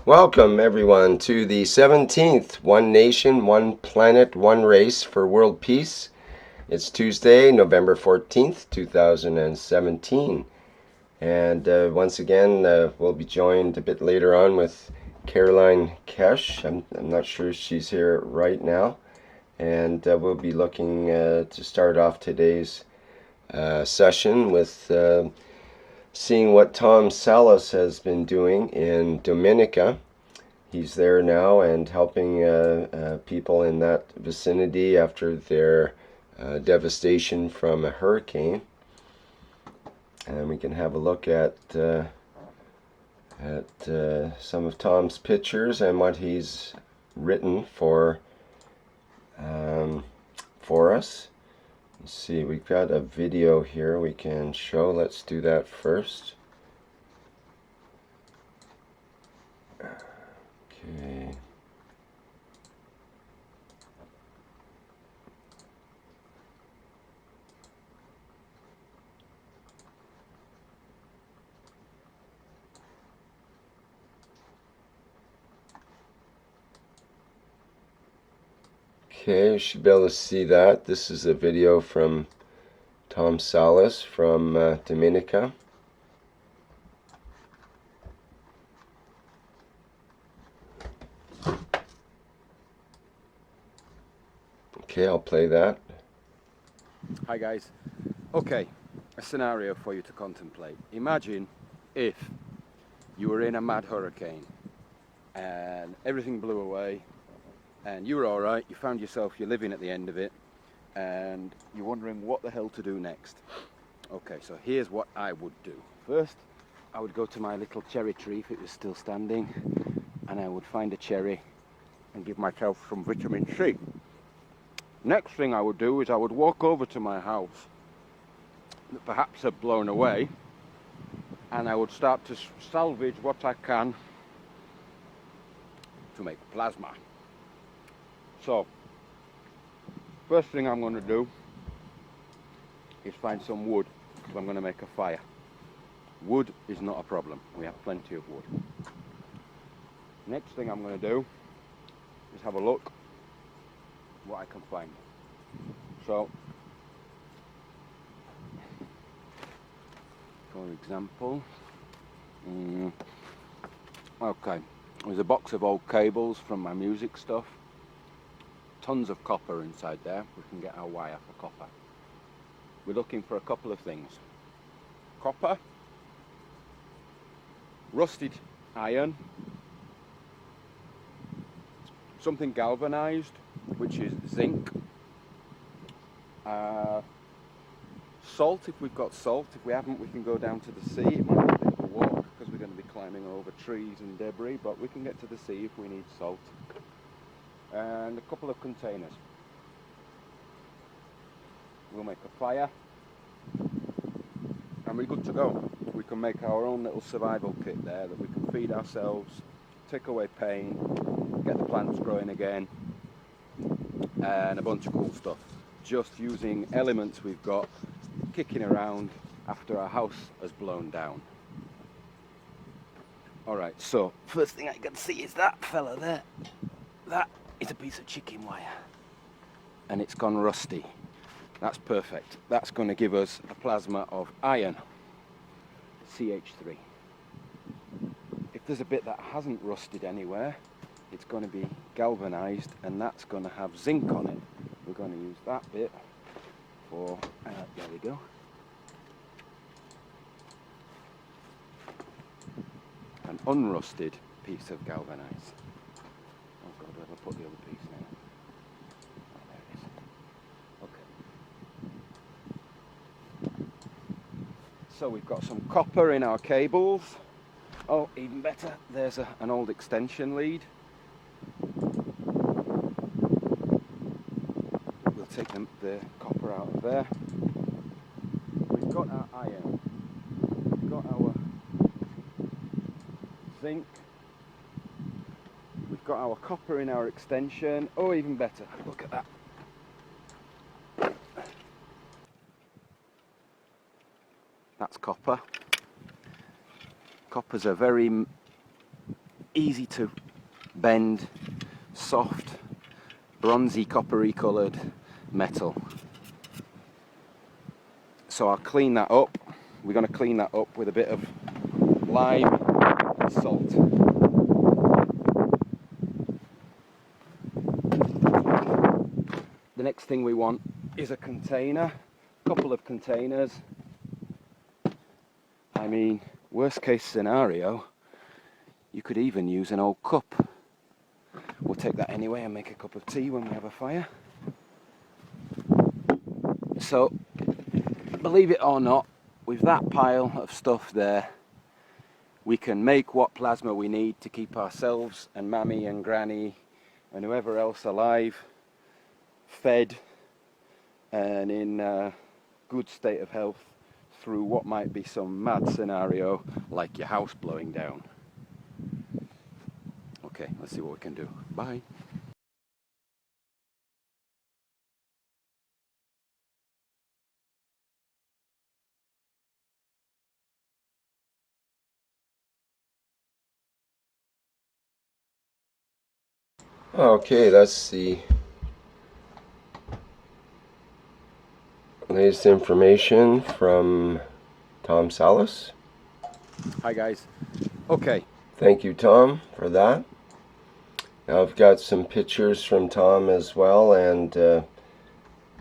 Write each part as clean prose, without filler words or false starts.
Welcome everyone to the 17th One Nation, One Planet, One Race for World Peace. It's Tuesday, November 14th, 2017. And once again, we'll be joined a bit later on with Caroline Kesh. I'm not sure if she's here right now. And we'll be looking to start off today's session with seeing what Tom Salas has been doing in Dominica. He's there now and helping people in that vicinity after their devastation from a hurricane. And we can have a look at some of Tom's pictures and what he's written for us. Let's see, we've got a video here we can show. Let's do that first. Okay. Okay, you should be able to see that. This is a video from Tom Salas from Dominica. Okay, I'll play that. Hi guys. Okay, a scenario for you to contemplate. Imagine if you were in a mad hurricane and everything blew away and you were alright, you found yourself, you're living at the end of it and you're wondering what the hell to do next. Okay, so here's what I would do. First, I would go to my little cherry tree if it was still standing, and I would find a cherry and give myself some vitamin C. Next thing I would do is I would walk over to my house that perhaps had blown away, and I would start to salvage what I can to make plasma. So, first thing I'm going to do is find some wood, because I'm going to make a fire. Wood is not a problem, we have plenty of wood. Next thing I'm going to do is have a look what I can find. So, for example, okay, there's a box of old cables from my music stuff, tons of copper inside there. We can get our wire for copper. We're looking for a couple of things: copper, rusted iron, something galvanized, which is zinc, salt if we've got salt. If we haven't, we can go down to the sea. It might be a bit of a walk because we're going to be climbing over trees and debris, but we can get to the sea if we need salt. And a couple of containers. We'll make a fire and we're good to go. We can make our own little survival kit there that we can feed ourselves, take away pain, get the plants growing again, and a bunch of cool stuff, just using elements we've got kicking around after our house has blown down. Alright, so first thing I can see is that fella there. That is a piece of chicken wire and it's gone rusty. That's perfect. That's going to give us a plasma of iron, CH3. If there's a bit that hasn't rusted anywhere, it's going to be galvanized and that's going to have zinc on it. We're going to use that bit for, there we go. An unrusted piece of galvanized. Oh God, where have I put the other piece now? Oh, there it is. Okay. So we've got some copper in our cables. Oh, even better, there's an old extension lead. We'll take the copper out of there. We've got our iron. We've got our zinc. We've got our copper in our extension. Oh, even better, look at that. That's copper. Copper's a very easy to bend, soft, bronzy, coppery coloured metal. So I'll clean that up. We're going to clean that up with a bit of lime and salt. The next thing we want is a container, a couple of containers. I mean, worst case scenario, you could even use an old cup. We'll take that anyway and make a cup of tea when we have a fire. So, believe it or not, with that pile of stuff there, we can make what plasma we need to keep ourselves and Mammy and Granny and whoever else alive, fed and in a good state of health through what might be some mad scenario like your house blowing down. Okay, let's see what we can do. Bye. Okay, that's the latest information from Tom Salas. Hi guys. Okay. Thank you, Tom, for that. Now I've got some pictures from Tom as well, and a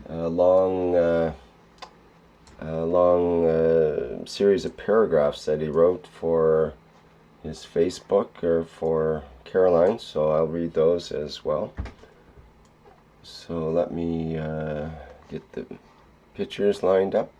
long series of paragraphs that he wrote for his Facebook or for Caroline, so I'll read those as well. So let me get the pictures lined up.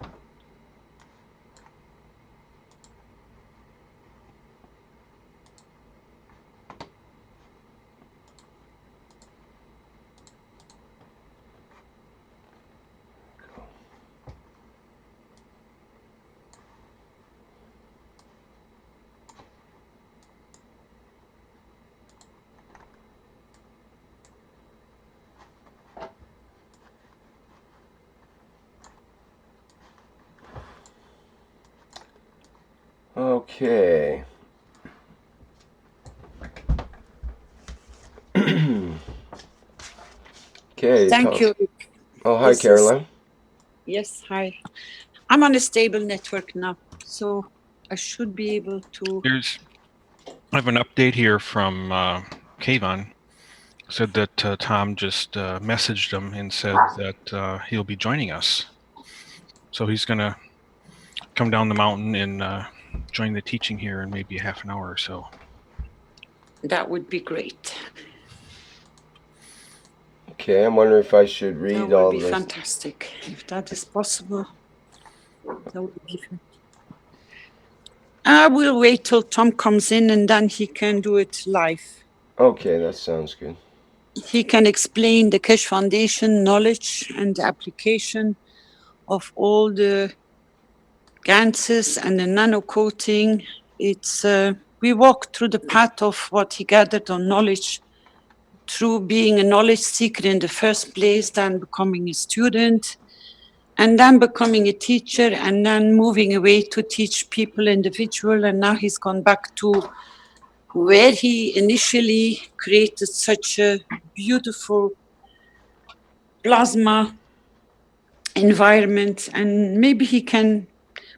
Okay. Okay, Thank you. Oh, hi, Caroline. Yes, hi. I'm on a stable network now, so I should be able to. I have an update here from Kayvon. Said that Tom just messaged him and said that he'll be joining us. So he's going to come down the mountain and join the teaching here in maybe a half an hour or so. That would be great. Okay, I'm wondering if I should read that all would be this. fantastic. If that is possible, that would be fantastic. I will wait till Tom comes in and then he can do it live. Okay, that sounds good. He can explain the Keshe Foundation knowledge and the application of all the ganses and the nano coating. It's we walk through the path of what he gathered on knowledge through being a knowledge seeker in the first place, then becoming a student, and then becoming a teacher, and then moving away to teach people individual. And now he's gone back to where he initially created such a beautiful plasma environment. And maybe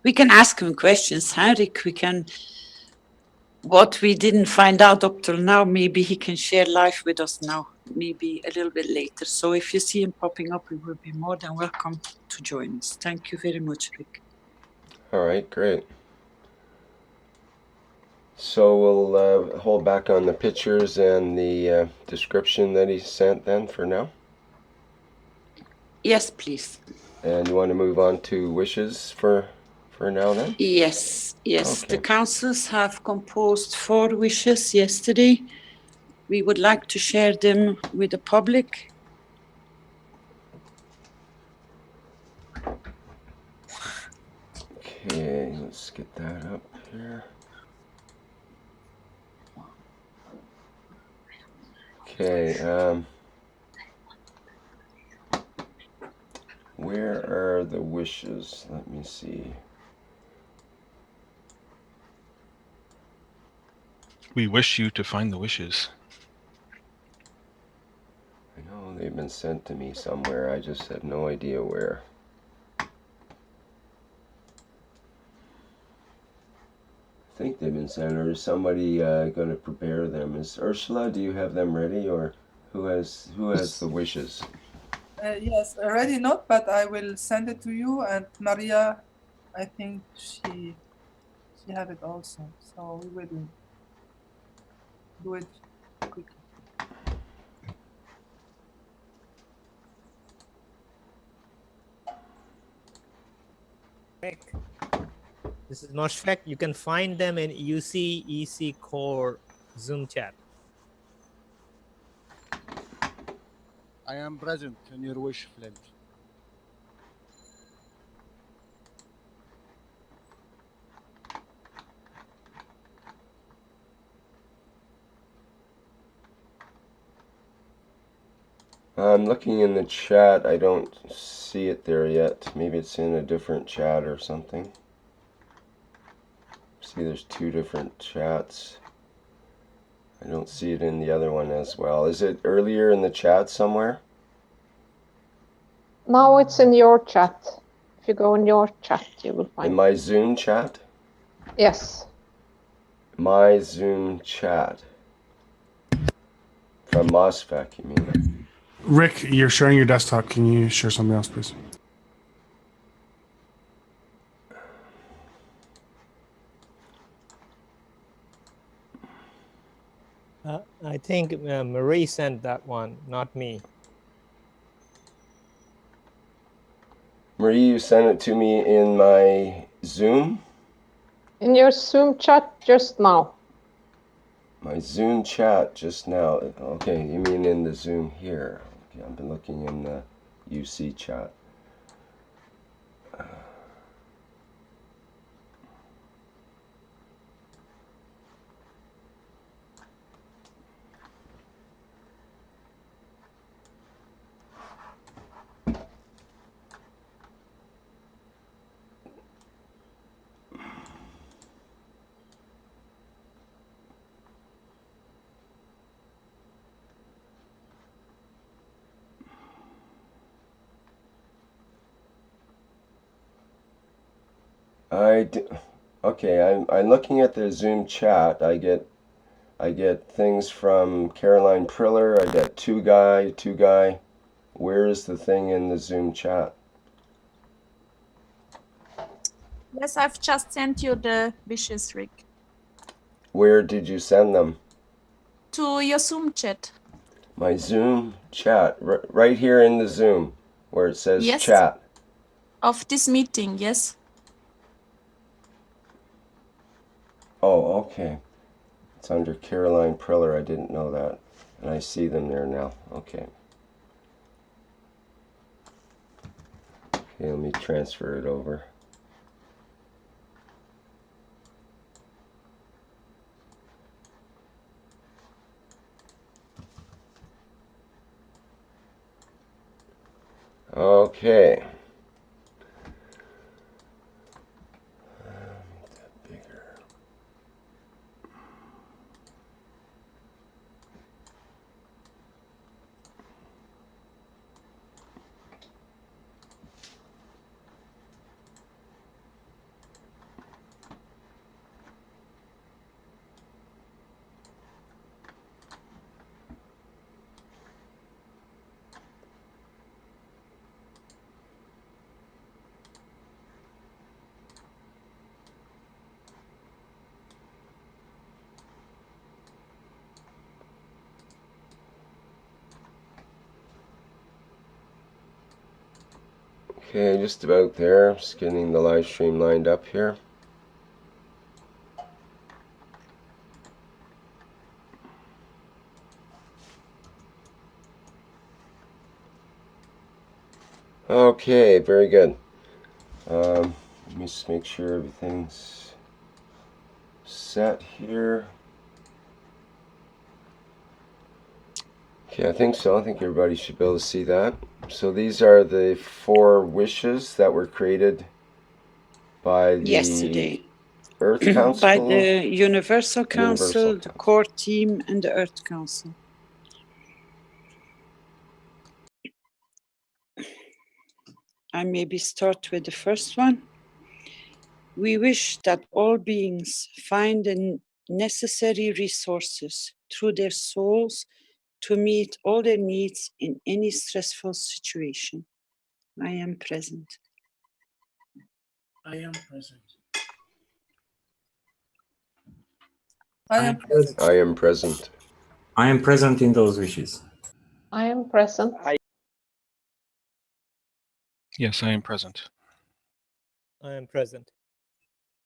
we can ask him questions, Henrik. What we didn't find out up till now, maybe he can share live with us now, maybe a little bit later. So if you see him popping up, we will be more than welcome to join us. Thank you very much, Rick. All right, great. So we'll hold back on the pictures and the description that he sent then for now. Yes, please. And you want to move on to wishes for now then? Yes. Okay. The councils have composed 4 wishes yesterday. We would like to share them with the public. Okay, let's get that up here. Okay, where are the wishes? Let me see. We wish you to find the wishes. I know they've been sent to me somewhere. I just have no idea where. I think they've been sent, or is somebody going to prepare them? Is Ursula? Do you have them ready, or who has the wishes? Yes, already not, but I will send it to you. And Maria, I think she have it also. So we will do it quickly. This is Moshfek. You can find them in UC EC Core Zoom chat. I am present in your wish, Flint. I'm looking in the chat. I don't see it there yet. Maybe it's in a different chat or something. See, there's two different chats. I don't see it in the other one as well. Is it earlier in the chat somewhere? Now it's in your chat. If you go in your chat, you will find In it. my Zoom chat? Yes. My Zoom chat. From MOSFEC, you mean? Rick, you're sharing your desktop. Can you share something else, please? I think Marie sent that one, not me. Marie, you sent it to me in my Zoom? In your Zoom chat just now. My Zoom chat just now. Okay, you mean in the Zoom here. Okay, I've been looking in the UC chat. Okay, I'm looking at the Zoom chat. I get things from Caroline Priller. I get two guy. Where is the thing in the Zoom chat? Yes, I've just sent you the wishes, Rick. Where did you send them? To your Zoom chat. My Zoom chat, right here in the Zoom, where it says Yes. chat. Of this meeting, yes. Oh, okay. It's under Caroline Priller. I didn't know that. And I see them there now. Okay. Okay, let me transfer it over. Okay. Make that bigger. Okay, just about there. Just getting the live stream lined up here. Okay, very good. Let me just make sure everything's set here. Okay, I think so. I think everybody should be able to see that. So these are the 4 wishes that were created by the Yesterday. Earth Council? By the Universal Council, the Core Team, and the Earth Council. I maybe start with the first one. We wish that all beings find the necessary resources through their souls to meet all their needs in any stressful situation. I am present. I am present. I am present. I am present. I am present in those wishes. I am present. Yes, I am present. I am present.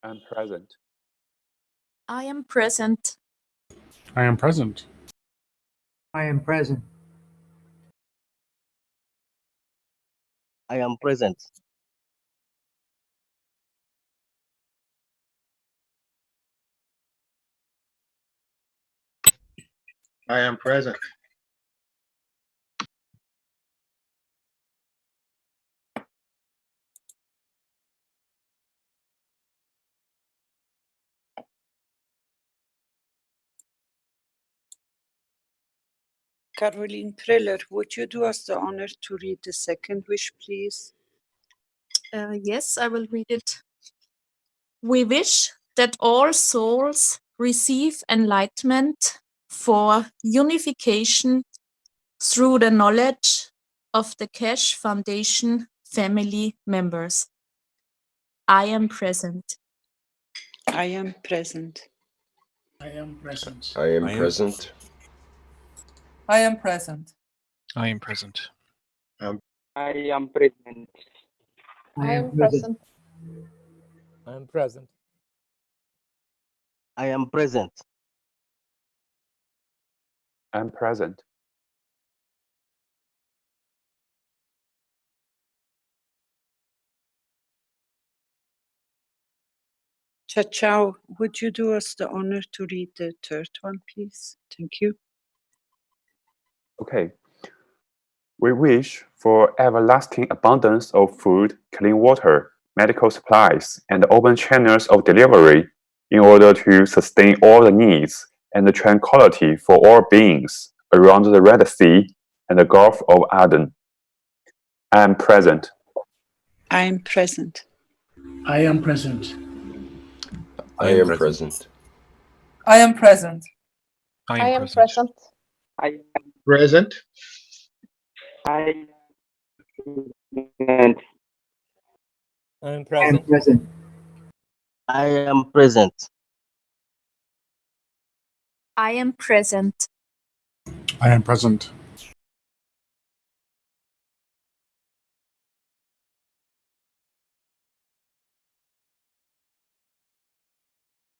I'm present. I am present. I am present. I am present. I am present. I am present. Caroline Preller, would you do us the honor to read the second wish, please? Yes, I will read it. We wish that all souls receive enlightenment for unification through the knowledge of the Keshe Foundation family members. I am present. I am present. I am present. I am present. I am present. I am present. I am present. I am present. I am present. I am present. I'm present. Chao, would you do us the honor to read the third one, please? Thank you. Okay. We wish for everlasting abundance of food, clean water, medical supplies, and open channels of delivery in order to sustain all the needs and the tranquility for all beings around the Red Sea and the Gulf of Aden. I am present. I am present. I am present. I am present. I am present. I am present. I am Present. I am I am I am present. present. I am present. I am present. I am present.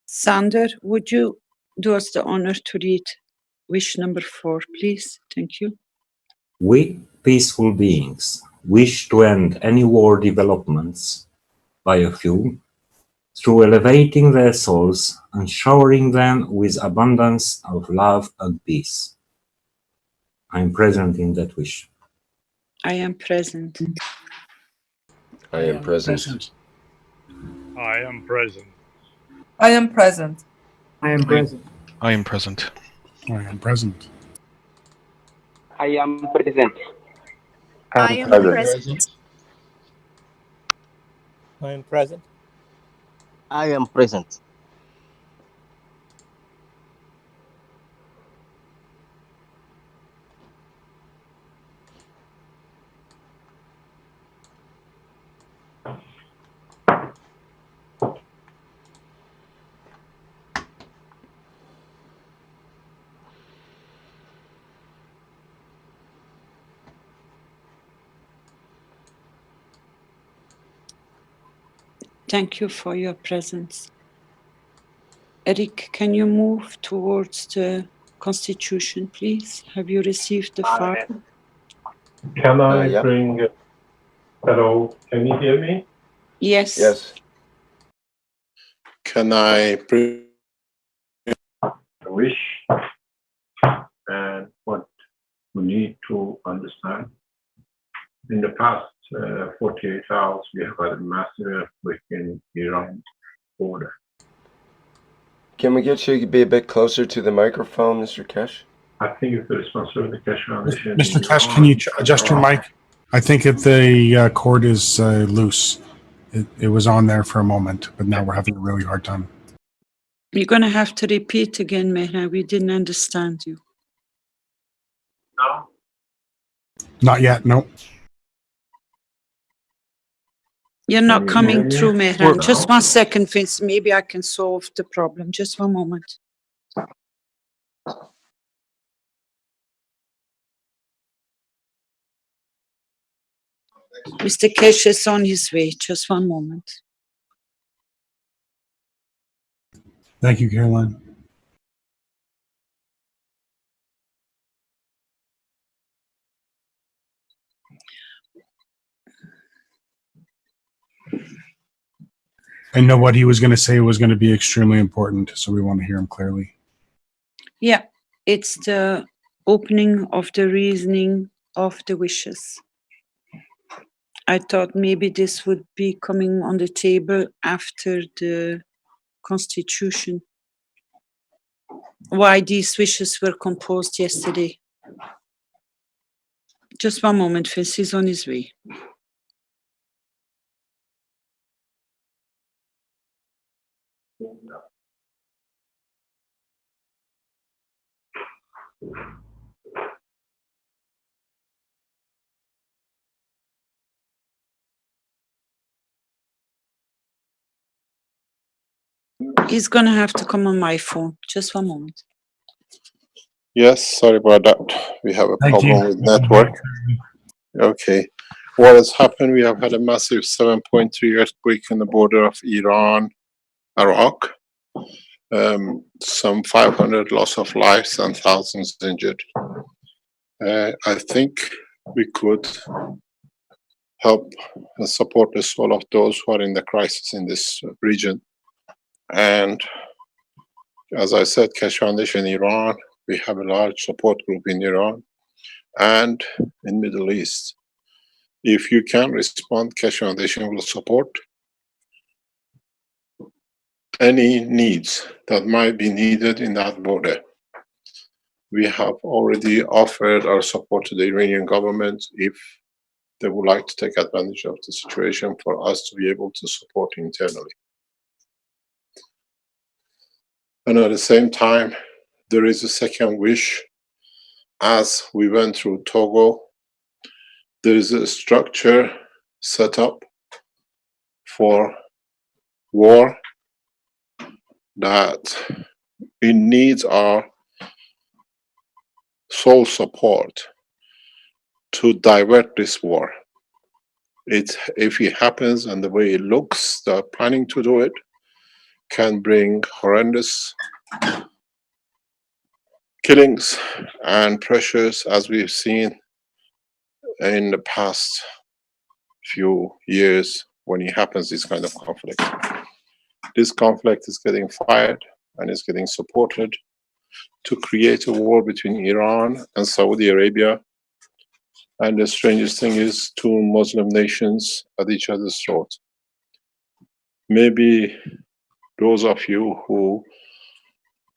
Sander, would you do us the honor to read wish number 4, please? Thank you. We, peaceful beings, wish to end any war developments by a few through elevating their souls and showering them with abundance of love and peace. I am present in that wish. I am present. I am present. I am present. I am present. I am present. I am present. I am present. I am present. I am present. I am present. I am present. Thank you for your presence. Eric, can you move towards the Constitution, please? Have you received the file? Can I Yep. bring... Hello, can you hear me? Yes. Yes. Can I bring a wish and what we need to understand? In the past 48 hours, we have had a massive earthquake in Iran border. Can we get you to be a bit closer to the microphone, Mr. Kesh? I think it's the responsibility of the Keshe Foundation. Mr. Kesh, can you adjust your mic? I think if the cord is loose. It was on there for a moment, but now we're having a really hard time. You're going to have to repeat again, Mehra. We didn't understand you. No. Not yet, no. You're not coming through, Mehran. No. Just 1 second, Vince. Maybe I can solve the problem. Just 1 moment. Mr. Kesh is on his way. Just 1 moment. Thank you, Caroline. I know what he was going to say was going to be extremely important, so we want to hear him clearly. Yeah, it's the opening of the reasoning of the wishes. I thought maybe this would be coming on the table after the Constitution. Why these wishes were composed yesterday. Just 1 moment, Vince is on his way. He's going to have to come on my phone. Just 1 moment. Yes, sorry about that. We have a Thank problem you. with network. Okay. What has happened? We have had a massive 7.3 earthquake in the border of Iran, Iraq. Some 500 loss of lives and thousands injured. I think we could help and support the soul of those who are in the crisis in this region. And as I said, Keshe Foundation Iran, we have a large support group in Iran and in Middle East. If you can respond, Keshe Foundation will support any needs that might be needed in that border. We have already offered our support to the Iranian government if they would like to take advantage of the situation for us to be able to support internally. And at the same time, there is a second wish. As we went through Togo, there is a structure set up for war that it needs our sole support to divert this war. If it happens and the way it looks, they're planning to do it, can bring horrendous killings and pressures as we've seen in the past few years when it happens, this kind of conflict. This conflict is getting fired and is getting supported to create a war between Iran and Saudi Arabia. And the strangest thing is 2 Muslim nations at each other's throat. Maybe those of you who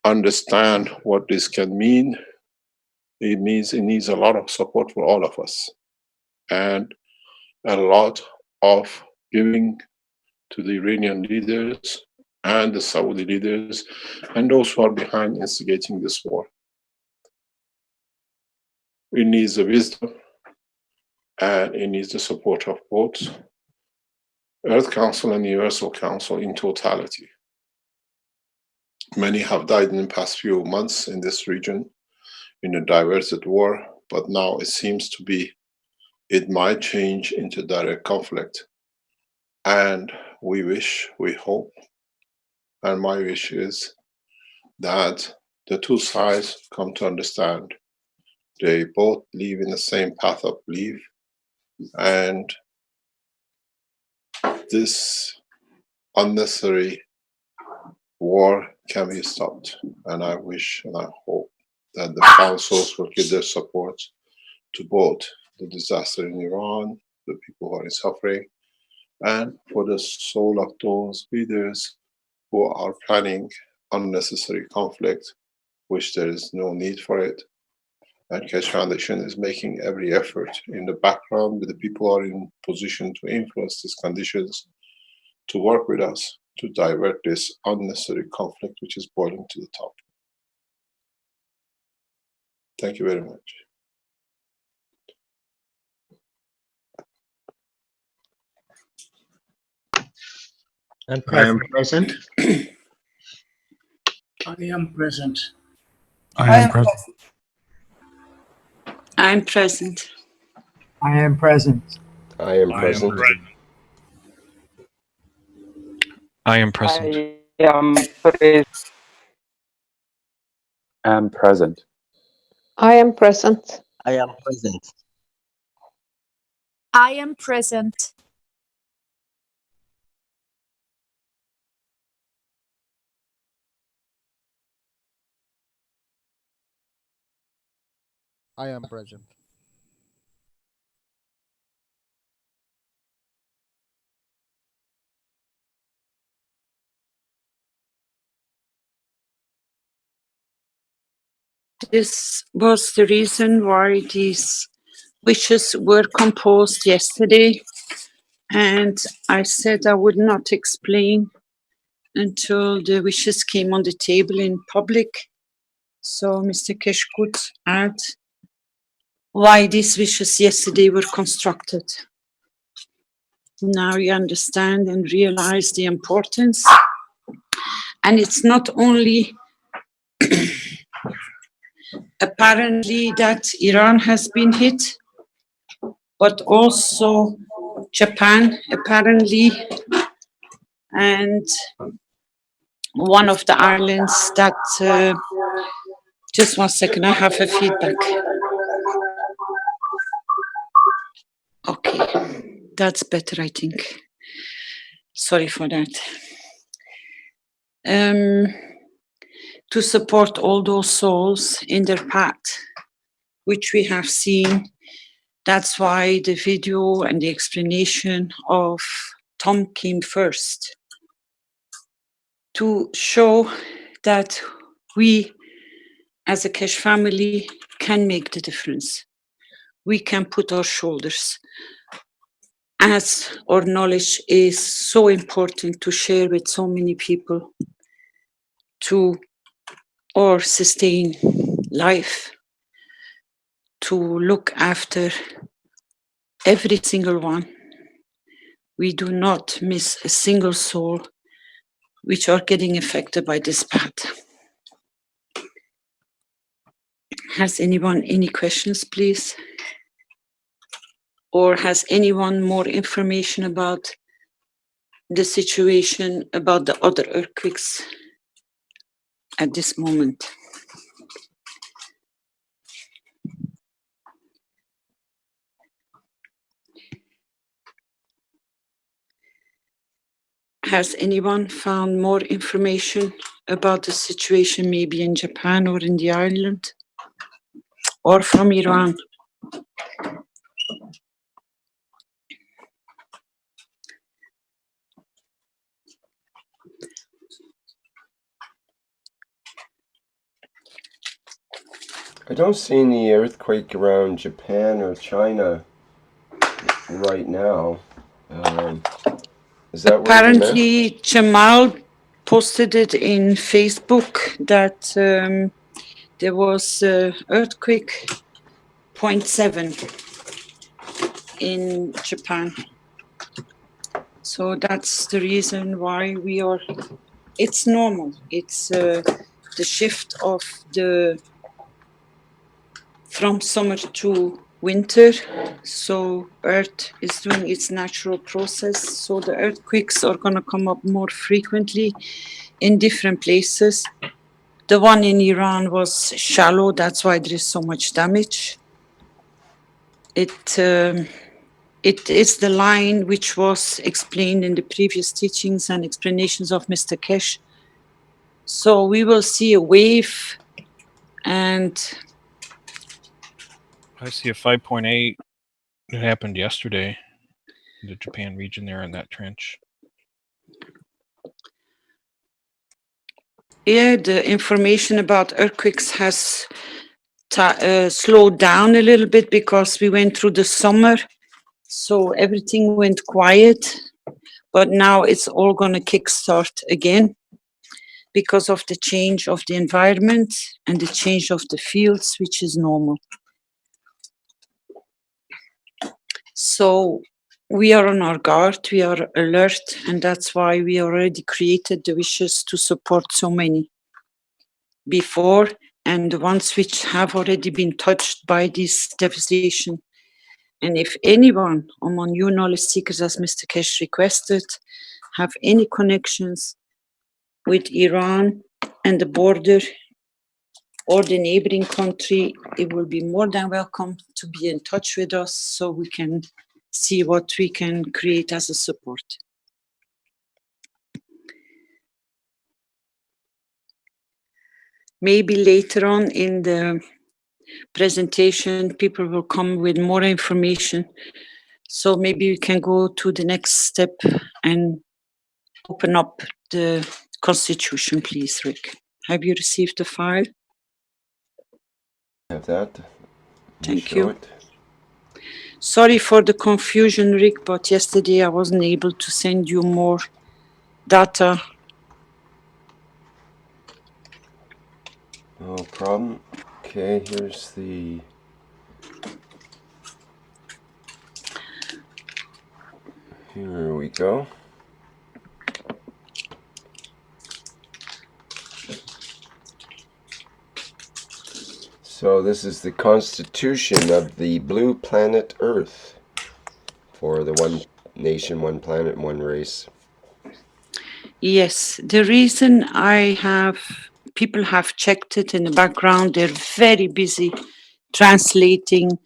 understand what this can mean, it means it needs a lot of support for all of us and a lot of giving to the Iranian leaders and the Saudi leaders and those who are behind instigating this war. It needs the wisdom and it needs the support of both Earth Council and Universal Council in totality. Many have died in the past few months in this region in a diverted war, but now it seems to be, it might change into direct conflict. And we wish, we hope, and my wish is that the 2 sides come to understand they both live in the same path of belief, and this unnecessary war can be stopped. And I wish and I hope that the councils will give their support to both the disaster in Iran, the people who are in suffering, and for the soul of those leaders who are planning unnecessary conflict, which there is no need for it. And Keshe Foundation is making every effort in the background with the people who are in position to influence these conditions to work with us to divert this unnecessary conflict which is boiling to the top. Thank you very much. I am present. I am present. I am present. I'm present. I am present. I am present. I am present. I am present. Am present. I am present. I am present. I am present. I am present. This was the reason why these wishes were composed yesterday. And I said I would not explain until the wishes came on the table in public. So Mr. Keshe could add why these wishes yesterday were constructed. Now you understand and realize the importance. And it's not only apparently that Iran has been hit, but also Japan, apparently, and one of the islands that, just 1 second, I have a feedback. Okay, that's better, I think. Sorry for that. To support all those souls in their path, which we have seen. That's why the video and the explanation of Tom came first, to show that we, as a Keshe family, can make the difference. We can put our shoulders, as our knowledge is so important to share with so many people, to or sustain life, to look after every single one. We do not miss a single soul which are getting affected by this path. Has anyone any questions, please? Or has anyone more information about the situation, about the other earthquakes at this moment? Has anyone found more information about the situation maybe in Japan or in the island or from Iran? I don't see any earthquake around Japan or China right now. Is that apparently Jamal posted it in Facebook that there was earthquake 0.7 in Japan. So that's the reason why we are, it's normal. It's the shift of from summer to winter. So Earth is doing its natural process. So the earthquakes are going to come up more frequently in different places. The one in Iran was shallow. That's why there is so much damage. It is the line which was explained in the previous teachings and explanations of Mr. Keshe. So we will see a wave, and I see a 5.8. It happened yesterday in the Japan region there in that trench. Yeah, the information about earthquakes has slowed down a little bit because we went through the summer, so everything went quiet. But now it's all going to kickstart again because of the change of the environment and the change of the fields, which is normal. So we are on our guard, we are alert, and that's why we already created the wishes to support so many before, and the ones which have already been touched by this devastation. And if anyone among you knowledge seekers, as Mr. Kesh requested, have any connections with Iran and the border or the neighboring country, it will be more than welcome to be in touch with us so we can see what we can create as a support. Maybe later on in the presentation, people will come with more information. So maybe we can go to the next step and open up the Constitution, please, Rick. Have you received the file? Have that. Thank you. Sorry for the confusion, Rick, but yesterday I wasn't able to send you more data. No problem. Okay, here's the... Here we go. So this is the constitution of the blue planet Earth for the one nation, one planet, one race. Yes, the reason people have checked it in the background, they're very busy translating.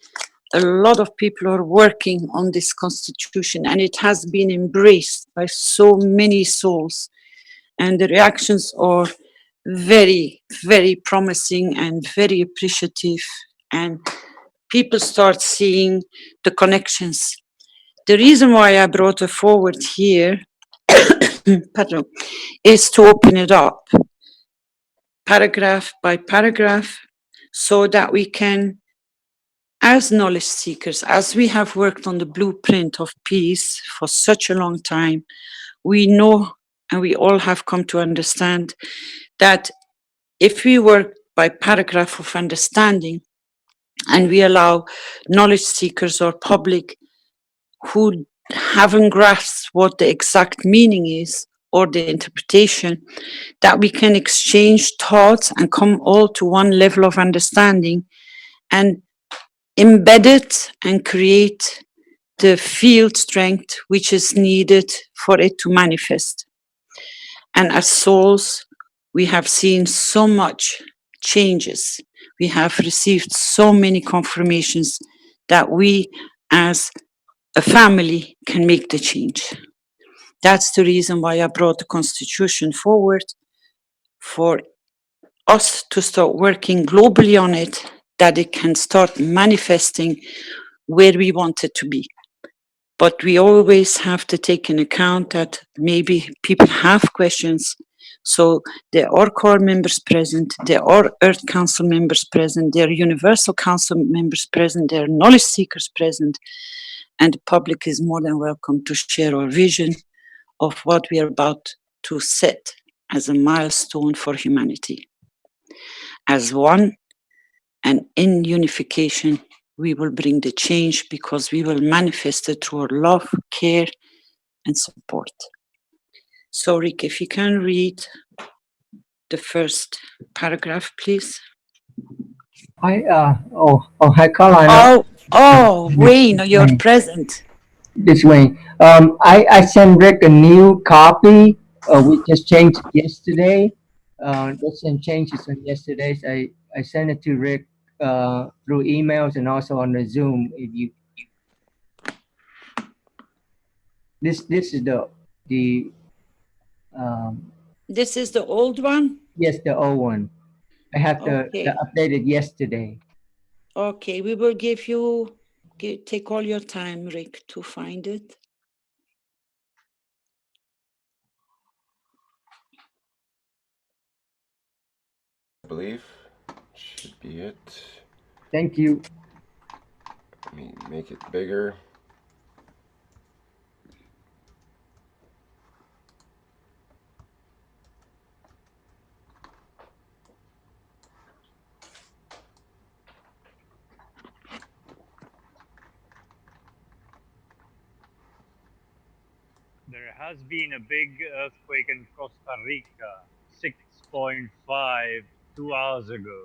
A lot of people are working on this constitution and it has been embraced by so many souls. And the reactions are very, very promising and very appreciative. And people start seeing the connections. The reason why I brought it forward here pardon, is to open it up paragraph by paragraph so that we can, as knowledge seekers, as we have worked on the blueprint of peace for such a long time, we know and we all have come to understand that if we work by paragraph of understanding and we allow knowledge seekers or public who haven't grasped what the exact meaning is or the interpretation, that we can exchange thoughts and come all to one level of understanding and embed it and create the field strength which is needed for it to manifest. And as souls, we have seen so much changes. We have received so many confirmations that we as a family can make the change. That's the reason why I brought the Constitution forward, for us to start working globally on it, that it can start manifesting where we want it to be. But we always have to take into account that maybe people have questions. So there are core members present, there are Earth Council members present, there are Universal Council members present, there are knowledge seekers present, and the public is more than welcome to share our vision of what we are about to set as a milestone for humanity. As one and in unification, we will bring the change because we will manifest it through our love, care, and support. So, Rick, if you can read the first paragraph, please. Hi, hi, Carolina. Wayne, you're present. This Wayne. I sent Rick a new copy. We just changed it yesterday. There's some changes on yesterday's. I sent it to Rick through emails and also on the Zoom. If you this is the This is the old one? Yes, the old one. I have the updated yesterday. Okay, we will give you, take all your time, Rick, to find it. believe. Should be it. Thank you. Let me make it bigger. There has been a big earthquake in Costa Rica, 6.5, 2 hours ago.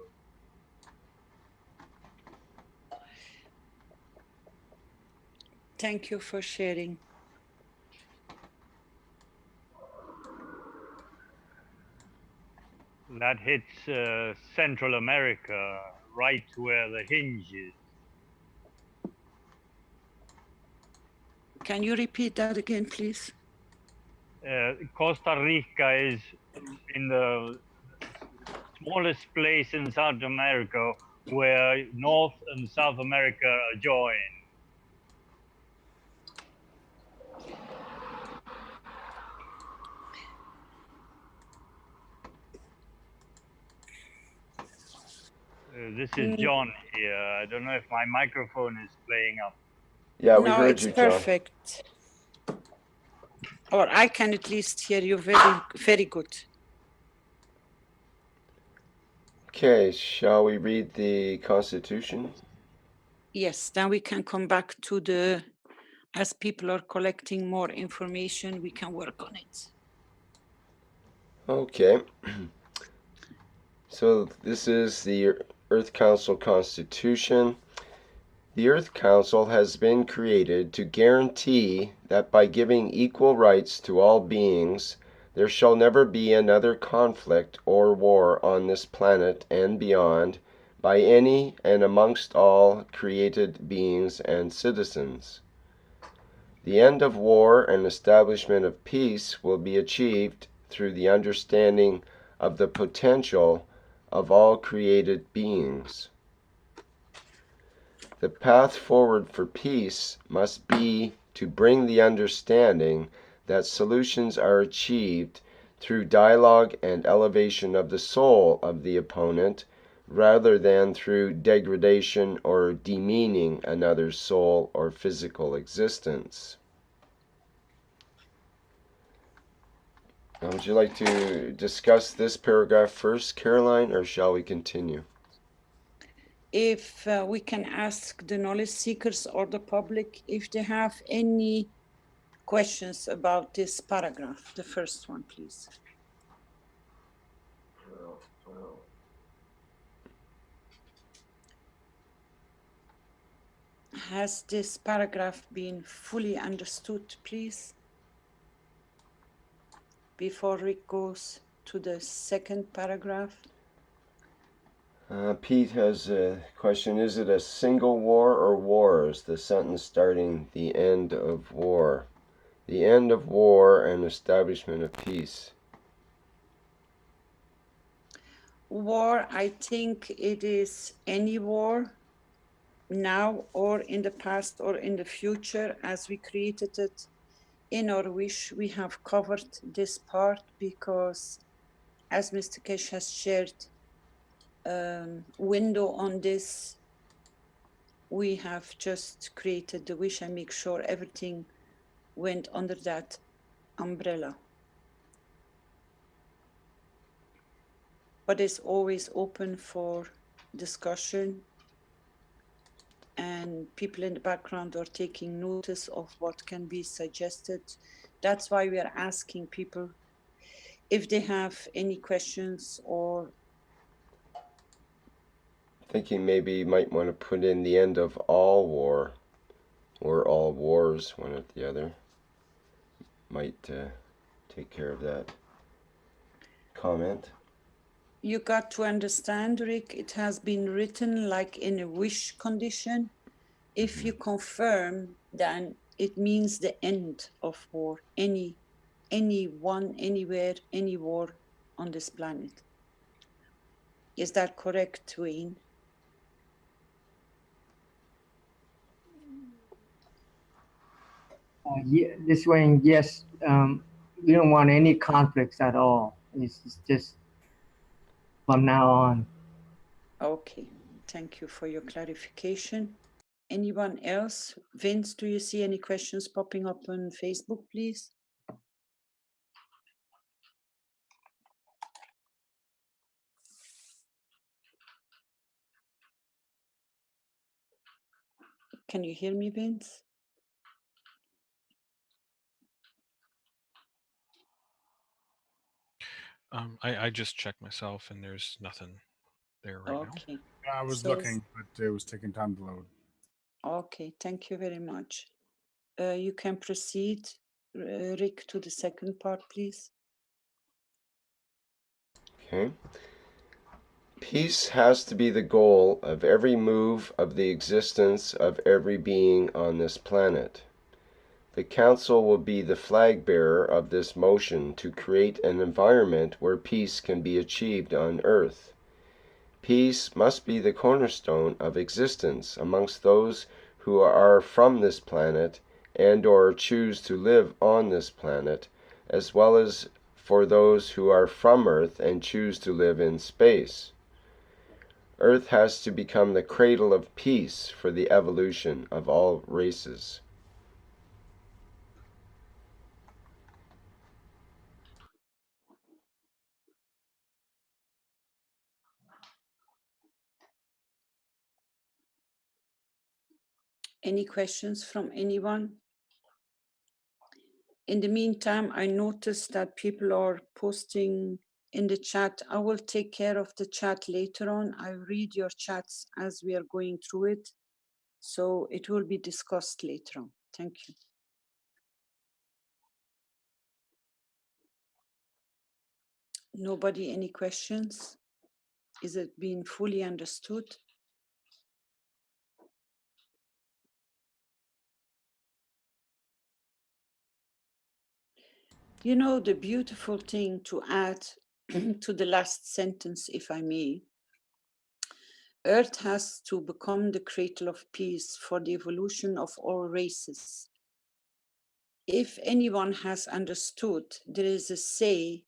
Thank you for sharing. That hits Central America, right where the hinge is. Can you repeat that again, please? Costa Rica is in the smallest place in South America where North and South America join. This is John here. I don't know if my microphone is playing up. Yeah, we no, heard it's you, perfect. John. Or I can at least hear you very, very good. Okay, shall we read the Constitution? Yes, then we can come back to the, as people are collecting more information, we can work on it. Okay. So this is the Earth Council Constitution. The Earth Council has been created to guarantee that by giving equal rights to all beings, there shall never be another conflict or war on this planet and beyond by any and amongst all created beings and citizens. The end of war and establishment of peace will be achieved through the understanding of the potential of all created beings. The path forward for peace must be to bring the understanding that solutions are achieved through dialogue and elevation of the soul of the opponent rather than through degradation or demeaning another's soul or physical existence. Now, would you like to discuss this paragraph first, Caroline, or shall we continue? If we can ask the knowledge seekers or the public if they have any questions about this paragraph, the first one, please. Has this paragraph been fully understood, please? Before Rick goes to the second paragraph. Pete has a question. Is it a single war or wars? The sentence starting the end of war. The end of war and establishment of peace. War, I think it is any war, now or in the past or in the future, as we created it. In our wish, we have covered this part because, as Mr. Kesh has shared, window on this, we have just created the wish and make sure everything went under that umbrella. But it's always open for discussion, and people in the background are taking notice of what can be suggested. That's why we are asking people if they have any questions or Thinking maybe you might want to put in the end of all war or all wars, one or the other. Might take care of that comment. you got to understand, Rick, it has been written like in a wish condition. If you confirm, then it means the end of war, anyone, anywhere, any war on this planet. Is that correct, Wayne? This way, yes, we don't want any conflicts at all. It's just from now on. Okay, thank you for your clarification. Anyone else? Vince, do you see any questions popping up on Facebook, please? Can you hear me, Vince? I just checked myself, and there's nothing there right now. Okay. I was So- looking, but it was taking time to load. Okay, thank you very much. You can proceed, Rick, to the second part, please. Okay. Peace has to be the goal of every move of the existence of every being on this planet. The Council will be the flag bearer of this motion to create an environment where peace can be achieved on Earth. Peace must be the cornerstone of existence amongst those who are from this planet and/or choose to live on this planet, as well as for those who are from Earth and choose to live in space. Earth has to become the cradle of peace for the evolution of all races. Any questions from anyone? In the meantime, I noticed that people are posting in the chat. I will take care of the chat later on. I read your chats as we are going through it. So it will be discussed later on. Thank you. Nobody, any questions? Is it being fully understood? You know, the beautiful thing to add to the last sentence, if I may, Earth has to become the cradle of peace for the evolution of all races. If anyone has understood, there is a say,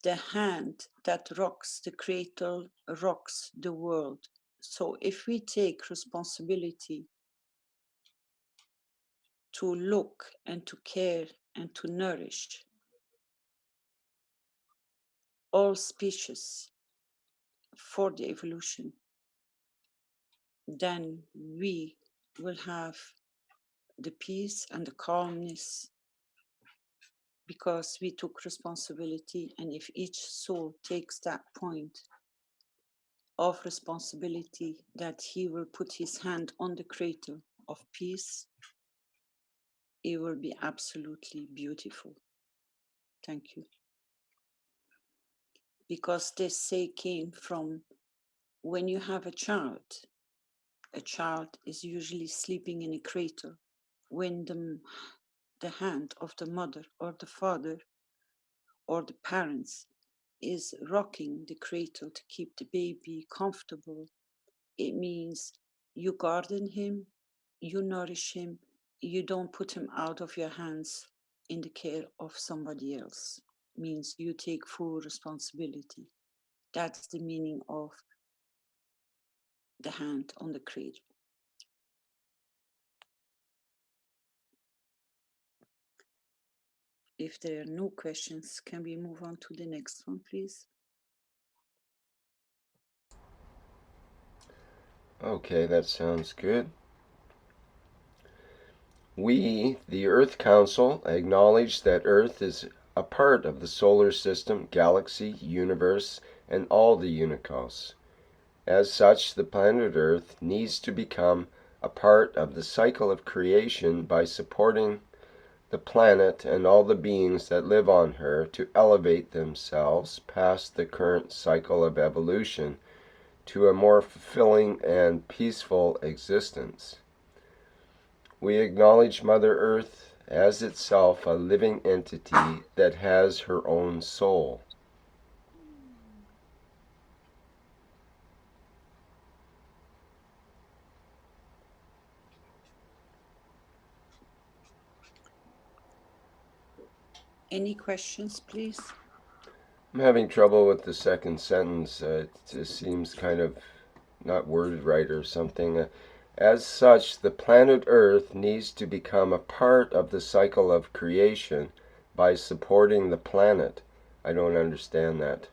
the hand that rocks the cradle rocks the world. So if we take responsibility to look and to care and to nourish all species for the evolution, then we will have the peace and the calmness because we took responsibility. And if each soul takes that point of responsibility that he will put his hand on the cradle of peace, it will be absolutely beautiful. Thank you. Because this say came from when you have a child is usually sleeping in a cradle. When the hand of the mother or the father or the parents is rocking the cradle to keep the baby comfortable, it means you garden him, you nourish him, you don't put him out of your hands in the care of somebody else. It means you take full responsibility. That's the meaning of the hand on the cradle. If there are no questions, can we move on to the next one, please? Okay, that sounds good. We, the Earth Council, acknowledge that Earth is a part of the solar system, galaxy, universe, and all the unicos. As such, the planet Earth needs to become a part of the cycle of creation by supporting the planet and all the beings that live on her to elevate themselves past the current cycle of evolution to a more fulfilling and peaceful existence. We acknowledge Mother Earth as itself a living entity that has her own soul. Any questions, please? I'm having trouble with the second sentence. It just seems kind of not worded right or something. As such, the planet Earth needs to become a part of the cycle of creation by supporting the planet. I don't understand that.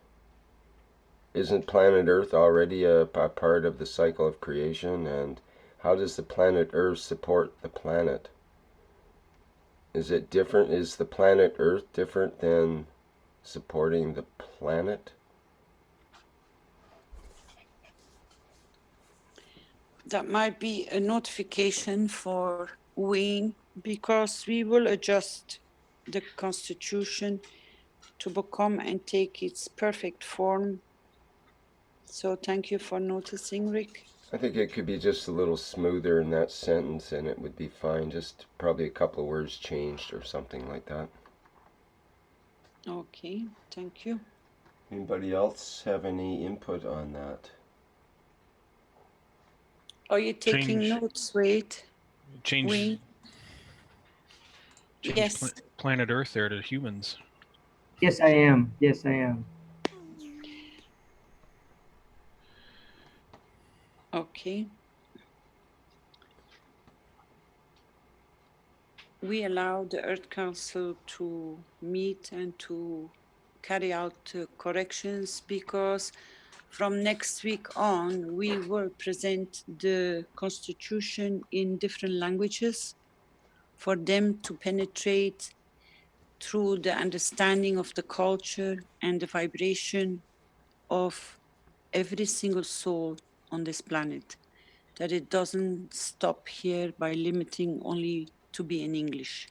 Isn't planet Earth already a part of the cycle of creation? And how does the planet Earth support the planet? Is it different? Is the planet Earth different than supporting the planet? That might be a notification for Wayne, because we will adjust the constitution to become and take its perfect form. So thank you for noticing, Rick. I think it could be just a little smoother in that sentence and it would be fine. Just probably a couple of words changed or something like that. Okay, thank you. Anybody else have any input on that? Are you taking notes, Wade? Change Yes. planet Earth there to humans. Yes, I am. Yes, I am. Okay. We allow the Earth Council to meet and to carry out corrections, because from next week on, we will present the Constitution in different languages for them to penetrate through the understanding of the culture and the vibration of every single soul on this planet, that it doesn't stop here by limiting only to be in English.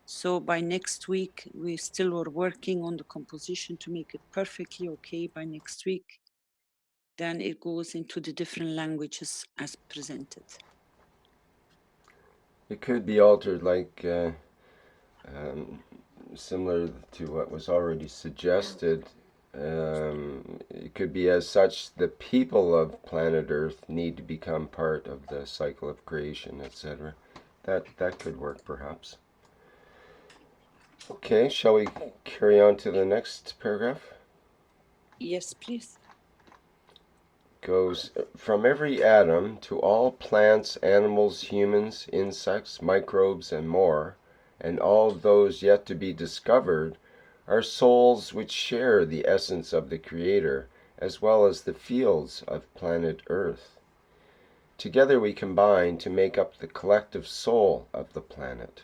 So by next week, we still are working on the composition to make it perfectly okay by next week. Then it goes into the different languages as presented. It could be altered like similar to what was already suggested. It could be as such the people of planet Earth need to become part of the cycle of creation, etc. That could work perhaps. Okay, shall we carry on to the next paragraph? Yes, please. Goes from every atom to all plants, animals, humans, insects, microbes, and more, and all those yet to be discovered, are souls which share the essence of the Creator, as well as the fields of planet Earth. Together we combine to make up the collective soul of the planet.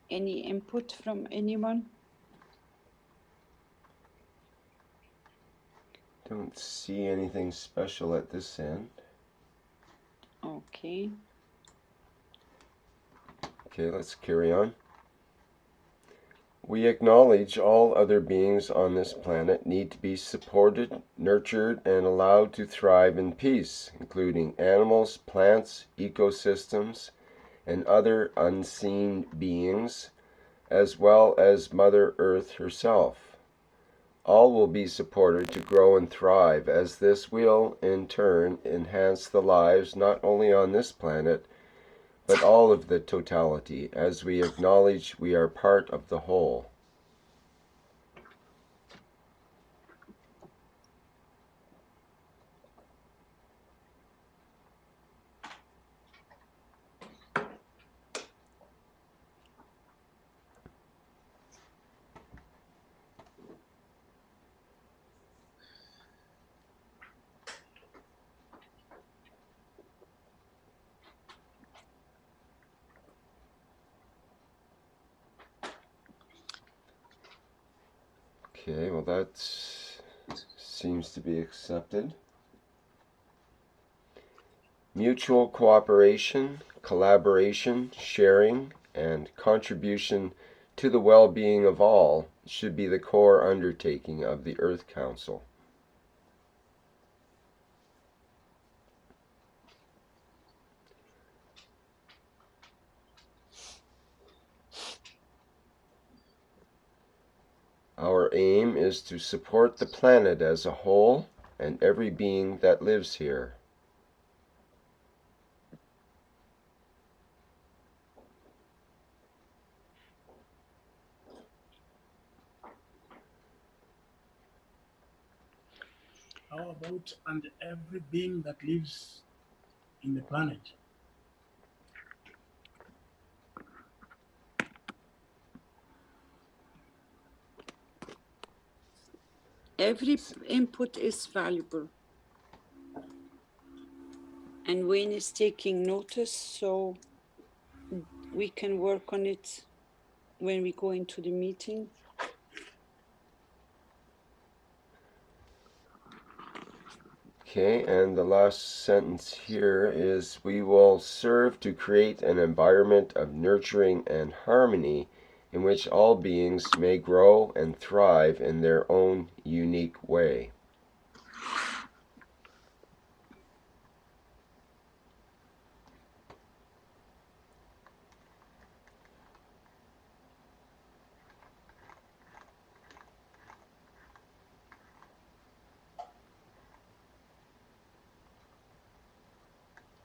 Any input from anyone? Don't see anything special at this end. Okay. Okay, let's carry on. We acknowledge all other beings on this planet need to be supported, nurtured, and allowed to thrive in peace, including animals, plants, ecosystems, and other unseen beings, as well as Mother Earth herself. All will be supported to grow and thrive, as this will, in turn, enhance the lives not only on this planet, but all of the totality, as we acknowledge we are part of the whole. Okay, well that seems to be accepted. Mutual cooperation, collaboration, sharing, and contribution to the well-being of all should be the core undertaking of the Earth Council. Our our aim is to support the planet as a whole and every being that lives here. How about and every being that lives in the planet? Every input is valuable. And Wayne is taking notice, so we can work on it when we go into the meeting. Okay, and the last sentence here is, we will serve to create an environment of nurturing and harmony in which all beings may grow and thrive in their own unique way.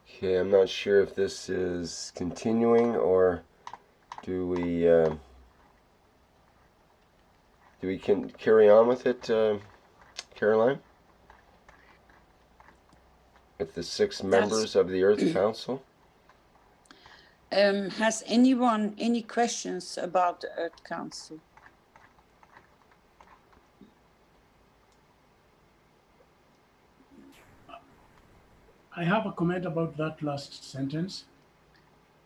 Okay, I'm not sure if this is continuing or do we can carry on with it, Caroline? With the 6 members of the Earth Council? Has anyone any questions about the Earth Council? I have a comment about that last sentence.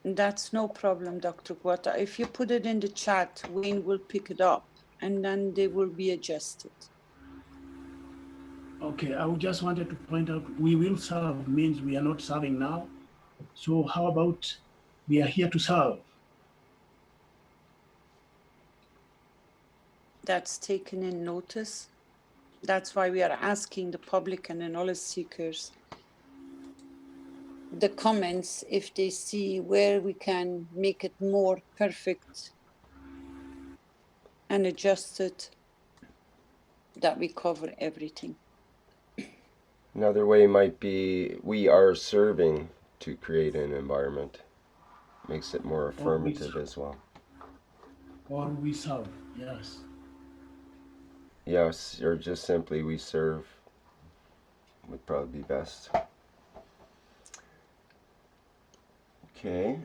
That's no problem, Dr. Guata. If you put it in the chat, Wayne will pick it up and then they will be adjusted. Okay, I just wanted to point out we will serve means we are not serving now. So how about we are here to serve? That's taken in notice. That's why we are asking the public and the knowledge seekers the comments if they see where we can make it more perfect and adjusted, that we cover everything. Another way might be, we are serving to create an environment. Makes it more affirmative as well. Or we serve, yes. Yes, or just simply we serve would probably be best. Okay.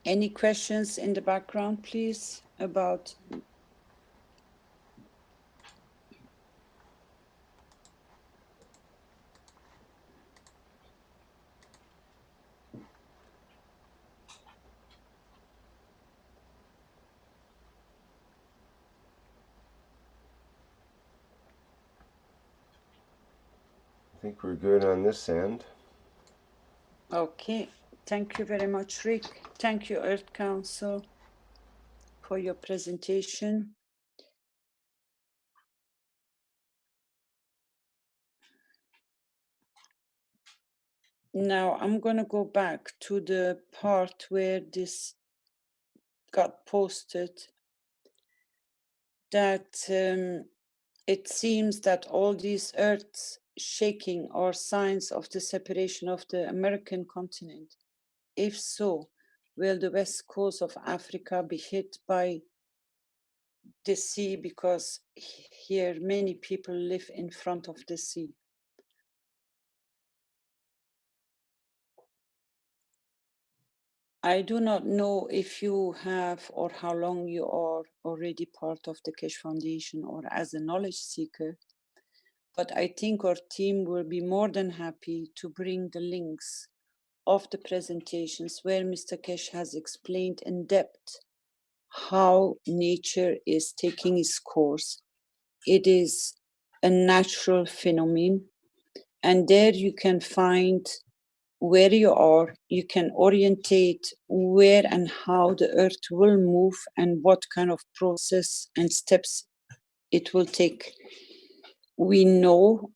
Any questions in the background, please, about I think we're good on this end. Okay, thank you very much, Rick. Thank you, Earth Council, for your presentation. Now I'm going to go back to the part where this got posted, that it seems that all these earths shaking are signs of the separation of the American continent. If so, will the west coast of Africa be hit by the sea, because here many people live in front of the sea? I do not know if you have or how long you are already part of the Keshe Foundation or as a knowledge seeker, but I think our team will be more than happy to bring the links of the presentations where Mr. Keshe has explained in depth how nature is taking its course. It is a natural phenomenon, and there you can find where you are, you can orientate where and how the earth will move and what kind of process and steps it will take. We know,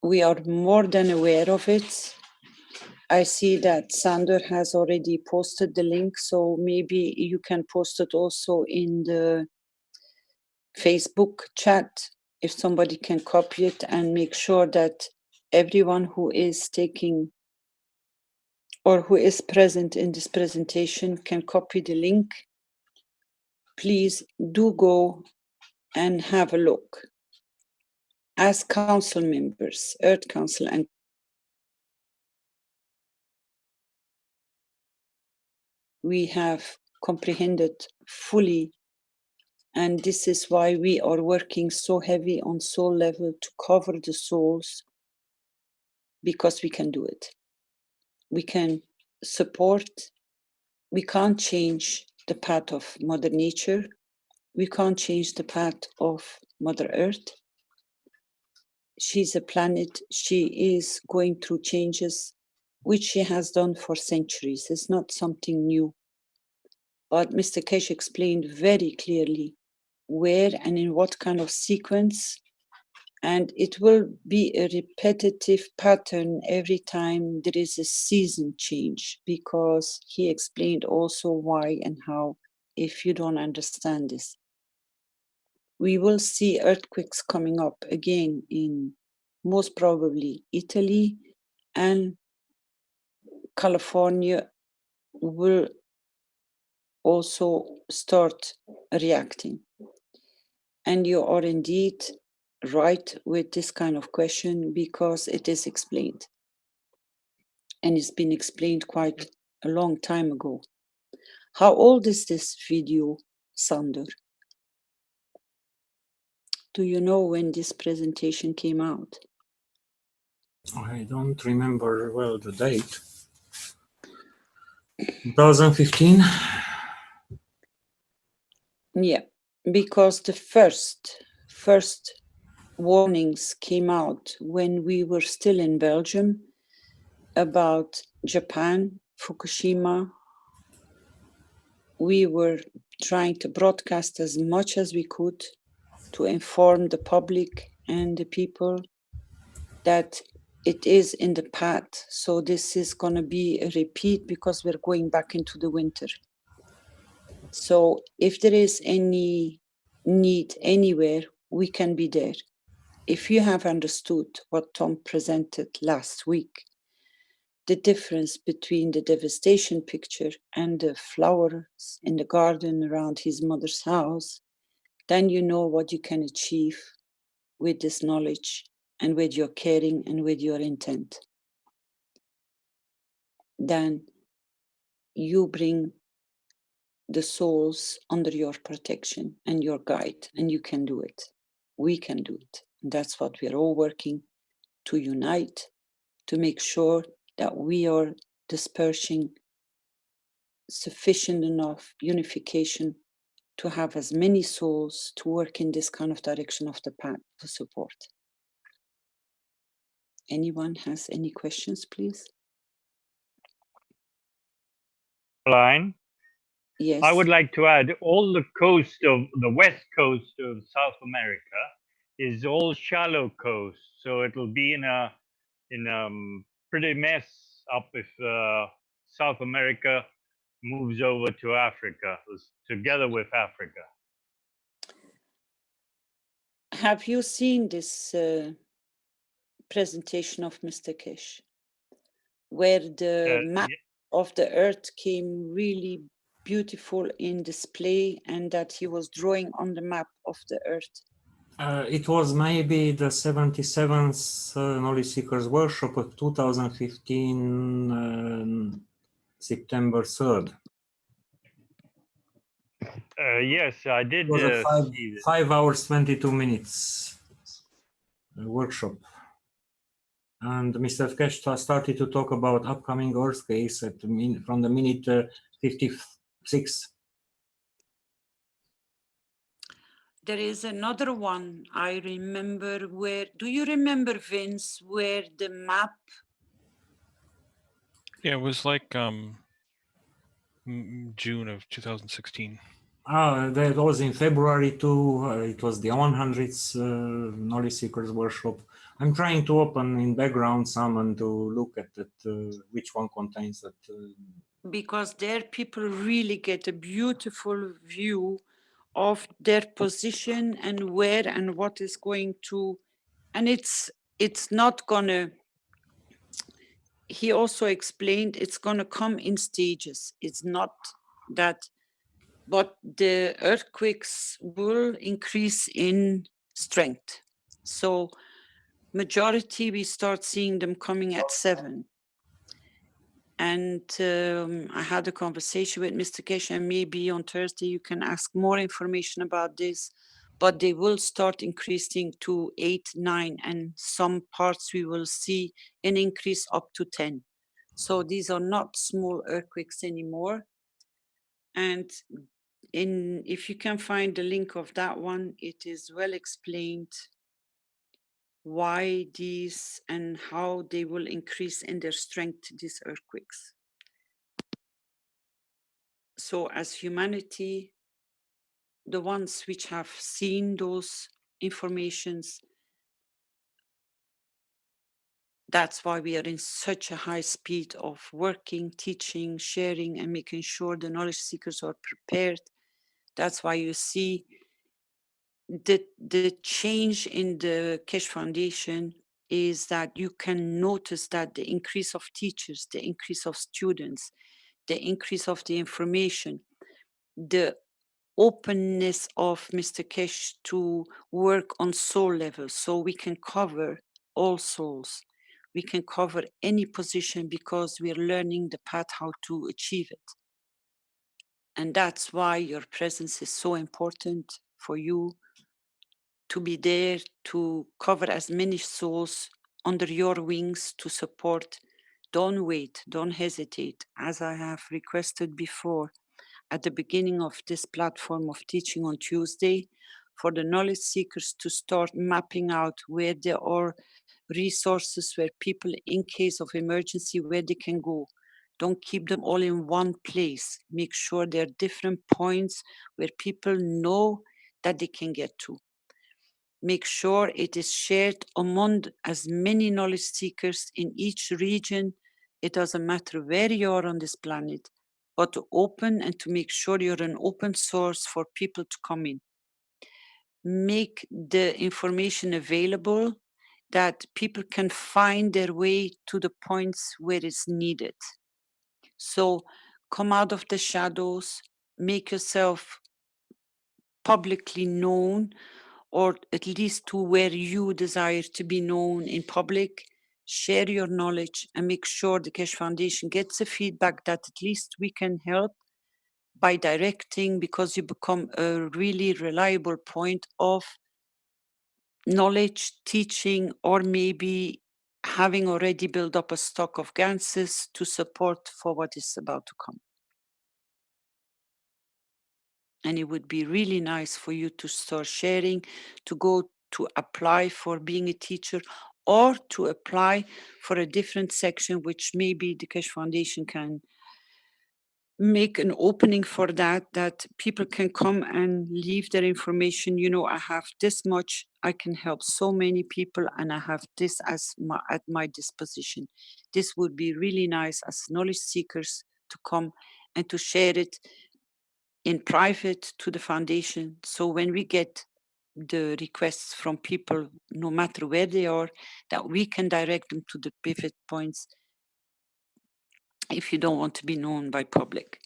we are more than aware of it, I see that Sander has already posted the link, so maybe you can post it also in the Facebook chat if somebody can copy it and make sure that everyone who is taking or who is present in this presentation can copy the link. Please do go and have a look. As council members, Earth Council and we have comprehended fully, and this is why we are working so heavy on soul level to cover the souls, because we can do it. We can support. We can't change the path of Mother Nature. We can't change the path of Mother Earth. She's a planet. She is going through changes, which she has done for centuries. It's not something new. But Mr. Kesh explained very clearly where and in what kind of sequence, and it will be a repetitive pattern every time there is a season change, because he explained also why and how, if you don't understand this. We will see earthquakes coming up again in most probably Italy, and California will also start reacting. And you are indeed right with this kind of question, because it is explained. And it's been explained quite a long time ago. How old is this video, Sander? Do you know when this presentation came out? I don't remember well the date. 2015? Yeah, because the first warnings came out when we were still in Belgium about Japan, Fukushima. We were trying to broadcast as much as we could to inform the public and the people that it is in the path. So this is going to be a repeat, because we're going back into the winter. So if there is any need anywhere, we can be there. If you have understood what Tom presented last week, the difference between the devastation picture and the flowers in the garden around his mother's house, then you know what you can achieve with this knowledge and with your caring and with your intent. Then you bring the souls under your protection and your guide, and you can do it. We can do it. And that's what we're all working to unite, to make sure that we are dispersing sufficient enough unification to have as many souls to work in this kind of direction of the path to support. Anyone has any questions, please? Line. Yes. I would like to add, all the coast of the west coast of South America is all shallow coast, so it'll be in a pretty mess up if South America moves over to Africa, together with Africa. Have you seen this presentation of Mr. Kish, where the map of the earth came really beautiful in display, and that he was drawing on the map of the earth? It was maybe the 77th Knowledge Seekers Workshop of 2015, September 3rd. Yes, I did It was a see this. 5 hours, 22 minutes workshop. And Mr. Kesh started to talk about upcoming earthquakes from the minute 56. There is another one I remember where, do you remember, Vince, where the map? Yeah, it was like June of 2016. That was in February too. It was the 100th Knowledge Seekers Workshop. I'm trying to open in background some and to look at it, which one contains that. Because there people really get a beautiful view of their position and where and what is going to, and it's not gonna, he also explained it's gonna come in stages. It's not that, but the earthquakes will increase in strength. So majority, we start seeing them coming at 7. And I had a conversation with Mr. Kesh, and maybe on Thursday you can ask more information about this, but they will start increasing to 8, 9, and some parts we will see an increase up to 10. So these are not small earthquakes anymore. And if you can find the link of that one, it is well explained why these and how they will increase in their strength, these earthquakes. So as humanity, the ones which have seen those informations, that's why we are in such a high speed of working, teaching, sharing, and making sure the knowledge seekers are prepared. That's why you see the change in the Kesh Foundation is that you can notice that the increase of teachers, the increase of students, the increase of the information, the openness of Mr. Kesh to work on soul level, so we can cover all souls. We can cover any position because we're learning the path how to achieve it. And that's why your presence is so important for you to be there to cover as many souls under your wings to support. Don't wait, don't hesitate. As I have requested before, at the beginning of this platform of teaching on Tuesday, for the knowledge seekers to start mapping out where there are resources where people, in case of emergency, where they can go. Don't keep them all in one place. Make sure there are different points where people know that they can get to. Make sure it is shared among as many knowledge seekers in each region. It doesn't matter where you are on this planet, but to open and to make sure you're an open source for people to come in. Make the information available that people can find their way to the points where it's needed. So come out of the shadows, make yourself publicly known, or at least to where you desire to be known in public. Share your knowledge and make sure the Kesh Foundation gets the feedback that at least we can help by directing, because you become a really reliable point of knowledge, teaching, or maybe having already built up a stock of Ganses to support for what is about to come. And it would be really nice for you to start sharing, to go to apply for being a teacher, or to apply for a different section, which maybe the Kesh Foundation can make an opening for that people can come and leave their information. You know, I have this much, I can help so many people, and I have this as at my disposition. This would be really nice as knowledge seekers to come and to share it in private to the foundation. So when we get the requests from people, no matter where they are, that we can direct them to the pivot points if you don't want to be known by public.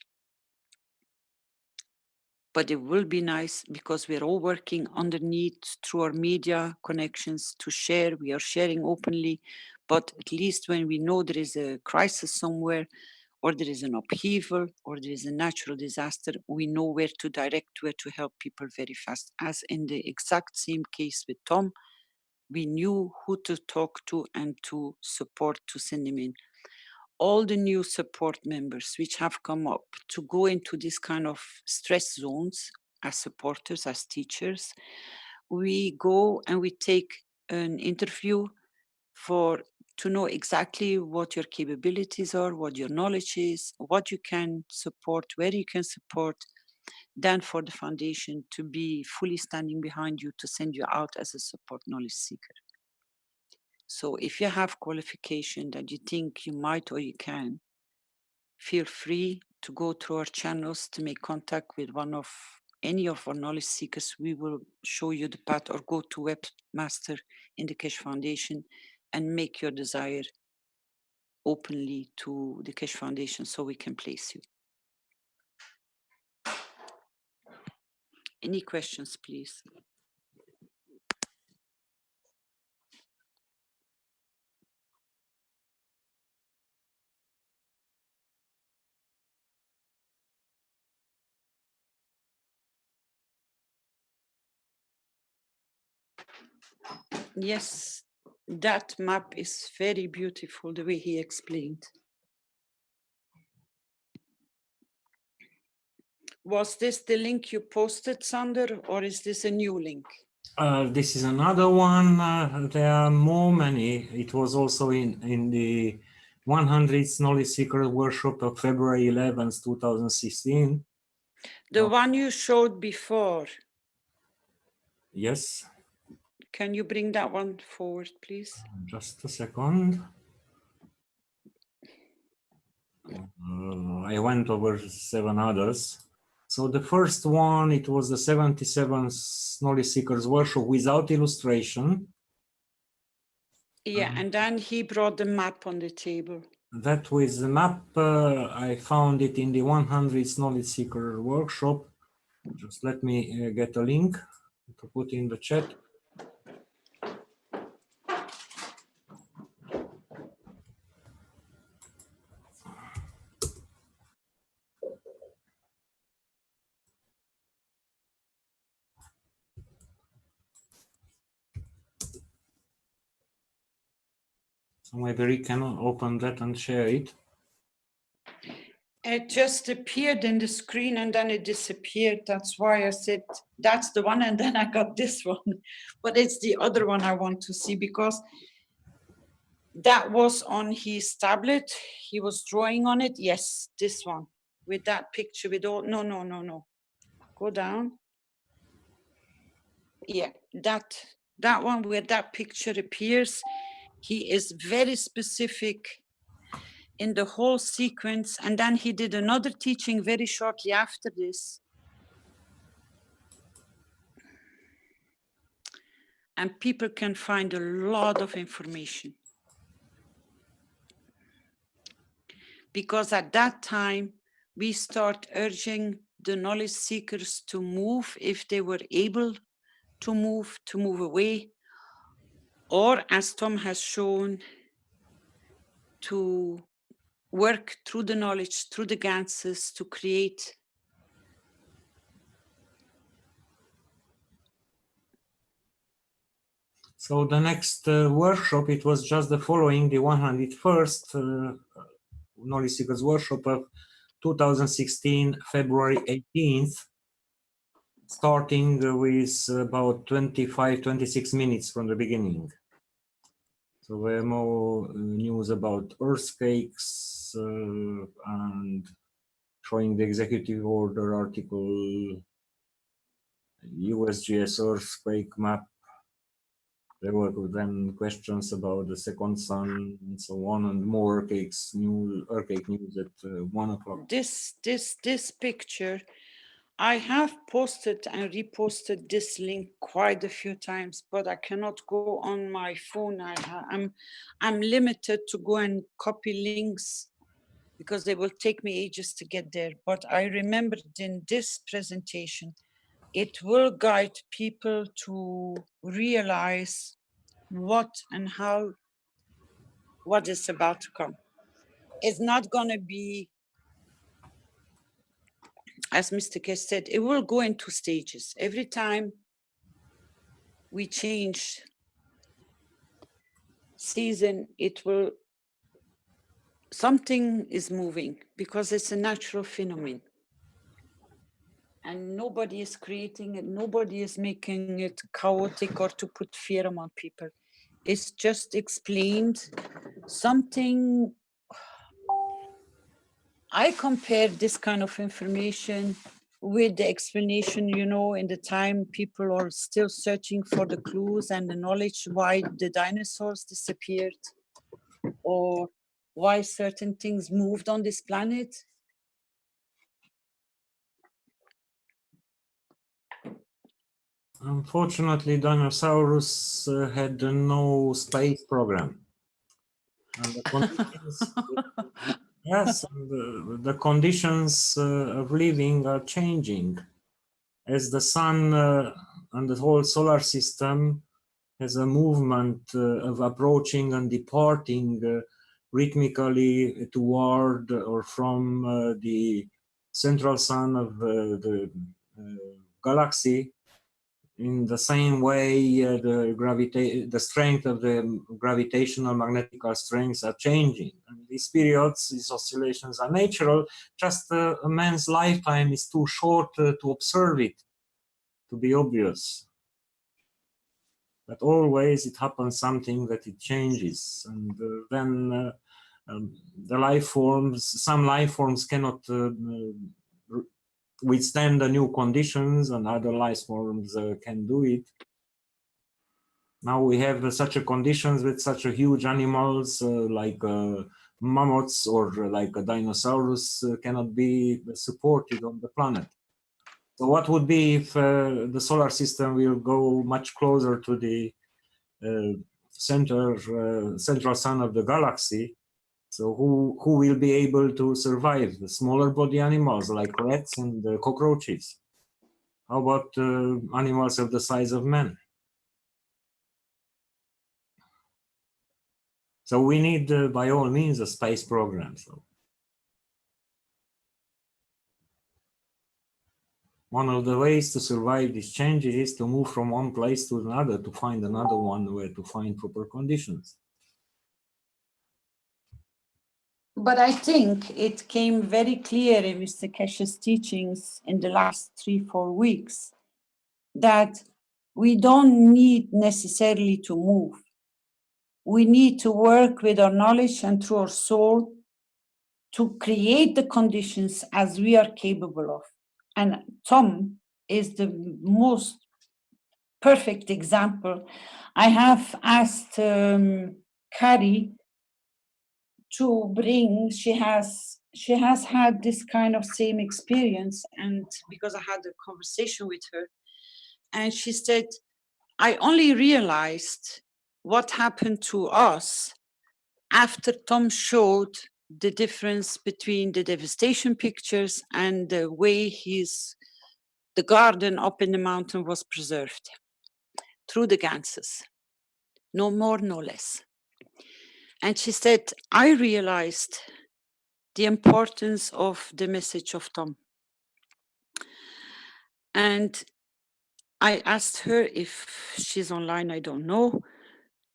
But it will be nice because we're all working underneath through our media connections to share. We are sharing openly, but at least when we know there is a crisis somewhere, or there is an upheaval, or there is a natural disaster, we know where to direct, where to help people very fast. As in the exact same case with Tom, we knew who to talk to and to support, to send him in. All the new support members which have come up to go into this kind of stress zones as supporters, as teachers, we go and we take an interview to know exactly what your capabilities are, what your knowledge is, what you can support, where you can support, then for the foundation to be fully standing behind you to send you out as a support knowledge seeker. So if you have qualification that you think you might or you can, feel free to go through our channels to make contact with any of our knowledge seekers. We will show you the path, or go to Webmaster in the Keshe Foundation and make your desire openly to the Keshe Foundation so we can place you. Any questions, please? Yes, that map is very beautiful, the way he explained. Was this the link you posted, Sander, or is this a new link? This is another one. There are many. It was also in the 100th Knowledge Seeker Workshop of February 11th, 2016. The one you showed before. Yes. Can you bring that one forward, please? Just a second. I went over 7 others. So the first one, it was the 77th Knowledge Seekers Workshop without illustration. Yeah, and then he brought the map on the table. That with the map, I found it in the 100th Knowledge Seeker Workshop. Just let me get a link to put in the chat. So maybe we can open that and share it. It just appeared in the screen and then it disappeared. That's why I said, that's the one, and then I got this one. But it's the other one I want to see, because that was on his tablet. He was drawing on it. Yes, this one with that picture with all, no. Go down. Yeah, that one where that picture appears. He is very specific in the whole sequence. And then he did another teaching very shortly after this. And people can find a lot of information. Because at that time, we start urging the knowledge seekers to move if they were able to move away. Or, as Tom has shown, to work through the knowledge, through the Ganses, to create. So the next workshop, it was just the following, the 101st Knowledge Seekers Workshop of 2016, February 18th, starting with about 25-26 minutes from the beginning. So we have more news about earthquakes and showing the executive order article, USGS earthquake map. There were then questions about the second sun and so on, and more earthquake news at 1 o'clock. This picture, I have posted and reposted this link quite a few times, but I cannot go on my phone. I'm limited to go and copy links because they will take me ages to get there. But I remembered in this presentation, it will guide people to realize what and how, what is about to come. It's not going to be, as Mr. Keshe said, it will go into stages. Every time we change season, something is moving because it's a natural phenomenon. And nobody is creating it, nobody is making it chaotic or to put fear among people. It's just explained something. I compare this kind of information with the explanation, you know, in the time people are still searching for the clues and the knowledge why the dinosaurs disappeared or why certain things moved on this planet. Unfortunately, dinosaurs had no space program. And the conditions, yes, and the conditions of living are changing. As the sun and the whole solar system has a movement of approaching and departing rhythmically toward or from the central sun of the galaxy, in the same way the strength of the gravitational magnetic strengths are changing. And these periods, these oscillations are natural, just a man's lifetime is too short to observe it, to be obvious. But always it happens something that it changes, and then the life forms, some life forms cannot withstand the new conditions, and other life forms can do it. Now we have such a conditions with such a huge animals like mammoths or like a dinosaurus cannot be supported on the planet. So what would be if the solar system will go much closer to the central sun of the galaxy? So who will be able to survive? The smaller body animals like rats and cockroaches. How about animals of the size of man? So we need, by all means, a space program. So one of the ways to survive these changes is to move from one place to another, to find another one where to find proper conditions. But I think it came very clear in Mr. Keshe's teachings in the last 3-4 weeks that we don't need necessarily to move. We need to work with our knowledge and through our soul to create the conditions as we are capable of. And Tom is the most perfect example. I have asked Carrie to bring, she has had this kind of same experience, and because I had a conversation with her, and she said, I only realized what happened to us after Tom showed the difference between the devastation pictures and the way the garden up in the mountain was preserved through the ganses. No more, no less. And she said, I realized the importance of the message of Tom. And I asked her, if she's online, I don't know,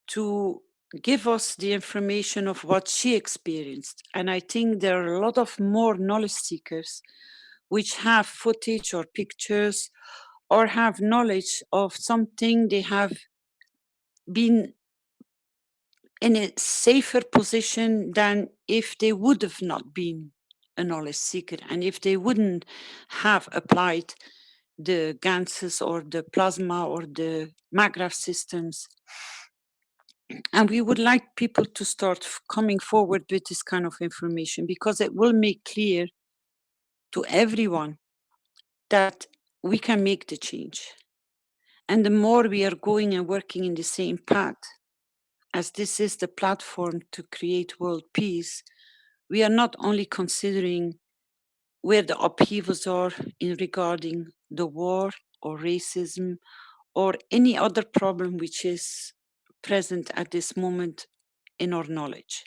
to give us the information of what she experienced. And I think there are a lot of more knowledge seekers which have footage or pictures or have knowledge of something they have been in a safer position than if they would have not been a knowledge seeker, and if they wouldn't have applied the ganses or the plasma or the MAGRAPH systems. And we would like people to start coming forward with this kind of information, because it will make clear to everyone that we can make the change. And the more we are going and working in the same path, as this is the platform to create world peace, we are not only considering where the upheavals are in regarding the war or racism or any other problem which is present at this moment in our knowledge.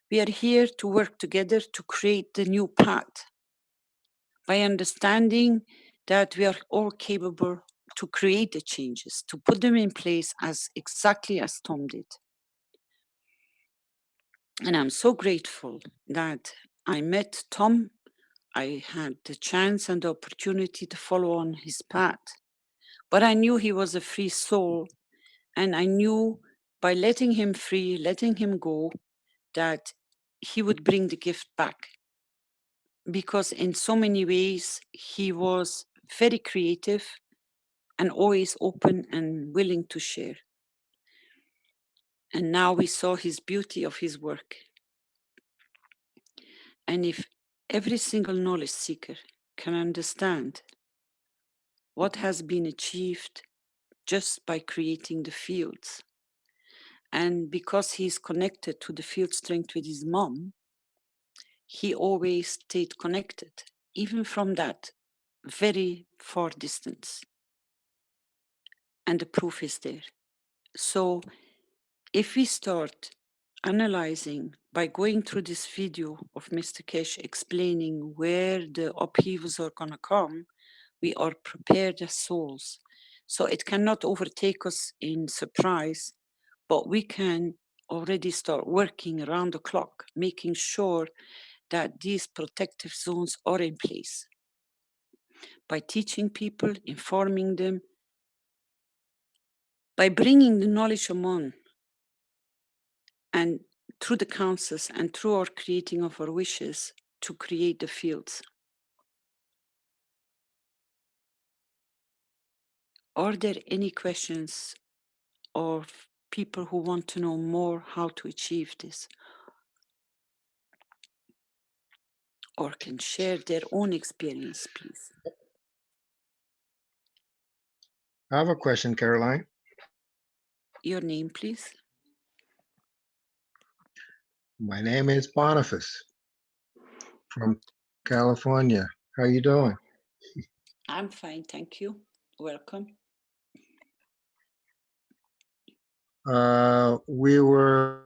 We are here to work together to create the new path by understanding that we are all capable to create the changes, to put them in place as exactly as Tom did. And I'm so grateful that I met Tom. I had the chance and the opportunity to follow on his path. But I knew he was a free soul, and I knew by letting him free, letting him go, that he would bring the gift back. because in so many ways he was very creative and always open and willing to share. And now we saw his beauty of his work. And if every single knowledge seeker can understand what has been achieved just by creating the fields, and because he's connected to the field strength with his mom, he always stayed connected, even from that very far distance. And the proof is there. So if we start analyzing by going through this video of Mr. Kesh explaining where the upheavals are going to come, we are prepared as souls. So it cannot overtake us in surprise, but we can already start working around the clock, making sure that these protective zones are in place by teaching people, informing them, by bringing the knowledge among, and through the councils and through our creating of our wishes to create the fields. Are there any questions of people who want to know more how to achieve this? Or can share their own experience, please? I have a question, Caroline. Your name, please. My name is Boniface from California. How you doing? I'm fine, thank you. Welcome. We were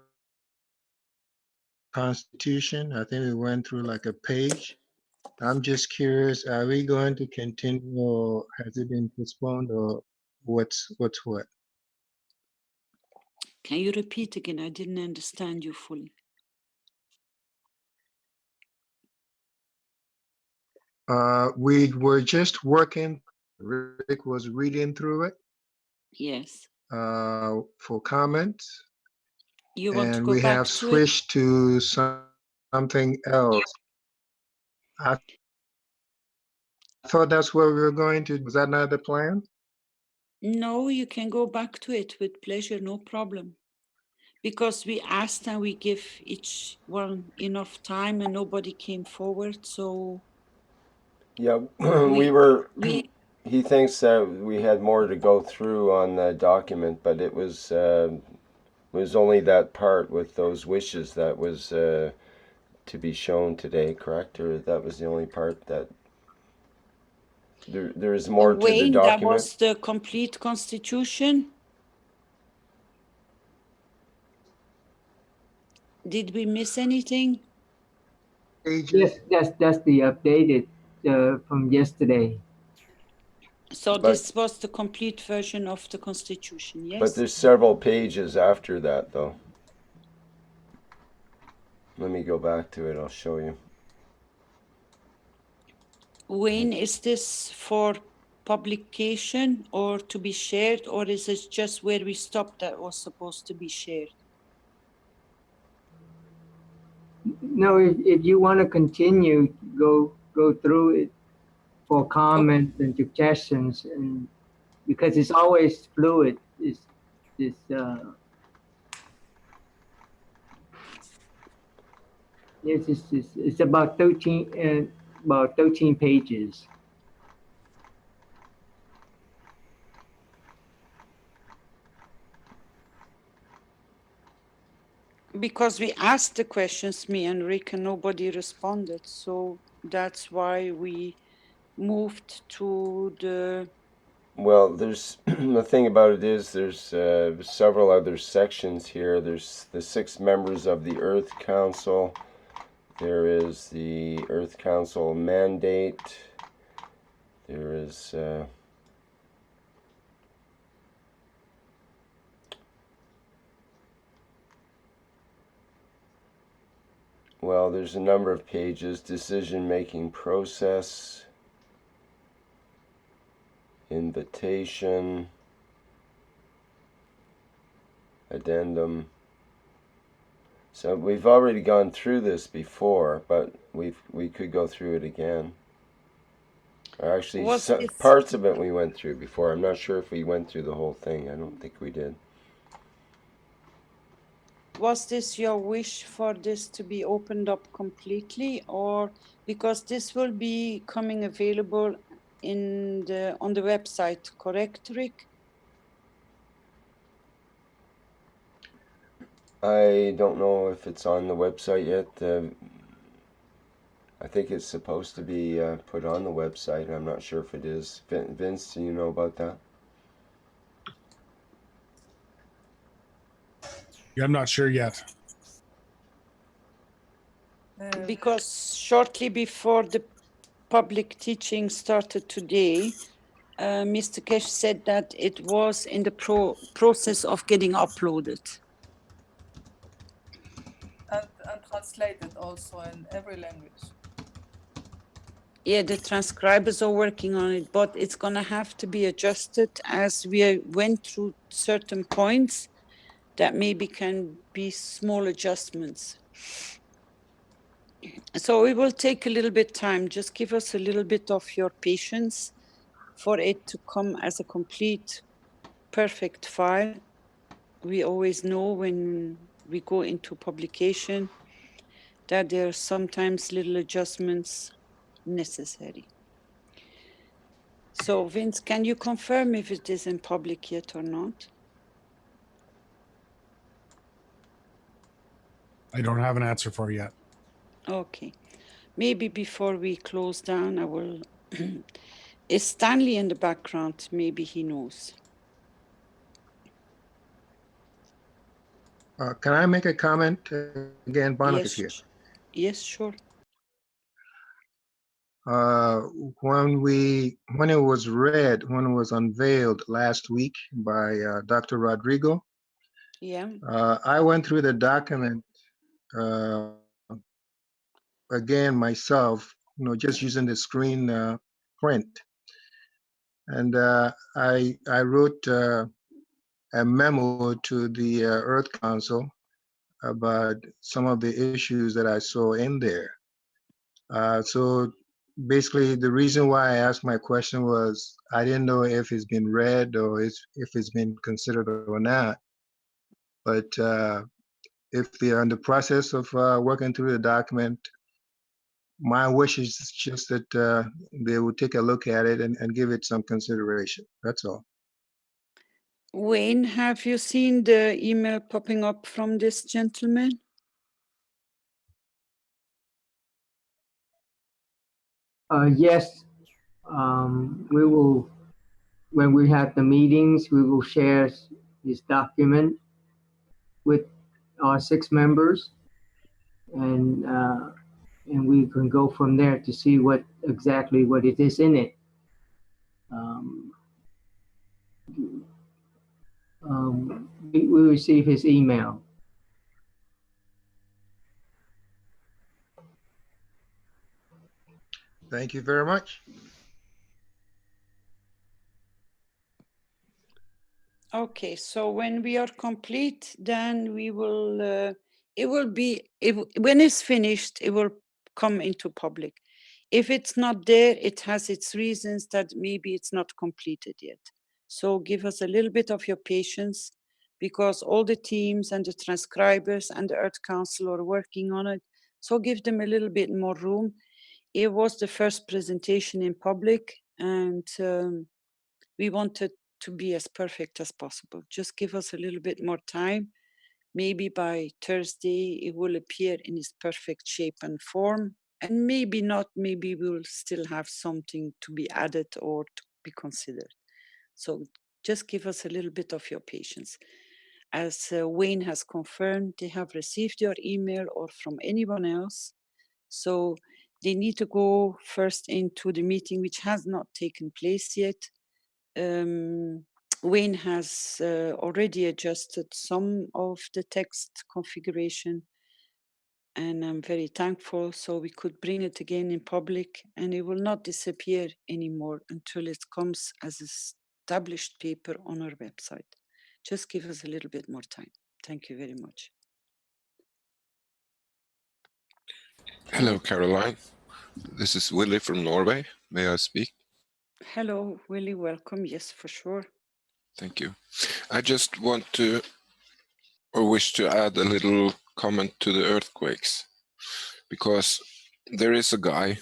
Constitution. I think we went through like a page. I'm just curious, are we going to continue or has it been postponed or what's what? Can you repeat again? I didn't understand you fully. We were just working, Rick was reading through it. Yes. For comments. You want to And go we back have to switched to something else. I thought that's where we were going to. Was that not the plan? No, you can go back to it with pleasure, no problem. Because we asked and we give each one enough time and nobody came forward, so... Yeah, he thinks that we had more to go through on the document, but it was only that part with those wishes that was to be shown today, correct? Or that was the only part that there is more to the document? That was the complete constitution. Did we miss anything? Yes, that's the updated from yesterday. So this was the complete version of the constitution, yes? But there's several pages after that, though. Let me go back to it. I'll show you. Wayne, is this for publication or to be shared, or is it just where we stopped that was supposed to be shared? No, if you want to continue, go through it for comments and suggestions, and because it's always fluid. It's about 13 pages. Because we asked the questions, me and Rick, and nobody responded. So that's why we moved to the... Well, there's the thing about it is there's several other sections here. There's the 6 members of the Earth Council. There is the Earth Council mandate. There is well, there's a number of pages. Decision-making process, invitation, addendum. So we've already gone through this before, but we could go through it again. Or actually, parts of it we went through before. I'm not sure if we went through the whole thing. I don't think we did. Was this your wish for this to be opened up completely, or because this will be coming available on the website, correct, Rick? I don't know if it's on the website yet. I think it's supposed to be put on the website. I'm not sure if it is. Vince, do you know about that? Yeah, I'm not sure yet. Because shortly before the public teaching started today, Mr. Kesh said that it was in the process of getting uploaded. And translated also in every language. Yeah, the transcribers are working on it, but it's going to have to be adjusted as we went through certain points that maybe can be small adjustments. So it will take a little bit time. Just give us a little bit of your patience for it to come as a complete, perfect file. We always know when we go into publication that there are sometimes little adjustments necessary. So Vince, can you confirm if it is in public yet or not? I don't have an answer for you yet. Okay. Maybe before we close down, I will... Is Stanley in the background? Maybe he knows. Can I make a comment? Again, Dominica Yes, here. yes, sure. When it was read, when it was unveiled last week by Dr. Rodrigo, yeah, I went through the document again myself, just using the screen print, and I wrote a memo to the Earth Council about some of the issues that I saw in there. So basically, the reason why I asked my question was I didn't know if it's been read or if it's been considered or not. But if they are in the process of working through the document, my wish is just that they will take a look at it and give it some consideration. That's all. Wayne, have you seen the email popping up from this gentleman? Yes, we will, when we have the meetings, we will share this document with our 6 members, and we can go from there to see what exactly what it is in it. We receive his email. Thank you very much. Okay, so when we are complete, then we will, it will be, when it's finished, it will come into public. If it's not there, it has its reasons that maybe it's not completed yet. So give us a little bit of your patience, because all the teams and the transcribers and the Earth Council are working on it. So give them a little bit more room. It was the first presentation in public, and we wanted to be as perfect as possible. Just give us a little bit more time. Maybe by Thursday, it will appear in its perfect shape and form. And maybe not, maybe we'll still have something to be added or to be considered. So just give us a little bit of your patience. As Wayne has confirmed, they have received your email or from anyone else. So they need to go first into the meeting, which has not taken place yet. Wayne has already adjusted some of the text configuration, and I'm very thankful. So we could bring it again in public, and it will not disappear anymore until it comes as a established paper on our website. Just give us a little bit more time. Thank you very much. Hello, Caroline. This is Willie from Norway. May I speak? Hello, Willie, welcome. Yes, for sure. Thank you. I just want to, or wish to add a little comment to the earthquakes, because there is a guy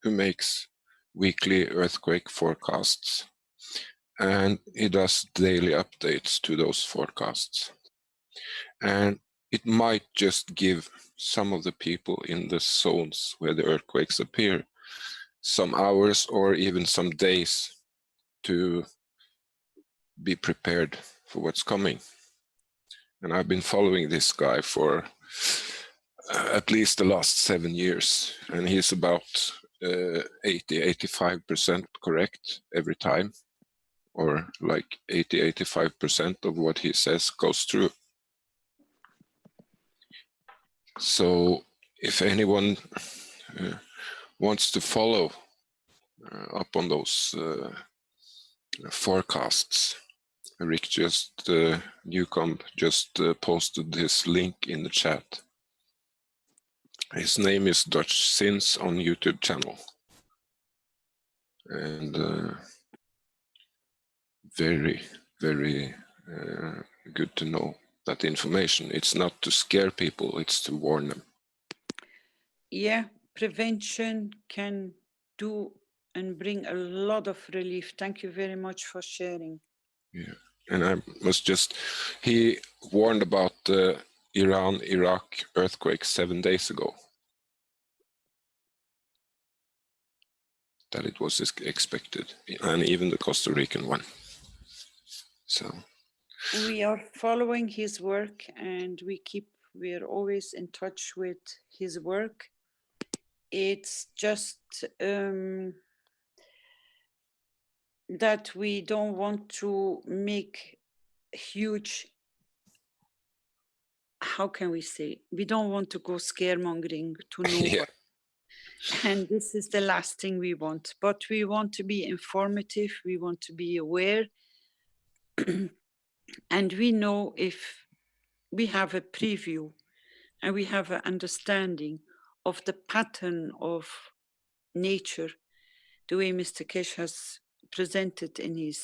who makes weekly earthquake forecasts, and he does daily updates to those forecasts. And it might just give some of the people in the zones where the earthquakes appear some hours or even some days to be prepared for what's coming. And I've been following this guy for at least the last 7 years, and he's about 80-85% correct every time, or like 80-85% of what he says goes through. So if anyone wants to follow up on those forecasts, Rick just Newcomb just posted this link in the chat. His name is Dutch Sins on YouTube channel, and very, very good to know that information. It's not to scare people, it's to warn them. Yeah, prevention can do and bring a lot of relief. Thank you very much for sharing. Yeah, and I must just, he warned about the Iran-Iraq earthquake 7 days ago, that it was expected, and even the Costa Rican one. So we are following his work, and we're always in touch with his work. It's just that we don't want to make huge, how can we say, we don't want to go scaremongering to nowhere. Yeah. And this is the last thing we want, but we want to be informative, we want to be aware. And we know if we have a preview and we have an understanding of the pattern of nature, the way Mr. Kesh has presented in his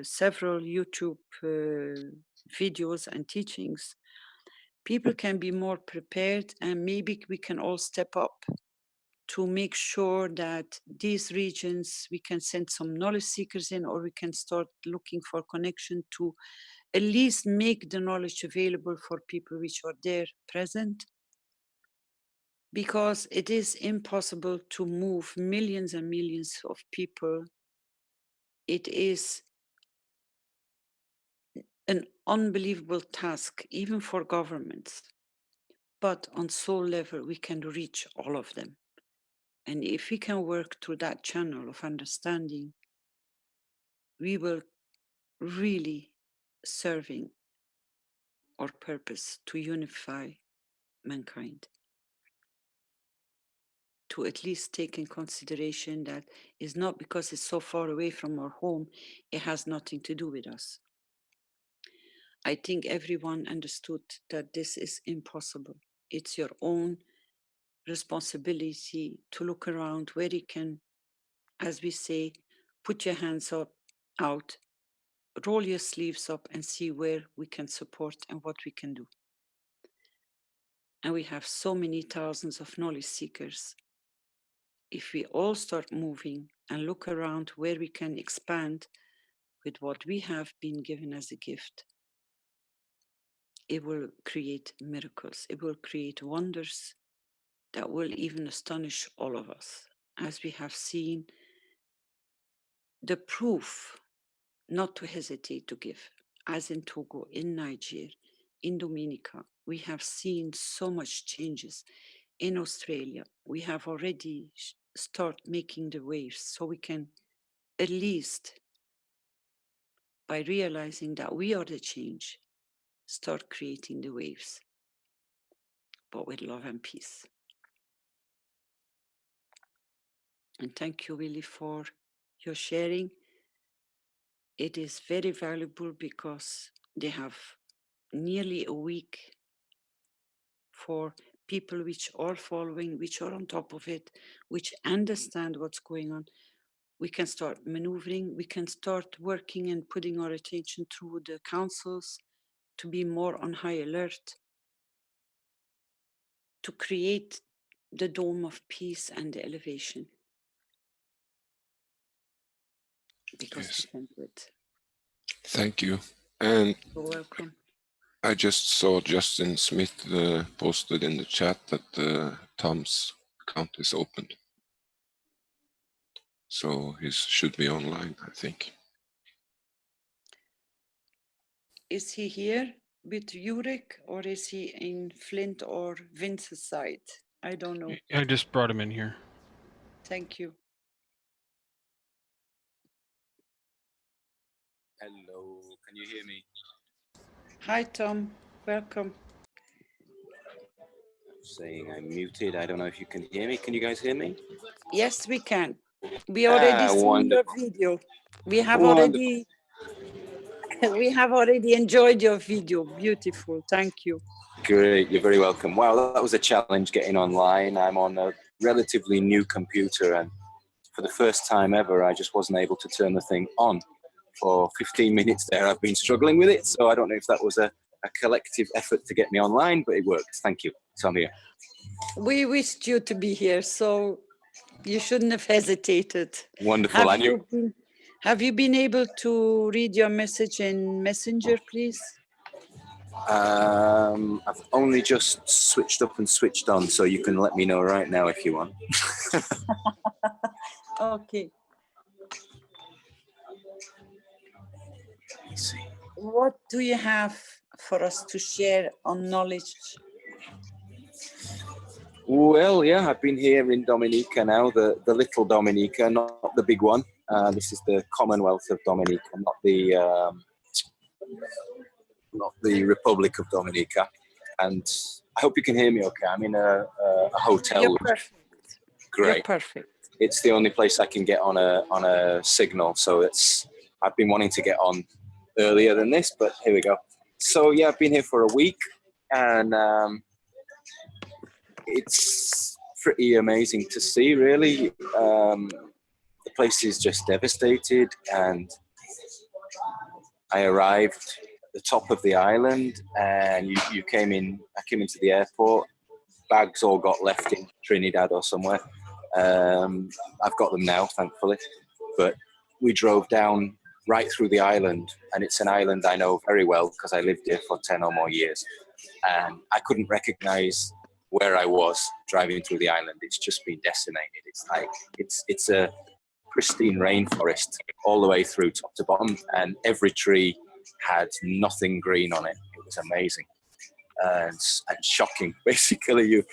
several YouTube videos and teachings, people can be more prepared, and maybe we can all step up to make sure that these regions, we can send some knowledge seekers in, or we can start looking for connection to at least make the knowledge available for people which are there present. Because it is impossible to move millions and millions of people. It is an unbelievable task, even for governments. But on soul level, we can reach all of them. And if we can work through that channel of understanding, we will really serving our purpose to unify mankind. To at least take in consideration that it's not because it's so far away from our home, it has nothing to do with us. I think everyone understood that this is impossible. It's your own responsibility to look around where you can, as we say, put your hands up, out, roll your sleeves up and see where we can support and what we can do. And we have so many thousands of knowledge seekers. If we all start moving and look around where we can expand with what we have been given as a gift, it will create miracles. It will create wonders that will even astonish all of us, as we have seen the proof not to hesitate to give, as in Togo, in Niger, in Dominica. We have seen so much changes. In Australia, we have already start making the waves, so we can at least, by realizing that we are the change, start creating the waves, but with love and peace. And thank you, Willie, for your sharing. It is very valuable because they have nearly a week for people which are following, which are on top of it, which understand what's going on, we can start maneuvering, we can start working and putting our attention through the councils to be more on high alert, to create the dome of peace and the elevation. Because Yes. we can do it. Thank you. And You're welcome. I just saw Justin Smith posted in the chat that Tom's account is opened. So he should be online, I think. Is he here with Jurek, or is he in Flint or Vince's side? I don't know. I just brought him in here. Thank you. Hello, can you hear me? Hi, Tom. Welcome. Saying I'm muted. I don't know if you can hear me. Can you guys hear me? Yes, we can. We already seen your video. We have already enjoyed your video. Beautiful. Thank you. Great. You're very welcome. Wow, that was a challenge getting online. I'm on a relatively new computer, and for the first time ever, I just wasn't able to turn the thing on. For 15 minutes there, I've been struggling with it. So I don't know if that was a collective effort to get me online, but it worked. Thank you. So I'm here. We wished you to be here, so you shouldn't have hesitated. Wonderful. Have you been able to read your message in Messenger, please? I've only just switched up and switched on, so you can let me know right now if you want. Okay. Let me see. What do you have for us to share on knowledge? Well, yeah, I've been here in Dominica now, the little Dominica, not the big one. This is the Commonwealth of Dominica, not the Republic of Dominica. And I hope you can hear me okay. I'm in a hotel. You're perfect. Great. You're perfect. It's the only place I can get on a signal, so I've been wanting to get on earlier than this, but here we go. So yeah, I've been here for a week, and it's pretty amazing to see, really. The place is just devastated, and I arrived at the top of the island, and I came into the airport. Bags all got left in Trinidad or somewhere. I've got them now, thankfully. But we drove down right through the island, and it's an island I know very well because I lived here for 10 or more years. And I couldn't recognize where I was driving through the island. It's just been decimated. It's like it's a pristine rainforest all the way through top to bottom, and every tree had nothing green on it. It was amazing and shocking. Basically,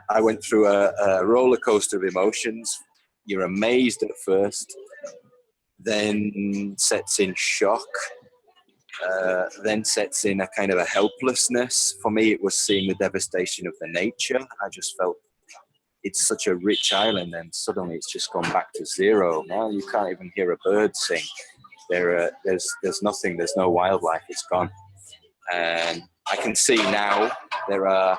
I went through a roller coaster of emotions. You're amazed at first, then sets in shock, then sets in a kind of a helplessness. For me, it was seeing the devastation of the nature. I just felt it's such a rich island, and suddenly it's just gone back to zero. Now you can't even hear a bird sing. There's nothing. There's no wildlife. It's gone. And I can see now there are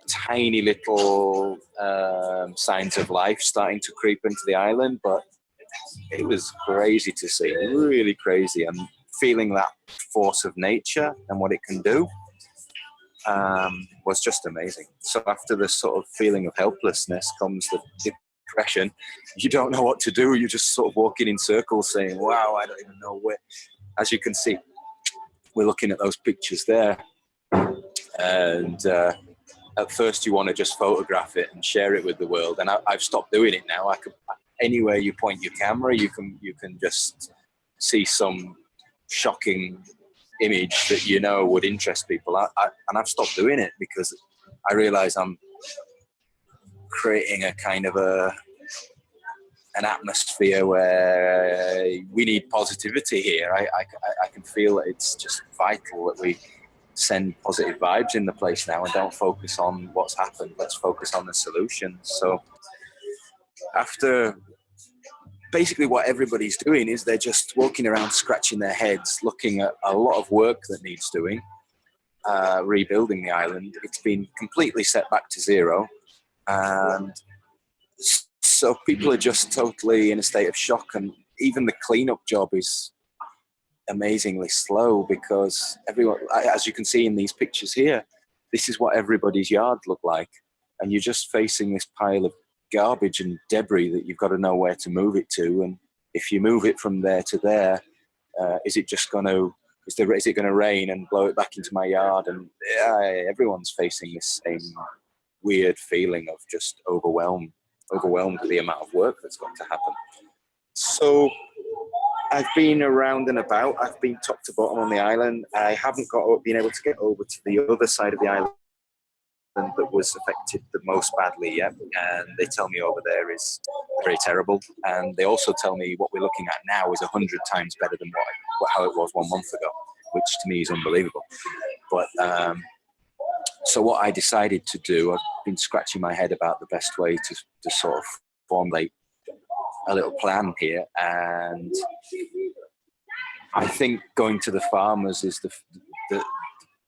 tiny little signs of life starting to creep into the island, but it was crazy to see, really crazy, and feeling that force of nature and what it can do was just amazing. So after this sort of feeling of helplessness comes the depression. You don't know what to do. You're just sort of walking in circles saying, wow, I don't even know where. As you can see, we're looking at those pictures there. And at first you want to just photograph it and share it with the world. And I've stopped doing it now. Anywhere you point your camera, you can just see some shocking image that you know would interest people. And I've stopped doing it because I realize I'm creating a kind of an atmosphere where we need positivity here. I can feel that it's just vital that we send positive vibes in the place now and don't focus on what's happened. Let's focus on the solutions. So after basically what everybody's doing is they're just walking around scratching their heads, looking at a lot of work that needs doing. rebuilding the island, it's been completely set back to zero. And so people are just totally in a state of shock. And even the cleanup job is amazingly slow because everyone, as you can see in these pictures here, this is what everybody's yard looked like. And you're just facing this pile of garbage and debris that you've got to know where to move it to. And if you move it from there to there, is it going to rain and blow it back into my yard? And everyone's facing this same weird feeling of just overwhelmed with the amount of work that's got to happen. So I've been around and about. I've been top to bottom on the island. I haven't been able to get over to the other side of the island that was affected the most badly yet. And they tell me over there is very terrible. And they also tell me what we're looking at now is 100 times better than how it was 1 month ago, which to me is unbelievable. But so what I decided to do, I've been scratching my head about the best way to sort of formulate a little plan here. And I think going to the farmers is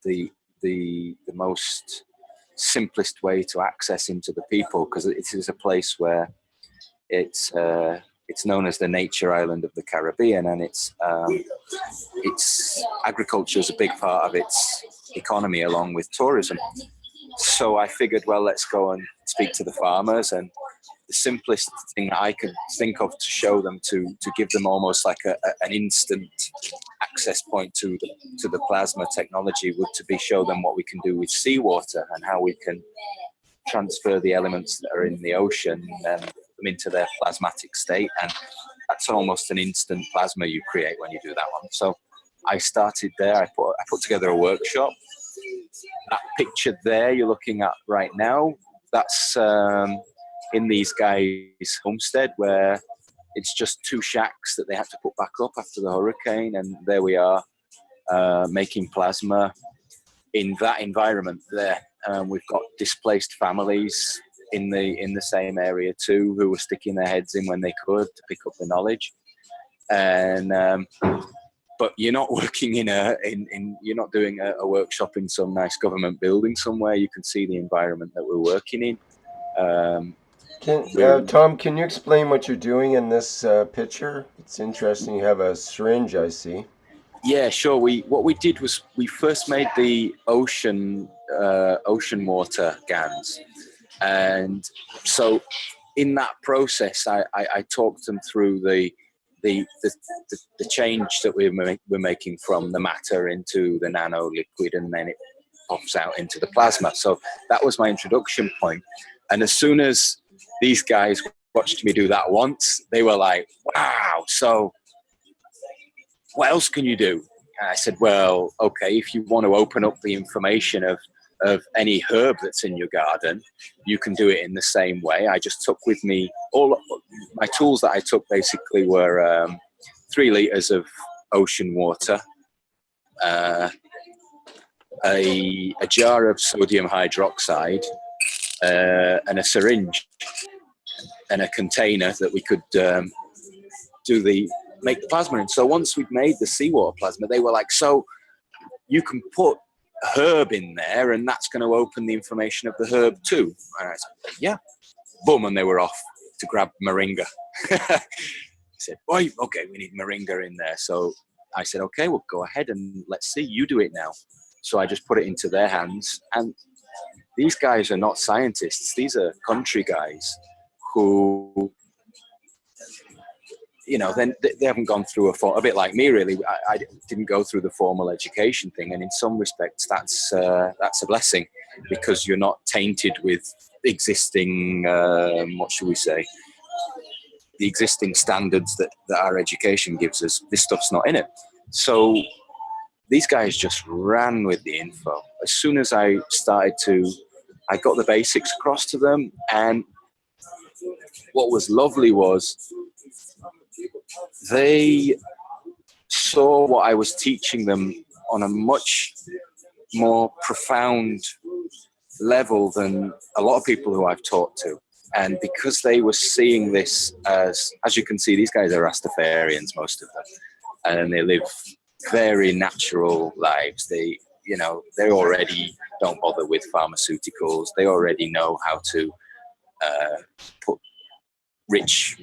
the most simplest way to access into the people, because it is a place where it's known as the nature island of the Caribbean, and it's agriculture is a big part of its economy along with tourism. So I figured, well, let's go and speak to the farmers, and the simplest thing that I could think of to show them, to give them almost like an instant access point to the plasma technology, would to be show them what we can do with seawater and how we can transfer the elements that are in the ocean and put them into their plasmatic state. And that's almost an instant plasma you create when you do that one. So I started there. I put together a workshop. That picture there you're looking at right now, that's in these guys' homestead, where it's just 2 shacks that they had to put back up after the hurricane. And there we are making plasma in that environment there. We've got displaced families in the same area too, who were sticking their heads in when they could to pick up the knowledge. And but you're not working you're not doing a workshop in some nice government building somewhere. You can see the environment that we're working in. Tom, can you explain what you're doing in this picture? It's interesting. You have a syringe, I see. Yeah, sure. What we did was we first made the ocean water GANs, and so in that process, I talked them through the change that we're making from the matter into the nano liquid, and then it pops out into the plasma. So that was my introduction point. And as soon as these guys watched me do that once, they were like, wow, so what else can you do? And I said, well, okay, if you want to open up the information of any herb that's in your garden, you can do it in the same way. I just took with me all my tools that I took basically were 3 liters of ocean water, a jar of sodium hydroxide, and a syringe, and a container that we could make the plasma in. So once we'd made the seawater plasma, they were like, so you can put a herb in there and that's going to open the information of the herb too. And I said, yeah. Boom, and they were off to grab moringa. I said, boy, okay, we need moringa in there. So I said, okay, well, go ahead and let's see, you do it now. So I just put it into their hands. And these guys are not scientists. These are country guys who, you know, then they haven't gone through a bit like me, really. I didn't go through the formal education thing. And in some respects, that's a blessing, because you're not tainted with existing, what should we say, the existing standards that our education gives us. This stuff's not in it. So these guys just ran with the info. As soon as I got the basics across to them. And what was lovely was they saw what I was teaching them on a much more profound level than a lot of people who I've taught to. And because they were seeing this as you can see, these guys are Rastafarians, most of them, and they live very natural lives. They you know, they already don't bother with pharmaceuticals. They already know how to rich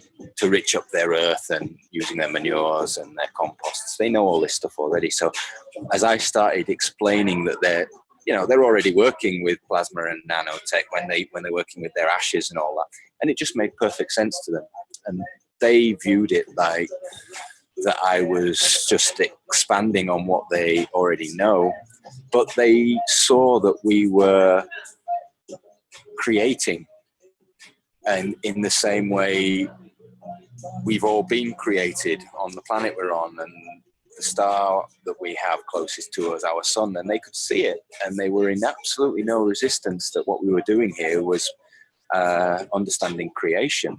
up their earth and using their manures and their composts. They know all this stuff already. So as I started explaining that they're already working with plasma and nanotech when they're working with their ashes and all that, and it just made perfect sense to them. And they viewed it like that I was just expanding on what they already know, but they saw that we were creating, and in the same way we've all been created on the planet we're on, and the star that we have closest to us, our sun, and they could see it, and they were in absolutely no resistance that what we were doing here was understanding creation.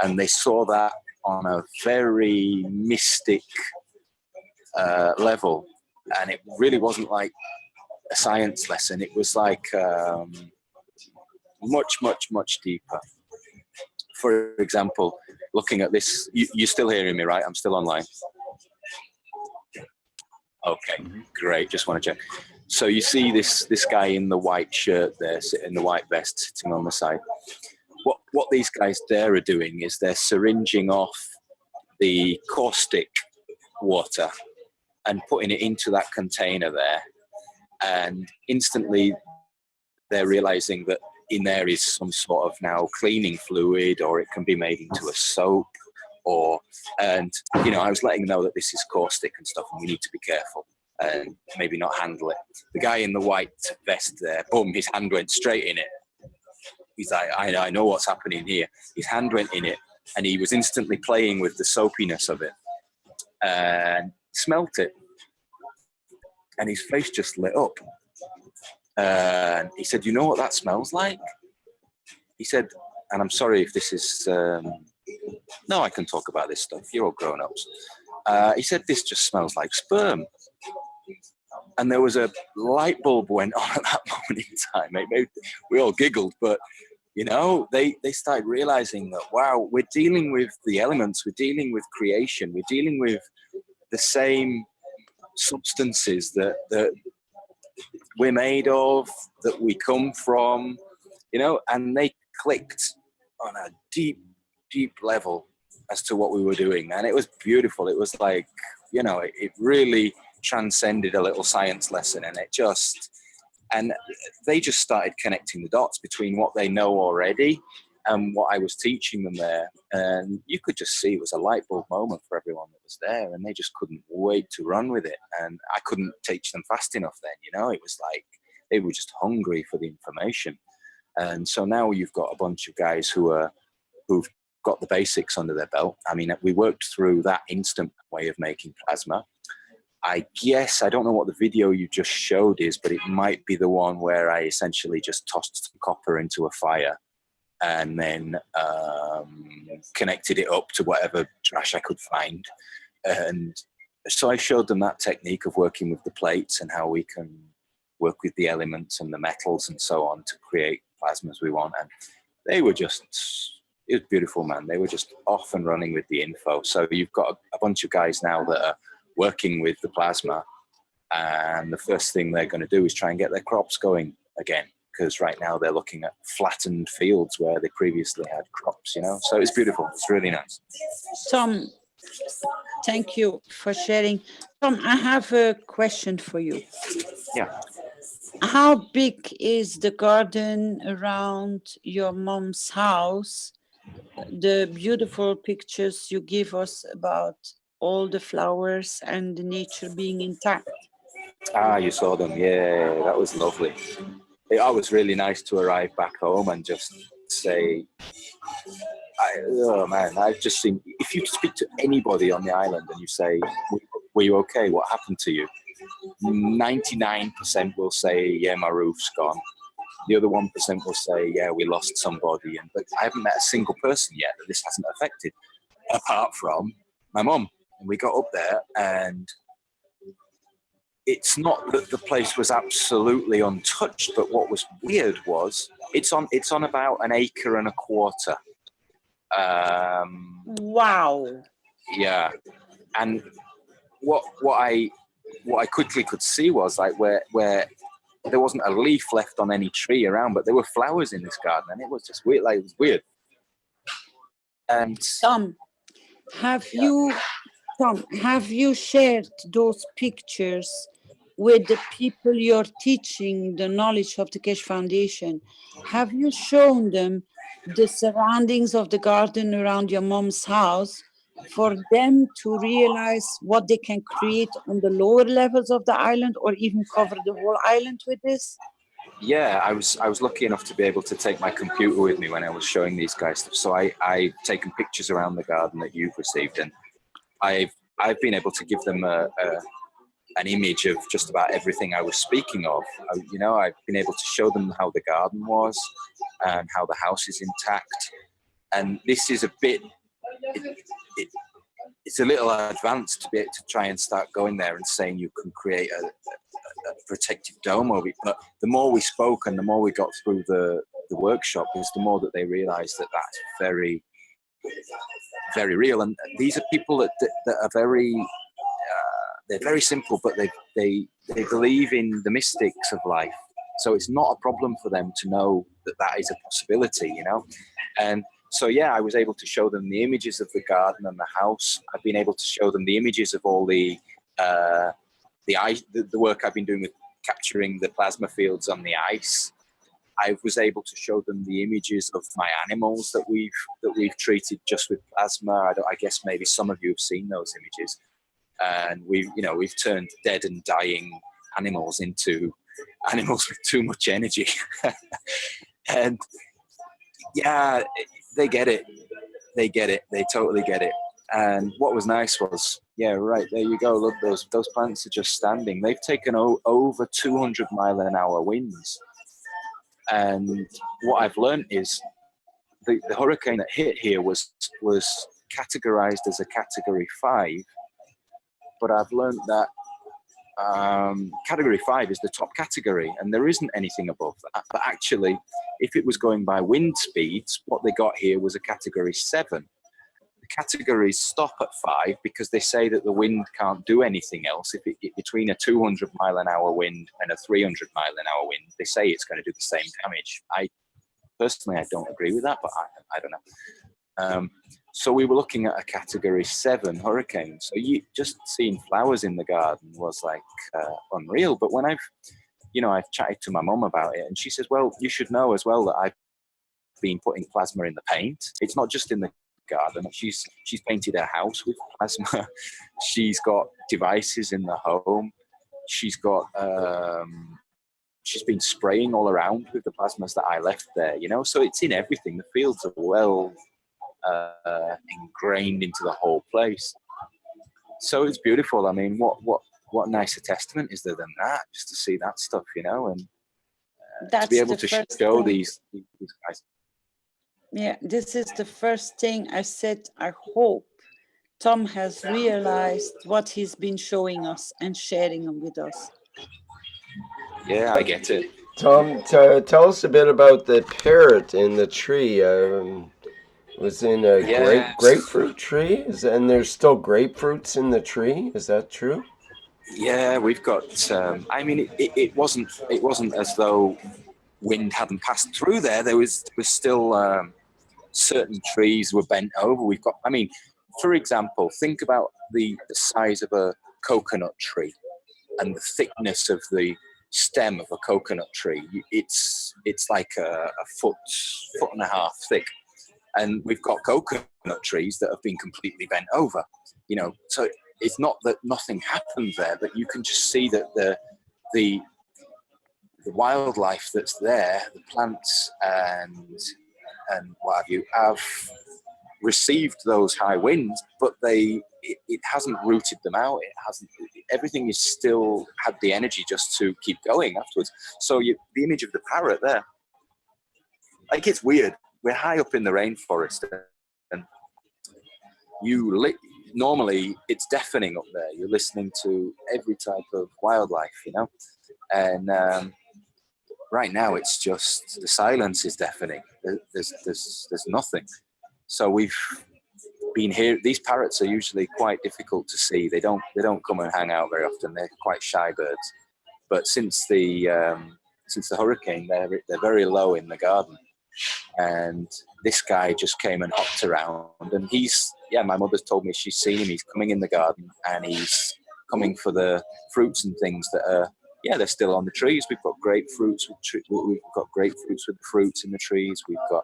And they saw that on a very mystic level, and it really wasn't like a science lesson. It was like much deeper. For example, looking at this, you're still hearing me, right? I'm still online. Okay, great. Just want to check. So you see this guy in the white shirt there, in the white vest, sitting on the side. What these guys there are doing is they're syringing off the caustic water and putting it into that container there, and instantly they're realizing that in there is some sort of now cleaning fluid, or it can be made into a soap, and you know, I was letting them know that this is caustic and stuff, and we need to be careful and maybe not handle it. The guy in the white vest there, boom, his hand went straight in it. He's like, I know what's happening here. His hand went in it, and he was instantly playing with the soapiness of it and smelt it, and his face just lit up. And he said, you know what that smells like? He said, and I'm sorry if this is, no, I can talk about this stuff. You're all grown-ups. He said, this just smells like sperm. And there was a light bulb went on at that moment in time. We all giggled, but you know, they started realizing that, wow, we're dealing with the elements, we're dealing with creation, we're dealing with the same substances that we're made of, that we come from, you know, and they clicked on a deep level as to what we were doing. And it was beautiful. It was like, you know, it really transcended a little science lesson, and they just started connecting the dots between what they know already and what I was teaching them there. And you could just see it was a light bulb moment for everyone that was there, and they just couldn't wait to run with it. And I couldn't teach them fast enough then, you know. It was like they were just hungry for the information. And so now you've got a bunch of guys who've got the basics under their belt. I mean, we worked through that instant way of making plasma. I guess, I don't know what the video you just showed is, but it might be the one where I essentially just tossed some copper into a fire and then connected it up to whatever trash I could find. And so I showed them that technique of working with the plates and how we can work with the elements and the metals and so on to create plasmas we want. And they were just, it was beautiful, man. They were just off and running with the info. So you've got a bunch of guys now that are working with the plasma, and the first thing they're going to do is try and get their crops going again, because right now they're looking at flattened fields where they previously had crops, you know. So it's beautiful. It's really nice. Tom, thank you for sharing. Tom, I have a question for you. Yeah. How big is the garden around your mom's house? The beautiful pictures you give us about all the flowers and the nature being intact. Ah, you saw them. Yeah, that was lovely. It was really nice to arrive back home and just say, oh man, I've just seen, if you speak to anybody on the island and you say, were you okay? What happened to you? 99% will say, yeah, my roof's gone. The other 1% will say, yeah, we lost somebody. But I haven't met a single person yet that this hasn't affected, apart from my mum. And we got up there, and it's not that the place was absolutely untouched, but what was weird was it's on about 1.25 acres. Wow. Yeah. And what I what I quickly could see was like where there wasn't a leaf left on any tree around, but there were flowers in this garden, and it was just weird. Like, it was weird. And Tom, have you shared those pictures with the people you're teaching the knowledge of the Keshe Foundation? Have you shown them the surroundings of the garden around your mom's house for them to realize what they can create on the lower levels of the island, or even cover the whole island with this? yeah, I was lucky enough to be able to take my computer with me when I was showing these guys stuff. So I've taken pictures around the garden that you've received, and I've been able to give them an image of just about everything I was speaking of. You know, I've been able to show them how the garden was and how the house is intact. And this is a bit, it's a little advanced to be able to try and start going there and saying you can create a protective dome over it. But the more we spoke and the more we got through the workshop, is the more that they realized that that's very, very real. And these are people that are very, they're very simple, but they believe in the mystics of life. So it's not a problem for them to know that that is a possibility, you know? And so, yeah, I was able to show them the images of the garden and the house. I've been able to show them the images of all the work I've been doing with capturing the plasma fields on the ice. I was able to show them the images of my animals that we've treated just with plasma. I guess maybe some of you have seen those images. And we've turned dead and dying animals into animals with too much energy. And yeah, they get it. They get it. They totally get it. And what was nice was, yeah, right, there you go. Look, those plants are just standing. They've taken over 200 mile an hour winds. And what I've learned is the hurricane that hit here was categorized as a category 5. But I've learned that category 5 is the top category, and there isn't anything above that. But actually, if it was going by wind speeds, what they got here was a category 7. The categories stop at 5 because they say that the wind can't do anything else. If between a 200 mile an hour wind and a 300 mile an hour wind, they say it's going to do the same damage. Personally, I don't agree with that, but I don't know. So we were looking at a category 7 hurricane. So you just seeing flowers in the garden was like unreal. But when I've chatted to my mum about it, and she says, well, you should know as well that I've been putting plasma in the paint. It's not just in the garden. She's painted her house with plasma. She's got devices in the home. She's got she's been spraying all around with the plasmas that I left there, you know. So it's in everything. The fields are well ingrained into the whole place. So it's beautiful. I mean, what nicer testament is there than that? Just to see that stuff, you know, and to be able to show these guys. Yeah, this is the first thing I said. I hope Tom has realized what he's been showing us and sharing with us. Yeah, I get it. Tom, tell us a bit about the parrot in the tree. Was in a grapefruit tree, and there's still grapefruits in the tree. Is that true? Yeah, we've got. I mean, it wasn't as though wind hadn't passed through there. There was still certain trees were bent over. We've got. I mean, for example, think about the size of a coconut tree and the thickness of the stem of a coconut tree. It's like a foot and a half thick. And we've got coconut trees that have been completely bent over, you know. So it's not that nothing happened there, but you can just see that the wildlife that's there, the plants and what have you, have received those high winds, but it hasn't rooted them out. It hasn't. Everything is still had the energy just to keep going afterwards. So the image of the parrot there, like, it's weird. We're high up in the rainforest, and normally it's deafening up there. You're listening to every type of wildlife, you know. And right now, it's just the silence is deafening. There's nothing. So we've been here. These parrots are usually quite difficult to see. They don't come and hang out very often. They're quite shy birds. But since the hurricane, they're very low in the garden. And this guy just came and hopped around, and my mother's told me she's seen him. He's coming in the garden, and he's coming for the fruits and things that are, they're still on the trees. We've got grapefruits. We've got grapefruits with fruits in the trees. We've got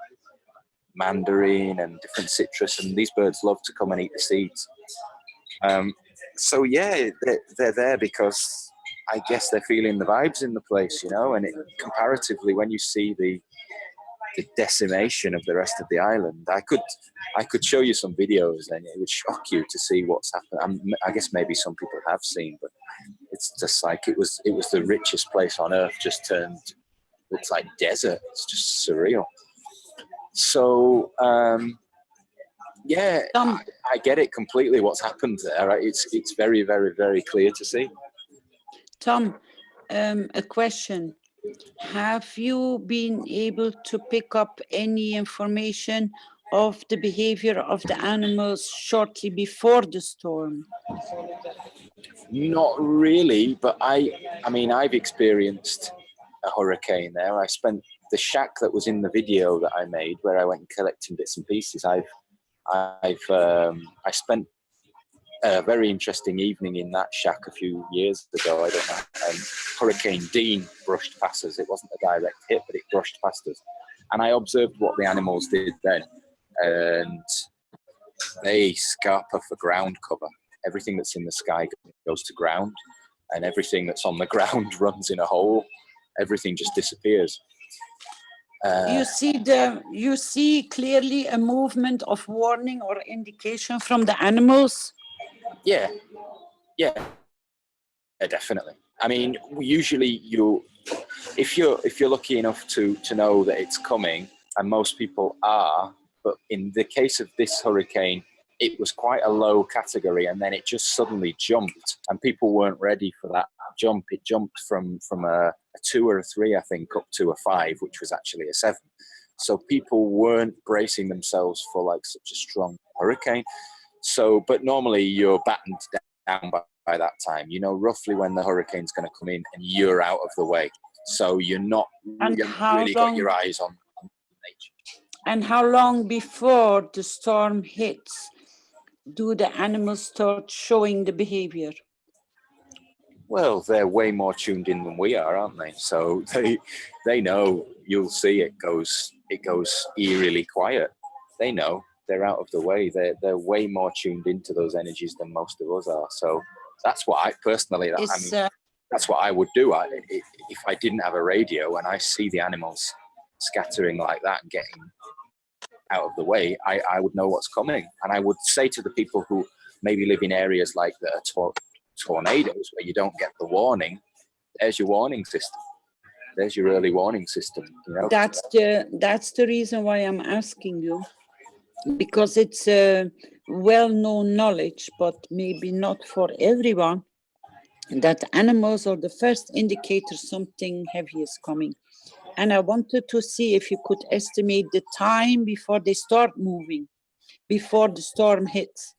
mandarin and different citrus, and these birds love to come and eat the seeds. So yeah, they're there because I guess they're feeling the vibes in the place, you know. And comparatively, when you see the decimation of the rest of the island, I could show you some videos, and it would shock you to see what's happened. I guess maybe some people have seen, but it's just like it was the richest place on earth just turned, it's like desert. It's just surreal. So I get it completely what's happened there. Right? It's very, very, very clear to see. Tom, a question. Have you been able to pick up any information of the behavior of the animals shortly before the storm? Not really, but I mean, I've experienced a hurricane there. I spent the shack that was in the video that I made, where I went collecting bits and pieces. I spent a very interesting evening in that shack a few years ago. I don't know. Hurricane Dean brushed past us. It wasn't a direct hit, but it brushed past us. And I observed what the animals did then. And they scarper for ground cover. Everything that's in the sky goes to ground, and everything that's on the ground runs in a hole. Everything just disappears. You see clearly a movement of warning or indication from the animals? Yeah, definitely. I mean, usually if you're lucky enough to know that it's coming, and most people are, but in the case of this hurricane, it was quite a low category, and then it just suddenly jumped, and people weren't ready for that jump. It jumped from a 2 or a 3, I think, up to a 5, which was actually a 7. So people weren't bracing themselves for like such a strong hurricane. So, but normally you're battened down by that time. You know roughly when the hurricane's going to come in, and you're out of the way. So you're not really got your eyes on nature. And how long before the storm hits do the animals start showing the behavior? Well, they're way more tuned in than we are, aren't they? So they know. You'll see it goes eerily quiet. They know. They're out of the way. They're way more tuned into those energies than most of us are. So that's what I personally, that's what I would do. If I didn't have a radio and I see the animals scattering like that and getting out of the way, I would know what's coming. And I would say to the people who maybe live in areas like that are tornadoes where you don't get the warning, there's your warning system. There's your early warning system. You know? That's the reason why I'm asking you, because it's a well-known knowledge, but maybe not for everyone, that animals are the first indicator something heavy is coming. And I wanted to see if you could estimate the time before they start moving, before the storm hits.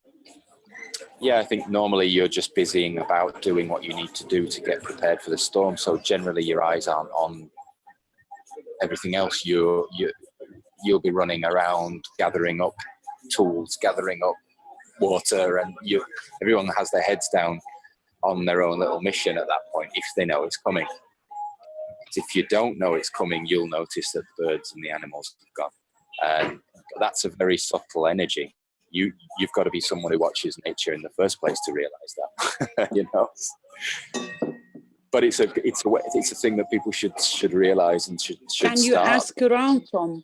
Yeah, I think normally you're just busying about doing what you need to do to get prepared for the storm. So generally your eyes aren't on everything else. You'll be running around gathering up tools, gathering up water, and everyone has their heads down on their own little mission at that point if they know it's coming. If you don't know it's coming, you'll notice that the birds and the animals have gone. And that's a very subtle energy. You've got to be someone who watches nature in the first place to realize that, you know. But it's a thing that people should realize and should Can you start. ask around, Tom?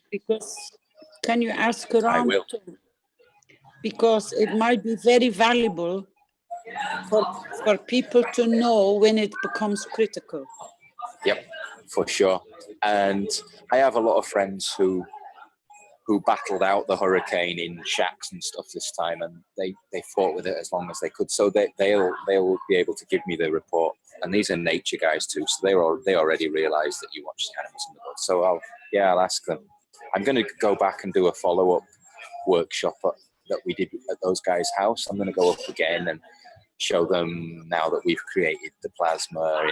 Can you ask around? I will. Tom? Because it might be very valuable for people to know when it becomes critical. Yep, for sure. And I have a lot of friends who battled out the hurricane in shacks and stuff this time, and they fought with it as long as they could. So they'll be able to give me the report. And these are nature guys too, so they already realize that you watch the animals in the book. So I'll ask them. I'm going to go back and do a follow-up workshop that we did at those guys' house. I'm going to go up again and show them now that we've created the plasma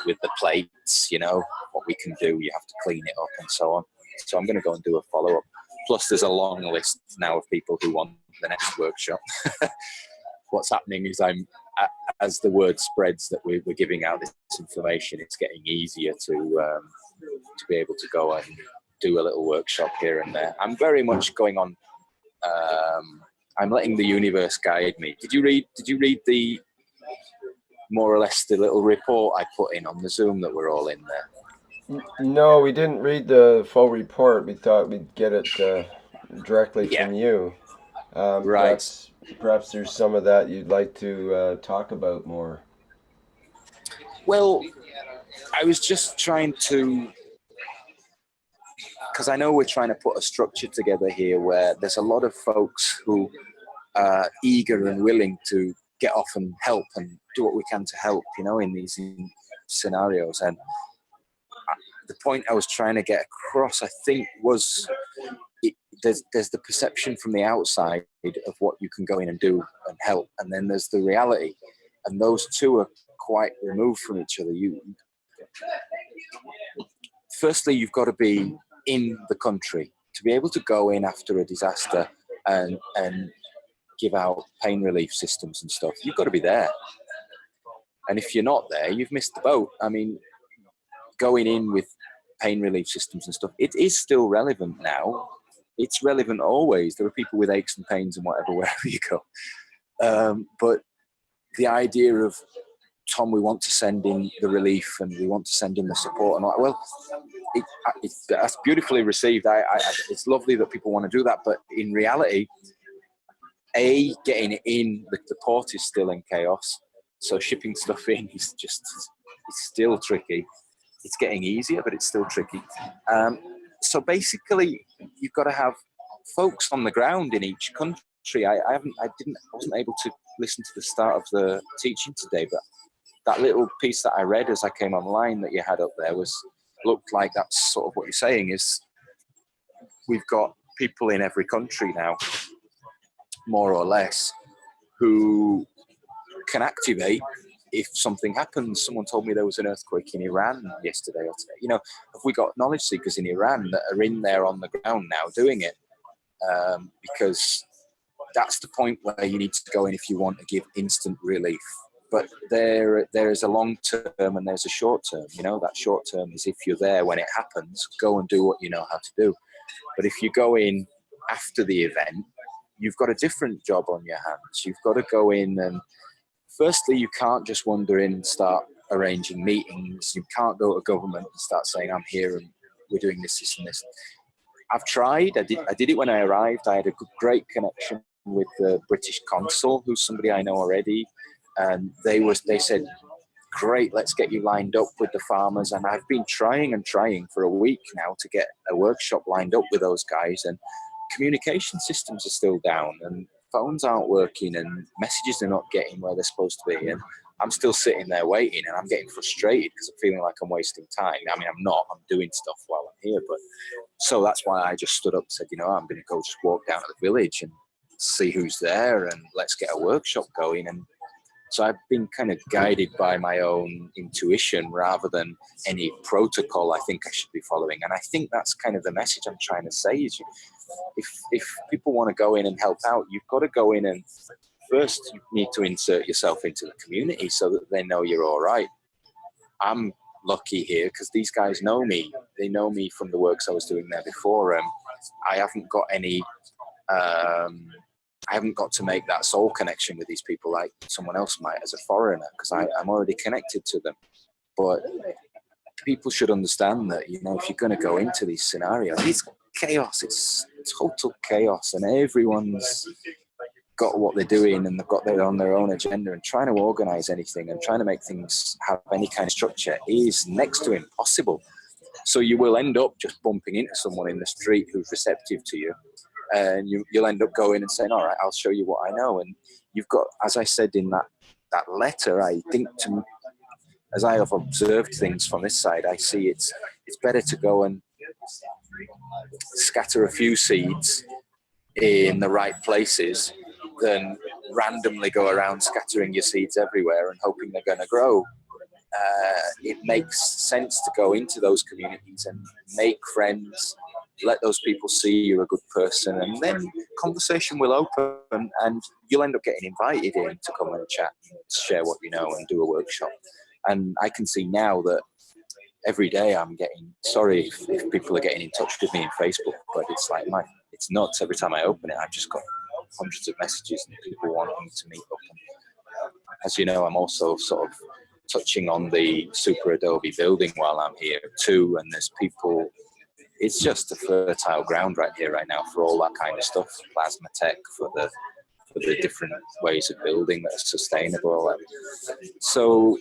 with the plates, you know, what we can do. You have to clean it up and so on. So I'm going to go and do a follow-up. Plus, there's a long list now of people who want the next workshop. What's happening is as the word spreads that we're giving out this information, it's getting easier to be able to go and do a little workshop here and there. I'm very much going on. I'm letting the universe guide me. Did you read the more or less the little report I put in on the Zoom that we're all in there? No, we didn't read the full report. We thought we'd get it directly from you. Right. Perhaps there's some of that you'd like to talk about more. Well, I was just trying to, because I know we're trying to put a structure together here where there's a lot of folks who are eager and willing to get off and help and do what we can to help, you know, in these scenarios. And the point I was trying to get across, I think, was there's the perception from the outside of what you can go in and do and help, and then there's the reality, and those two are quite removed from each other. Firstly, you've got to be in the country to be able to go in after a disaster and give out pain relief systems and stuff. You've got to be there, and if you're not there, you've missed the boat. I mean, going in with pain relief systems and stuff, it is still relevant now. It's relevant always. There are people with aches and pains and whatever, wherever you go. But the idea of, Tom, we want to send in the relief and we want to send in the support. And well, that's beautifully received. It's lovely that people want to do that. But in reality, getting it in, the port is still in chaos. So shipping stuff in is it's still tricky. It's getting easier, but it's still tricky. So basically, you've got to have folks on the ground in each country. I wasn't able to listen to the start of the teaching today, but that little piece that I read as I came online that you had up there looked like that's sort of what you're saying is we've got people in every country now, more or less, who can activate if something happens. Someone told me there was an earthquake in Iran yesterday or today. You know, have we got knowledge seekers in Iran that are in there on the ground now doing it? Because that's the point where you need to go in if you want to give instant relief. But there is a long term and there's a short term. You know, that short term is if you're there when it happens, go and do what you know how to do. But if you go in after the event, you've got a different job on your hands. You've got to go in and firstly, you can't just wander in and start arranging meetings. You can't go to government and start saying, I'm here and we're doing this, this, and this. I've tried. I did it when I arrived. I had a great connection with the British consul, who's somebody I know already. And they said, great, let's get you lined up with the farmers. And I've been trying for a week now to get a workshop lined up with those guys. And communication systems are still down and phones aren't working and messages are not getting where they're supposed to be. And I'm still sitting there waiting and I'm getting frustrated because I'm feeling like I'm wasting time. I mean, I'm not. I'm doing stuff while I'm here. But so that's why I just stood up and said, you know, I'm going to go just walk down to the village and see who's there and let's get a workshop going. And so I've been kind of guided by my own intuition rather than any protocol I think I should be following. And I think that's kind of the message I'm trying to say is if people want to go in and help out, you've got to go in and first you need to insert yourself into the community so that they know you're all right. I'm lucky here because these guys know me. They know me from the works I was doing there before. I haven't got any... I haven't got to make that soul connection with these people like someone else might as a foreigner because I'm already connected to them. But people should understand that, you know, if you're going to go into these scenarios, it's chaos. It's total chaos and everyone's got what they're doing and they've got their own agenda and trying to organize anything and trying to make things have any kind of structure is next to impossible. So you will end up just bumping into someone in the street who's receptive to you. And you'll end up going and saying, all right, I'll show you what I know. And you've got, as I said in that letter, I think as I have observed things from this side, I see it's better to go and scatter a few seeds in the right places than randomly go around scattering your seeds everywhere and hoping they're going to grow. It makes sense to go into those communities and make friends, let those people see you're a good person, and then conversation will open and you'll end up getting invited in to come and chat, share what you know and do a workshop. And I can see now that every day I'm getting, sorry if people are getting in touch with me in Facebook, but it's like it's nuts. Every time I open it, I've just got hundreds of messages and people wanting to meet up. And, as you know, I'm also sort of touching on the Super Adobe building while I'm here too, and there's people, it's just a fertile ground right here right now for all that kind of stuff, plasma tech, for the different ways of building that are sustainable. So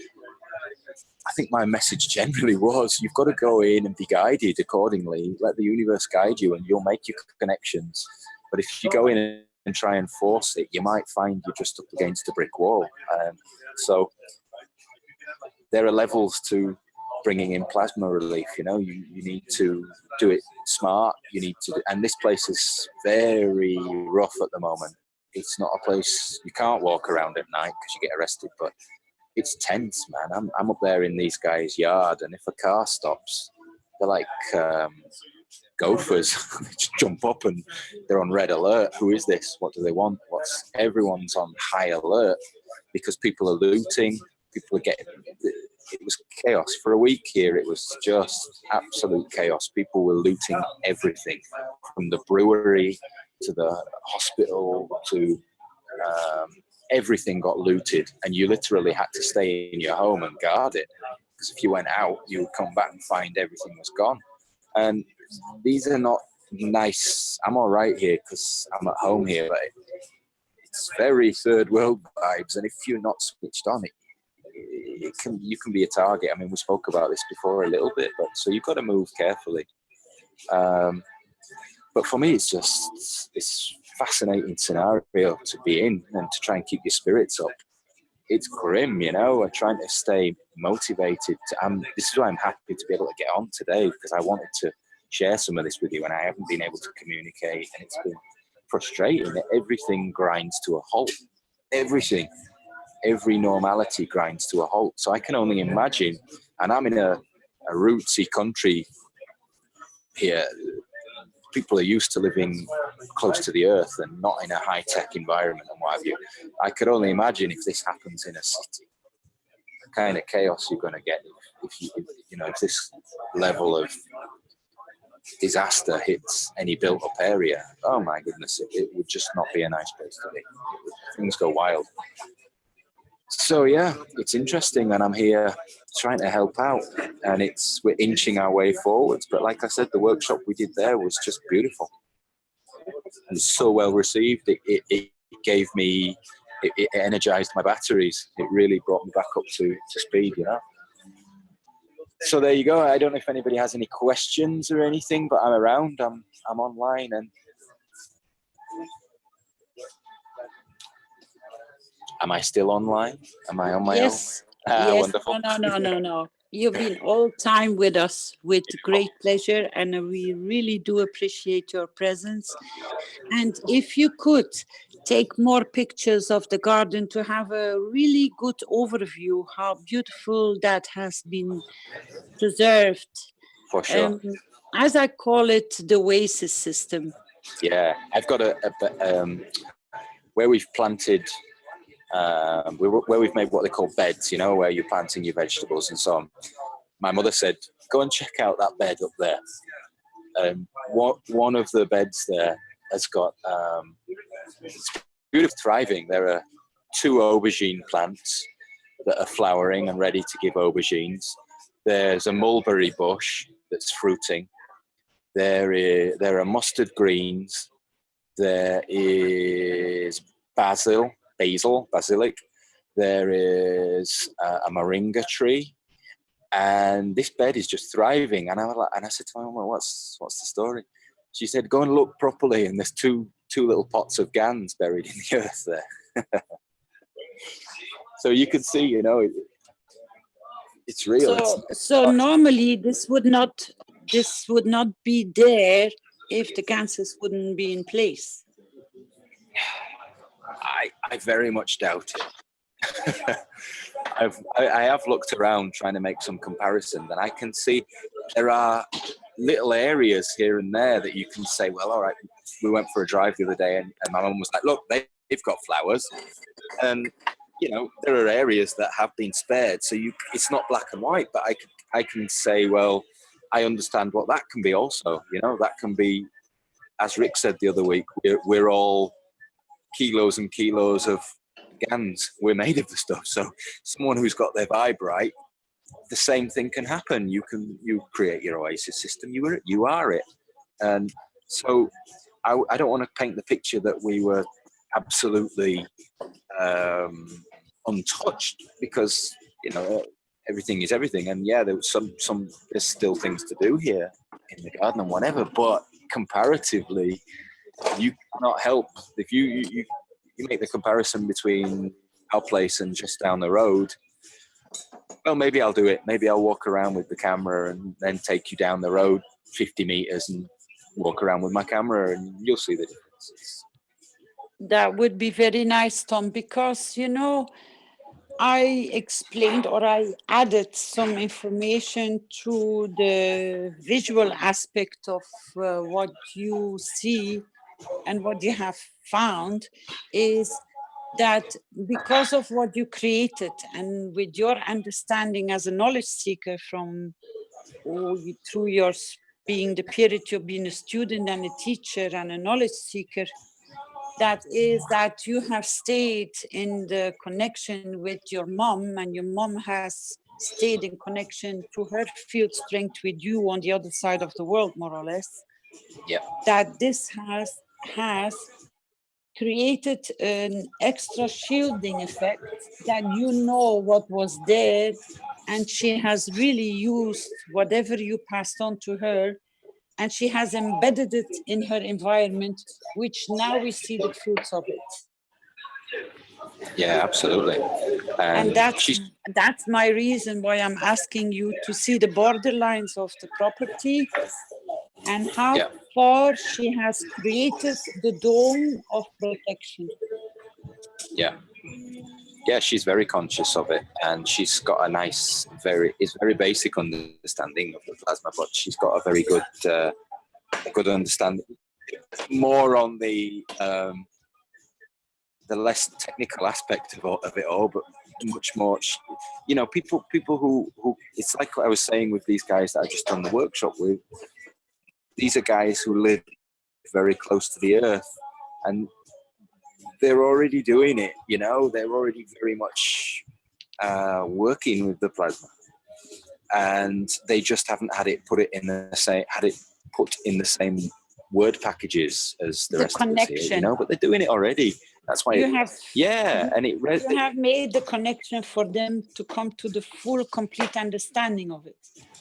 I think my message generally was, you've got to go in and be guided accordingly, let the universe guide you and you'll make your connections. But if you go in and try and force it, you might find you're just up against a brick wall. So there are levels to bringing in plasma relief. You know, you need to do it smart. You need to, and this place is very rough at the moment. It's not a place you can't walk around at night because you get arrested, but it's tense, man. I'm up there in these guys' yard, and if a car stops, they're like gophers. They just jump up and they're on red alert. Who is this? What do they want? Everyone's on high alert because people are looting. People are getting. It was chaos for a week here. It was just absolute chaos. People were looting everything, from the brewery to the hospital to everything got looted, and you literally had to stay in your home and guard it, because if you went out, you would come back and find everything was gone. And these are not nice. I'm all right here because I'm at home here, but it's very third world vibes, and if you're not switched on, you can be a target. I mean, we spoke about this before a little bit, but so you've got to move carefully. But for me, it's just this fascinating scenario to be in and to try and keep your spirits up. It's grim, you know. I'm trying to stay motivated. This is why I'm happy to be able to get on today, because I wanted to share some of this with you, and I haven't been able to communicate, and it's been frustrating. Everything grinds to a halt. Everything. Every normality grinds to a halt. So I can only imagine, and I'm in a rootsy country here. People are used to living close to the earth and not in a high-tech environment and what have you. I could only imagine if this happens in a city, the kind of chaos you're going to get if this level of disaster hits any built-up area. Oh my goodness, it would just not be a nice place to be. Things go wild. So yeah, it's interesting, and I'm here trying to help out, and we're inching our way forwards. But like I said, the workshop we did there was just beautiful. It was so well received. It gave me, it energized my batteries. It really brought me back up to speed, you know. So there you go. I don't know if anybody has any questions or anything, but I'm around. I'm online, and am I still online? Am I on my own? Yes. Yes. Wonderful. No. You've been all time with us with great pleasure, and we really do appreciate your presence. And if you could take more pictures of the garden to have a really good overview how beautiful that has been preserved. For sure. As I call it, the oasis system. Yeah, I've got where we've planted, where we've made what they call beds, you know, where you're planting your vegetables and so on. My mother said, go and check out that bed up there. One of the beds there has got beautiful, thriving. There are 2 aubergine plants that are flowering and ready to give aubergines. There's a mulberry bush that's fruiting. There are mustard greens. There is basilic. There is a moringa tree, and this bed is just thriving. And I said to my mum, "What's the story?" She said, "Go and look properly, and there's two little pots of gans buried in the earth there." So you can see, you know, it's real. So normally this would not be there if the ganses wouldn't be in place. I very much doubt it. I have looked around trying to make some comparisons, and I can see there are little areas here and there that you can say, well, all right, we went for a drive the other day, and my mum was like, look, they've got flowers. And, you know, there are areas that have been spared. So it's not black and white, but I can say, well, I understand what that can be also. You know, that can be, as Rick said the other week, we're all kilos and kilos of GANs. We're made of the stuff. So someone who's got their vibe right, the same thing can happen. You create your oasis system. You are it. And so I don't want to paint the picture that we were absolutely untouched, because, you know, everything is everything. And yeah, there was there's still things to do here in the garden and whatever, but comparatively, you cannot help if you make the comparison between our place and just down the road. Well, maybe I'll do it. Maybe I'll walk around with the camera and then take you down the road 50 meters and walk around with my camera, and you'll see the differences. That would be very nice, Tom, because, you know, I explained, or I added some information to the visual aspect of what you see and what you have found, is that because of what you created and with your understanding as a knowledge seeker through your being the period you've been a student and a teacher and a knowledge seeker, that is that you have stayed in the connection with your mom, and your mom has stayed in connection through her field strength with you on the other side of the world, more or less. Yeah. That this has created an extra shielding effect, that you know what was there, and she has really used whatever you passed on to her, and she has embedded it in her environment, which now we see the fruits of it. Yeah, absolutely. And that's my reason why I'm asking you to see the borderlines of the property and how far she has created the dome of protection. Yeah. Yeah, she's very conscious of it, and she's got a nice, very basic understanding of the plasma, but she's got a very good understanding. More on the less technical aspect of it all, but much more, you know, people who it's like what I was saying with these guys that I just done the workshop with. These are guys who live very close to the earth, and they're already doing it, you know, they're already very much working with the plasma, and they just haven't had it put in the same word packages as the rest of us here, you know, but they're doing it already. That's why you have made the connection for them to come to the full, complete understanding of it.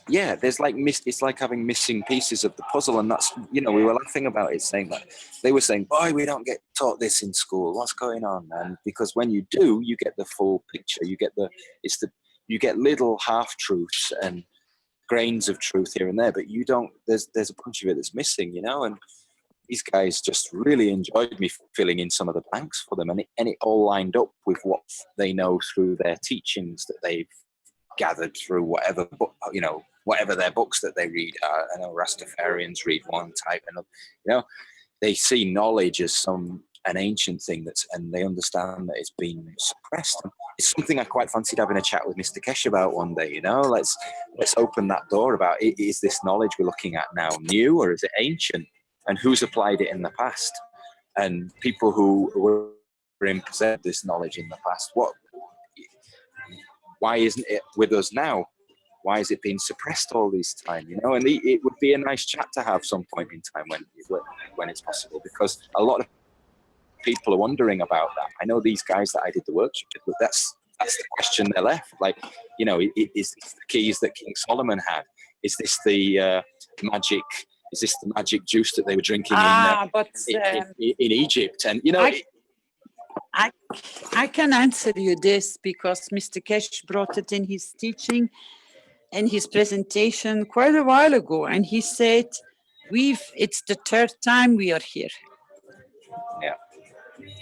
Yeah, there's like it's like having missing pieces of the puzzle, and that's, you know, we were laughing about it, saying that they were saying, boy, we don't get taught this in school, what's going on? And because when you do, you get the full picture, you get little half truths and grains of truth here and there, but you don't, there's a bunch of it that's missing, you know. And these guys just really enjoyed me filling in some of the blanks for them, and it all lined up with what they know through their teachings that they've gathered through whatever book, you know, whatever their books that they read. I know Rastafarians read one type, and, you know, they see knowledge as an ancient thing and they understand that it's been suppressed. And it's something I quite fancied having a chat with Mr. Kesh about one day, you know. Let's open that door about, is this knowledge we're looking at now new, or is it ancient? And who's applied it in the past? And people who were in possession of this knowledge in the past, why isn't it with us now? Why is it being suppressed all this time? You know, and it would be a nice chat to have some point in time when it's possible, because a lot of people are wondering about that. I know these guys that I did the workshop with, but that's the question they're left. Like, you know, is this the keys that King Solomon had? Is this the magic? Is this the magic juice that they were drinking in Egypt? And, you know, I can answer you this, because Mr. Kesh brought it in his teaching and his presentation quite a while ago, and he said, it's the third time we are here. Yeah.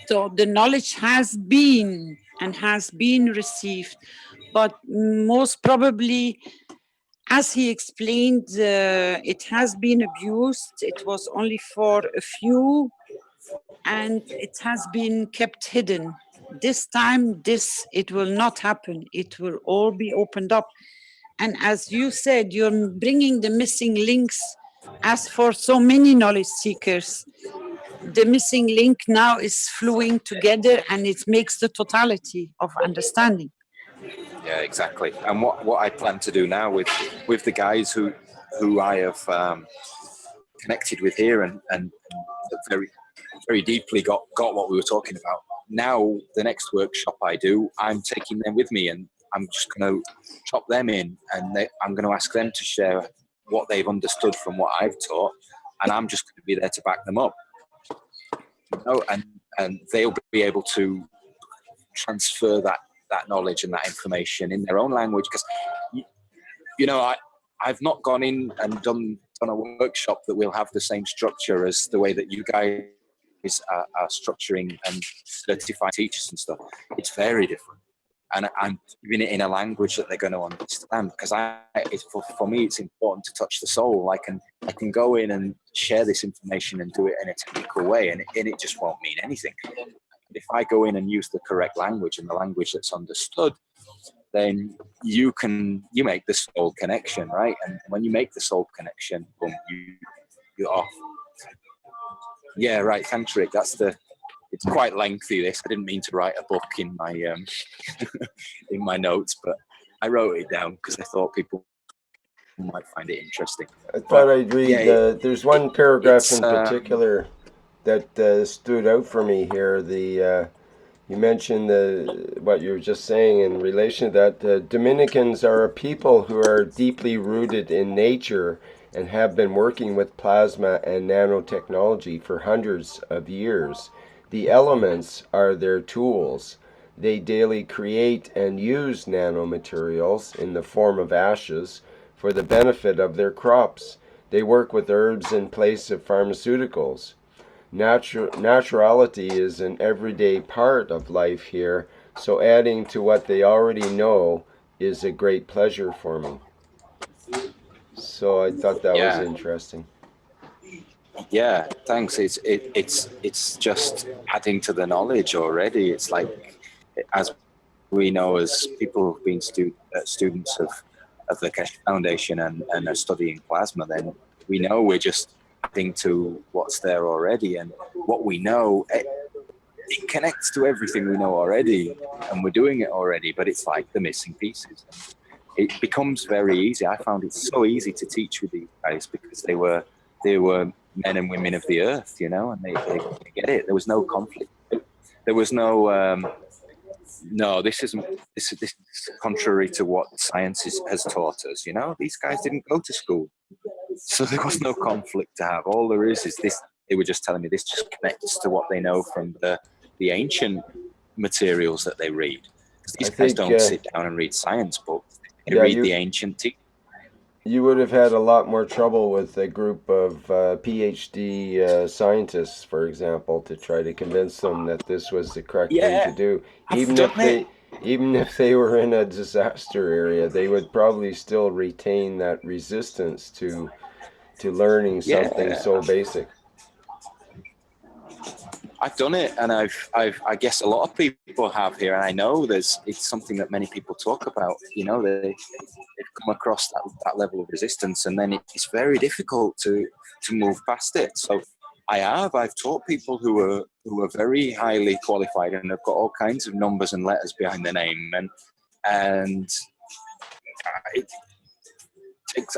So the knowledge has been and has been received, but most probably, as he explained, it has been abused. It was only for a few, and it has been kept hidden. This time, it will not happen. It will all be opened up. And as you said, you're bringing the missing links. As for so many knowledge seekers, the missing link now is flowing together, and it makes the totality of understanding. Yeah, exactly. And what I plan to do now with the guys who I have connected with here and very deeply got what we were talking about. Now the next workshop I do, I'm taking them with me, and I'm just going to chop them in, and I'm going to ask them to share what they've understood from what I've taught, and I'm just going to be there to back them up. You know, and they'll be able to transfer that knowledge and that information in their own language, because you know, I've not gone in and done a workshop that will have the same structure as the way that you guys are structuring and certifying teachers and stuff. It's very different, and I'm giving it in a language that they're going to understand, because for me it's important to touch the soul. I can go in and share this information and do it in a technical way, and it just won't mean anything. If I go in and use the correct language and the language that's understood, then you make the soul connection, right? And when you make the soul connection, boom, you're off. Yeah, right. Thanks, Rick. It's quite lengthy. This I didn't mean to write a book in my in my notes, but I wrote it down because I thought people might find it interesting. I thought I'd read. There's one paragraph in particular that stood out for me here. You mentioned what you were just saying in relation to that. Dominicans are a people who are deeply rooted in nature and have been working with plasma and nanotechnology for hundreds of years. The elements are their tools. They daily create and use nanomaterials in the form of ashes for the benefit of their crops. They work with herbs in place of pharmaceuticals. Naturality is an everyday part of life here, so adding to what they already know is a great pleasure for me. So I thought that was interesting. Yeah, thanks. It's just adding to the knowledge already. It's like, as we know, as people who've been students of the Keshe Foundation and are studying plasma, then we know we're just adding to what's there already, and what we know it connects to everything we know already, and we're doing it already. But it's like the missing pieces. It becomes very easy. I found it so easy to teach with these guys because they were men and women of the earth, you know, and they get it. There was no conflict. There was no this is contrary to what science has taught us, you know. These guys didn't go to school, so there was no conflict to have. All there is this. They were just telling me this just connects to what they know from the ancient materials that they read. These guys don't sit down and read science books. They read the ancient text. You would have had a lot more trouble with a group of PhD scientists, for example, to try to convince them that this was the correct thing to do. Even if they were in a disaster area, they would probably still retain that resistance to learning something so basic. I've done it, and I guess a lot of people have here, and I know it's something that many people talk about. You know, they've come across that level of resistance, and then it's very difficult to move past it. So I've taught people who are very highly qualified and have got all kinds of numbers and letters behind their name, and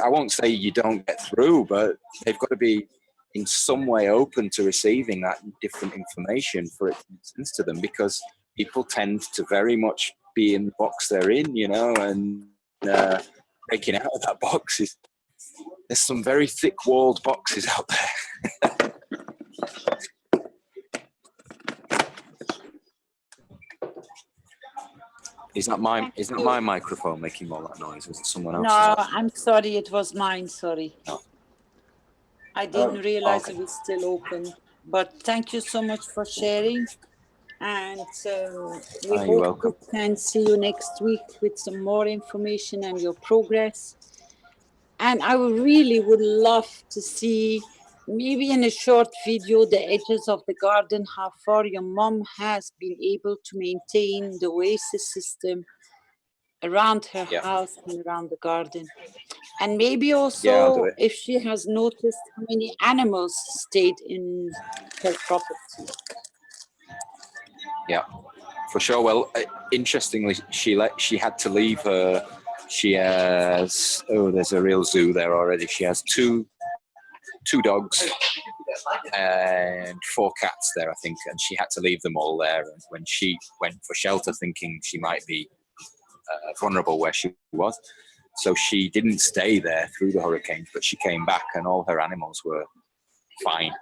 I won't say you don't get through, but they've got to be in some way open to receiving that different information for it to make sense to them, because people tend to very much be in the box they're in, you know, and breaking out of that box there's some very thick-walled boxes out there. Is that my microphone making all that noise? Was it someone else's? No, I'm sorry, it was mine, sorry. No. I didn't realize it was still open. But thank you so much for sharing. And we You're hope welcome. we can see you next week with some more information and your progress. And I really would love to see, maybe in a short video, the edges of the garden, how far your mom has been able to maintain the oasis system around her house and around the garden. And maybe also I'll do it. if she has noticed how many animals stayed in her property. Yeah, for sure. Well, interestingly, she had to leave her. She has there's a real zoo there already. She has two dogs and 4 cats there, I think, and she had to leave them all there. And when she went for shelter, thinking she might be vulnerable where she was, so she didn't stay there through the hurricanes, but she came back, and all her animals were fine.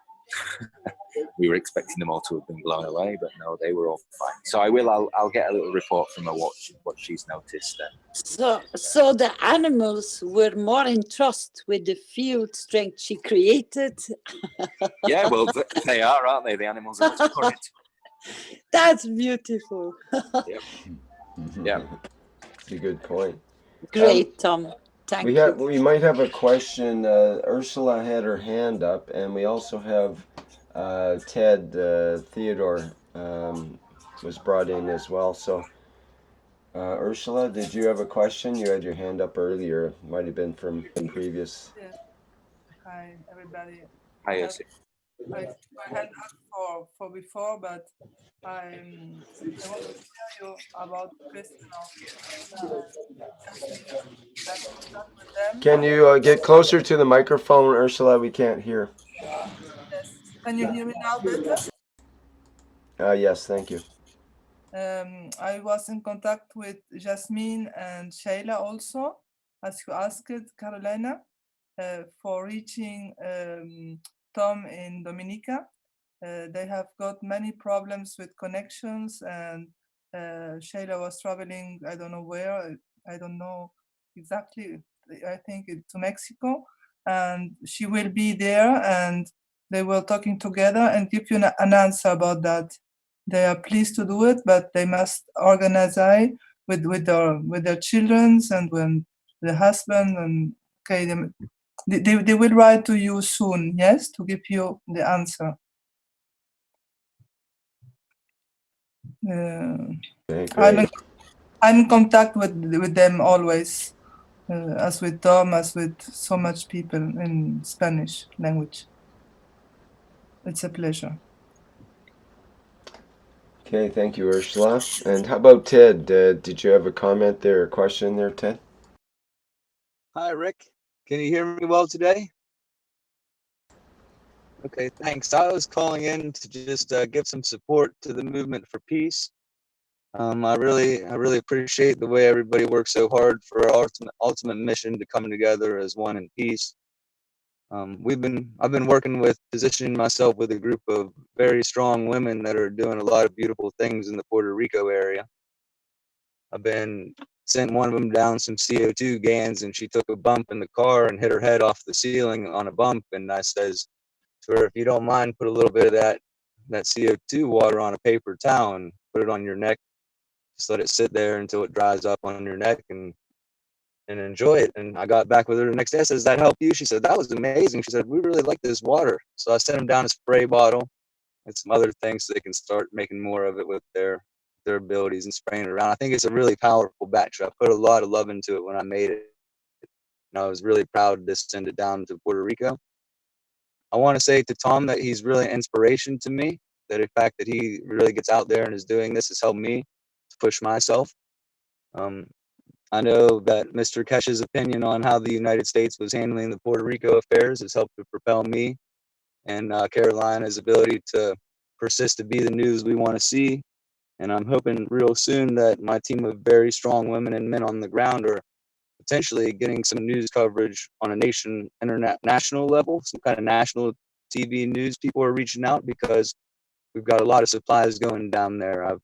We were expecting them all to have been blown away, but no, they were all fine. So I'll get a little report from her what she's noticed there. So the animals were more in trust with the field strength she created. Yeah, well, they are, aren't they? The animals are for it. That's beautiful. Yep. Yeah. It's a good point. Great, Tom. Thank you. We might have a question. Ursula had her hand up, and we also have Ted Theodore was brought in as well. So, Ursula, did you have a question? You had your hand up earlier. Might have been from previous. Yeah. Hi, everybody. Hi, I Yossi. put my hand up for before, but I want to tell you about the question of Jasmine. I'm in contact with them. Can you get closer to the microphone, Ursula? We can't hear. Yes. Can you hear me now better? Yes, thank you. I was in contact with Jasmine and Shayla also, as you asked, Carolina, for reaching Tom in Dominica. They have got many problems with connections, and Shayla was traveling, I don't know where, I don't know exactly, I think to Mexico, and she will be there, and they were talking together and give you an answer about that. They are pleased to do it, but they must organize with their children and when the husband, and okay, they will write to you soon, yes, to give you the answer. I'm in contact with them always, as with Tom, as with so much people in Spanish language. It's a pleasure. Okay, thank you, Ursula. And how about Ted? Did you have a comment there or question there, Ted? Hi, Rick. Can you hear me well today? Okay, thanks. I was calling in to just give some support to the movement for peace. I really appreciate the way everybody works so hard for our ultimate mission to come together as one in peace. I've been working with positioning myself with a group of very strong women that are doing a lot of beautiful things in the Puerto Rico area. I've been sent one of them down some CO2 GANs, and she took a bump in the car and hit her head off the ceiling on a bump. And I says to her, if you don't mind, put a little bit of that CO2 water on a paper towel and put it on your neck. Just let it sit there until it dries up on your neck and enjoy it. And I got back with her the next day. I said, does that help you? She said, that was amazing. She said, we really like this water. So I sent them down a spray bottle and some other things so they can start making more of it with their abilities and spraying it around. I think it's a really powerful battery. I put a lot of love into it when I made it. And I was really proud to send it down to Puerto Rico. I want to say to Tom that he's really an inspiration to me, that the fact that he really gets out there and is doing this has helped me to push myself. I know that Mr. Kesh's opinion on how the United States was handling the Puerto Rico affairs has helped to propel me, and Carolina's ability to persist to be the news we want to see. And I'm hoping real soon that my team of very strong women and men on the ground are potentially getting some news coverage on a international level, some kind of national TV news. People are reaching out because we've got a lot of supplies going down there. I've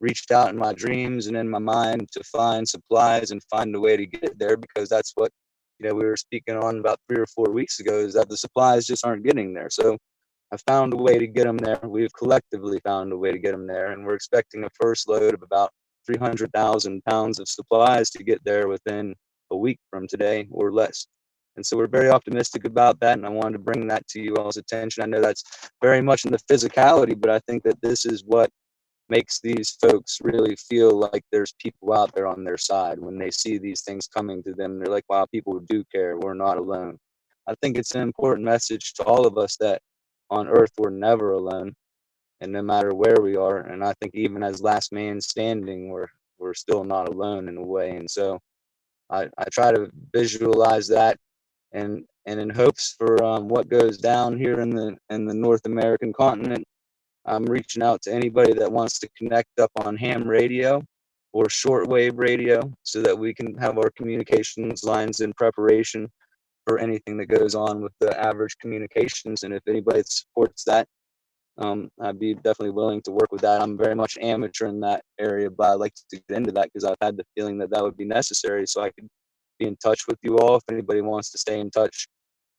reached out in my dreams and in my mind to find supplies and find a way to get there, because that's what we were speaking on about 3 or 4 weeks ago, is that the supplies just aren't getting there. So I found a way to get them there. We've collectively found a way to get them there, and we're expecting a first load of about 300,000 pounds of supplies to get there within a week from today or less. And so we're very optimistic about that, and I wanted to bring that to you all's attention. I know that's very much in the physicality, but I think that this is what makes these folks really feel like there's people out there on their side. When they see these things coming to them, they're like, wow, people do care. We're not alone. I think it's an important message to all of us that on Earth, we're never alone, and no matter where we are. And I think even as last man standing, we're still not alone in a way. And so I try to visualize that, and in hopes for what goes down here in the North American continent. I'm reaching out to anybody that wants to connect up on ham radio or shortwave radio so that we can have our communications lines in preparation for anything that goes on with the average communications. And if anybody supports that, I'd be definitely willing to work with that. I'm very much amateur in that area, but I'd like to get into that because I've had the feeling that that would be necessary so I could be in touch with you all. If anybody wants to stay in touch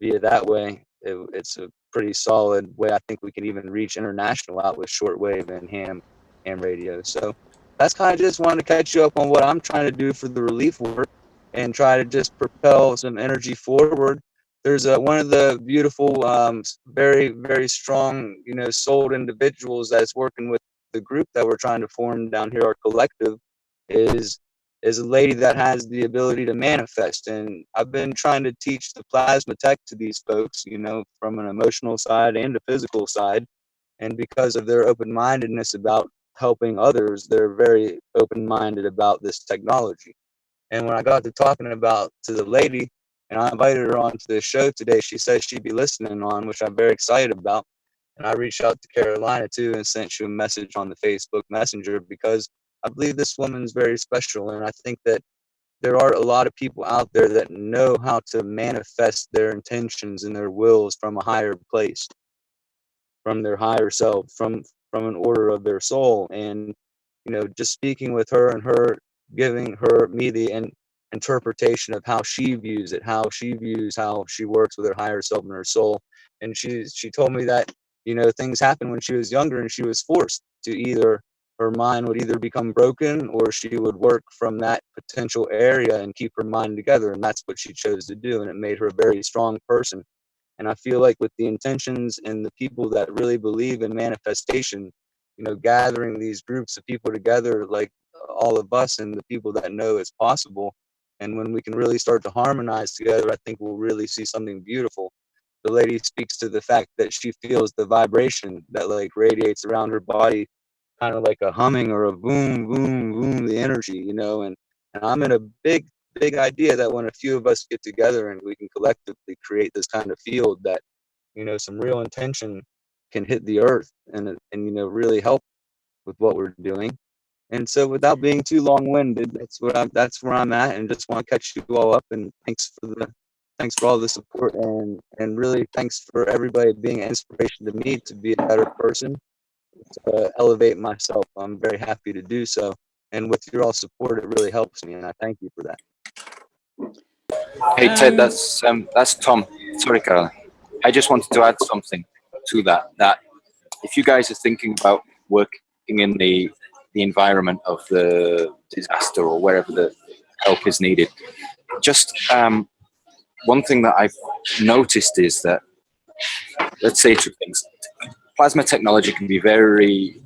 via that way, it's a pretty solid way. I think we can even reach international out with shortwave and ham radio. So that's kind of just wanted to catch you up on what I'm trying to do for the relief work and try to just propel some energy forward. There's one of the beautiful, very, very strong, souled individuals that's working with the group that we're trying to form down here, our collective, is a lady that has the ability to manifest. And I've been trying to teach the plasma tech to these folks, from an emotional side and a physical side. And because of their open-mindedness about helping others, they're very open-minded about this technology. And when I got to talking to the lady, and I invited her onto the show today, she said she'd be listening on, which I'm very excited about. And I reached out to Carolina too and sent you a message on the Facebook Messenger because I believe this woman's very special. And I think that there are a lot of people out there that know how to manifest their intentions and their wills from a higher place, from their higher self, from an order of their soul. And just speaking with her and her giving me the interpretation of how she views it, how she works with her higher self and her soul. And she told me that things happened when she was younger and she was forced to either her mind would either become broken or she would work from that potential area and keep her mind together. And that's what she chose to do. And it made her a very strong person. And I feel like with the intentions and the people that really believe in manifestation, gathering these groups of people together, like all of us and the people that know it's possible. And when we can really start to harmonize together, I think we'll really see something beautiful. The lady speaks to the fact that she feels the vibration that like radiates around her body, kind of like a humming or a boom, boom, boom, the energy, and I'm in a big idea that when a few of us get together and we can collectively create this kind of field that, some real intention can hit the earth and really help with what we're doing. And so without being too long-winded, that's where I'm at, and just want to catch you all up. And thanks for all the support, and really thanks for everybody being an inspiration to me to be a better person, to elevate myself. I'm very happy to do so. And with your all support, it really helps me, and I thank you for that. Hey Ted, that's Tom. Sorry, Caroline. I just wanted to add something to that. That if you guys are thinking about working in the environment of the disaster or wherever the help is needed, just one thing that I've noticed is that, let's say two things. Plasma technology can be very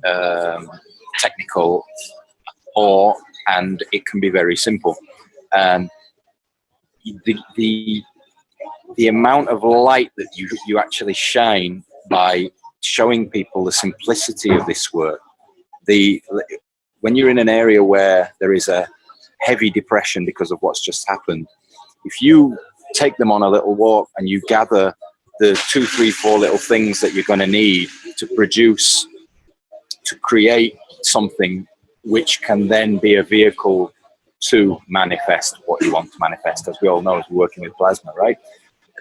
technical, and it can be very simple. The amount of light that you actually shine by showing people the simplicity of this work. When you're in an area where there is a heavy depression because of what's just happened, if you take them on a little walk and you gather the 2, 3, 4 little things that you're going to need to create something which can then be a vehicle to manifest what you want to manifest, as we all know, as we're working with plasma, right?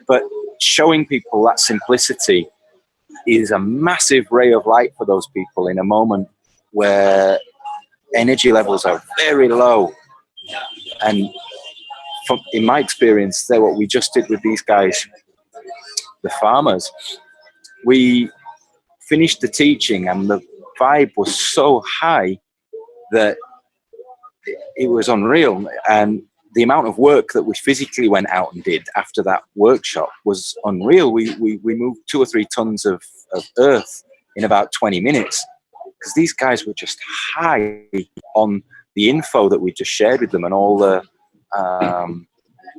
But showing people that simplicity is a massive ray of light for those people in a moment where energy levels are very low. And in my experience, what we just did with these guys, the farmers, we finished the teaching, and the vibe was so high that it was unreal. And the amount of work that we physically went out and did after that workshop was unreal. We moved 2 or 3 tons of earth in about 20 minutes, because these guys were just high on the info that we just shared with them, and all the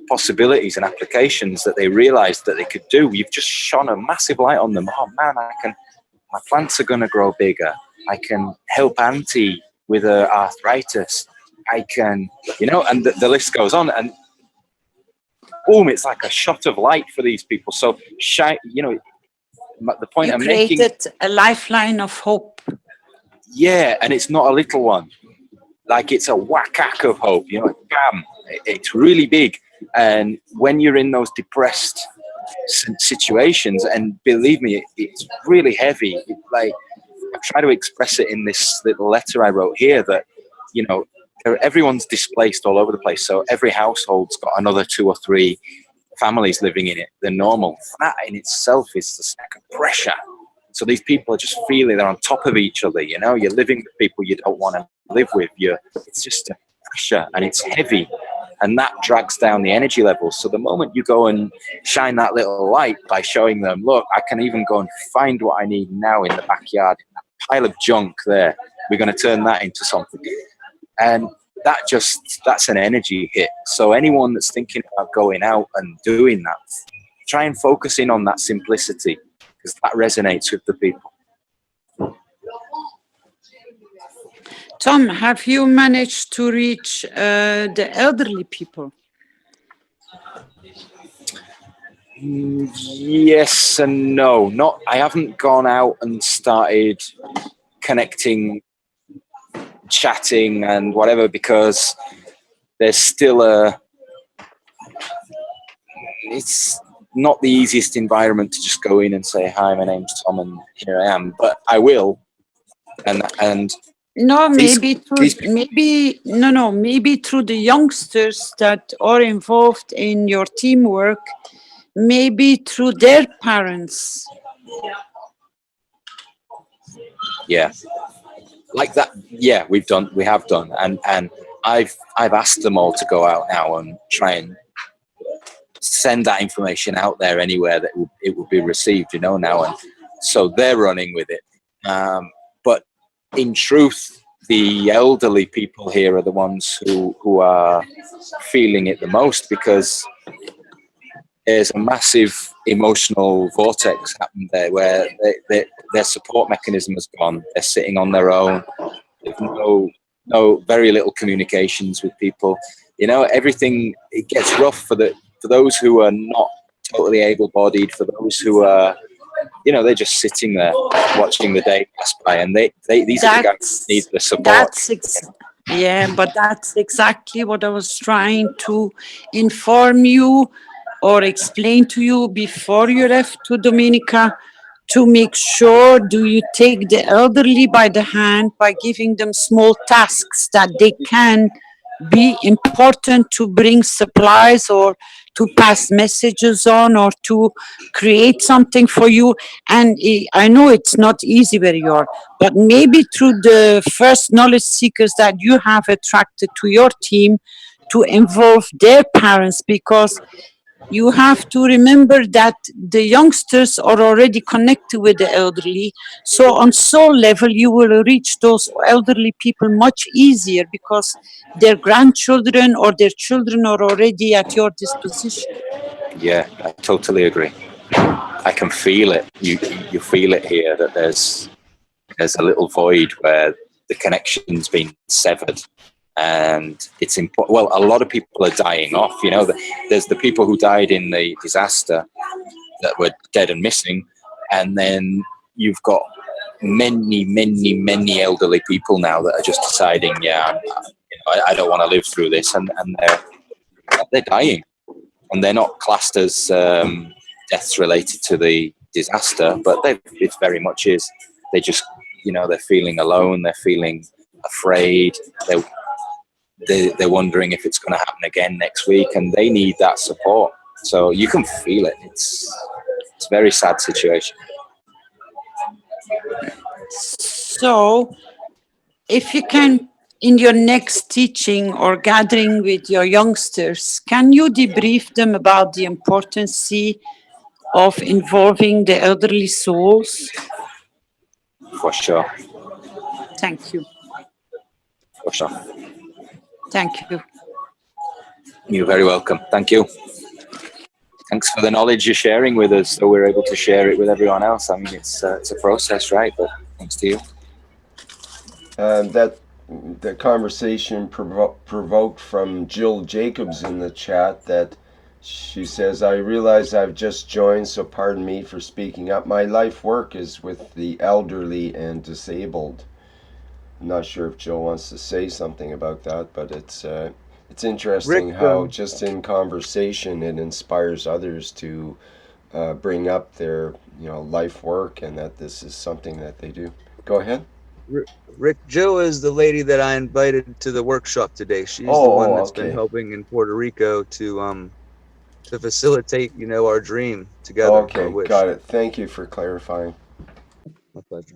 possibilities and applications that they realized that they could do. You've just shone a massive light on them. Oh man, my plants are going to grow bigger. I can help Auntie with her arthritis. I can, and the list goes on, and boom, it's like a shot of light for these people. So, the point You I'm making, created a lifeline of hope. yeah, and it's not a little one. Like, it's a whack of hope, bam, it's really big. And when you're in those depressed situations, and believe me, it's really heavy. I try to express it in this little letter I wrote here, that, everyone's displaced all over the place. So every household's got another 2 or 3 families living in it than normal. That in itself is just like a pressure. So these people are just feeling they're on top of each other. You're living with people you don't want to live with. It's just a pressure, and it's heavy, and that drags down the energy levels. So the moment you go and shine that little light by showing them, look, I can even go and find what I need now in the backyard, that pile of junk there, we're going to turn that into something. And that's an energy hit. So anyone that's thinking about going out and doing that, try and focus in on that simplicity, because that resonates with the people. Tom, have you managed to reach the elderly people? Yes and no. I haven't gone out and started connecting, chatting and whatever, because there's still it's not the easiest environment to just go in and say, hi, my name's Tom and here I am. But I will. And no, maybe through the youngsters that are involved in your teamwork, maybe through their parents. Yeah, like that. Yeah, we have done, and I've asked them all to go out now and try and send that information out there anywhere that it will be received, now, and so they're running with it. But in truth, the elderly people here are the ones who are feeling it the most, because there's a massive emotional vortex happened there, where their support mechanism has gone. They're sitting on their own. There's very little communications with people. Everything, it gets rough for those who are not totally able-bodied, for those who are, they're just sitting there watching the day pass by, and these are the guys who need the support. But that's exactly what I was trying to inform you or explain to you before you left to Dominica, to make sure do you take the elderly by the hand by giving them small tasks that they can be important to bring supplies or to pass messages on or to create something for you. And I know it's not easy where you are, but maybe through the first knowledge seekers that you have attracted to your team, to involve their parents, because you have to remember that the youngsters are already connected with the elderly. So on soul level, you will reach those elderly people much easier, because their grandchildren or their children are already at your disposition. Yeah, I totally agree. I can feel it. You feel it here, that there's a little void where the connection's been severed. And it's important. Well, a lot of people are dying off. There's the people who died in the disaster that were dead and missing, and then you've got many elderly people now that are just deciding, I don't want to live through this, and they're dying, and they're not classed as deaths related to the disaster, but it very much is. They just, they're feeling alone. They're feeling afraid. They're wondering if it's going to happen again next week, and they need that support. So you can feel it. It's a very sad situation. So, if you can, in your next teaching or gathering with your youngsters, can you debrief them about the importance of involving the elderly souls? For sure. Thank you. For sure. Thank you. You're very welcome. Thank you. Thanks for the knowledge you're sharing with us, so we're able to share it with everyone else. I mean, it's a process, right? But thanks to you. That the conversation provoked from Jill Jacobs in the chat that she says, I realize I've just joined, so pardon me for speaking up. My life work is with the elderly and disabled. I'm not sure if Jill wants to say something about that, but it's interesting Rick, how just in conversation it inspires others to bring up their life work and that this is something that they do. Go ahead. Rick, Jill is the lady that I invited to the workshop today. She's the one that's been Okay. helping in Puerto Rico to facilitate, our dream together, our Okay, wish. got it. Thank you for clarifying. My pleasure.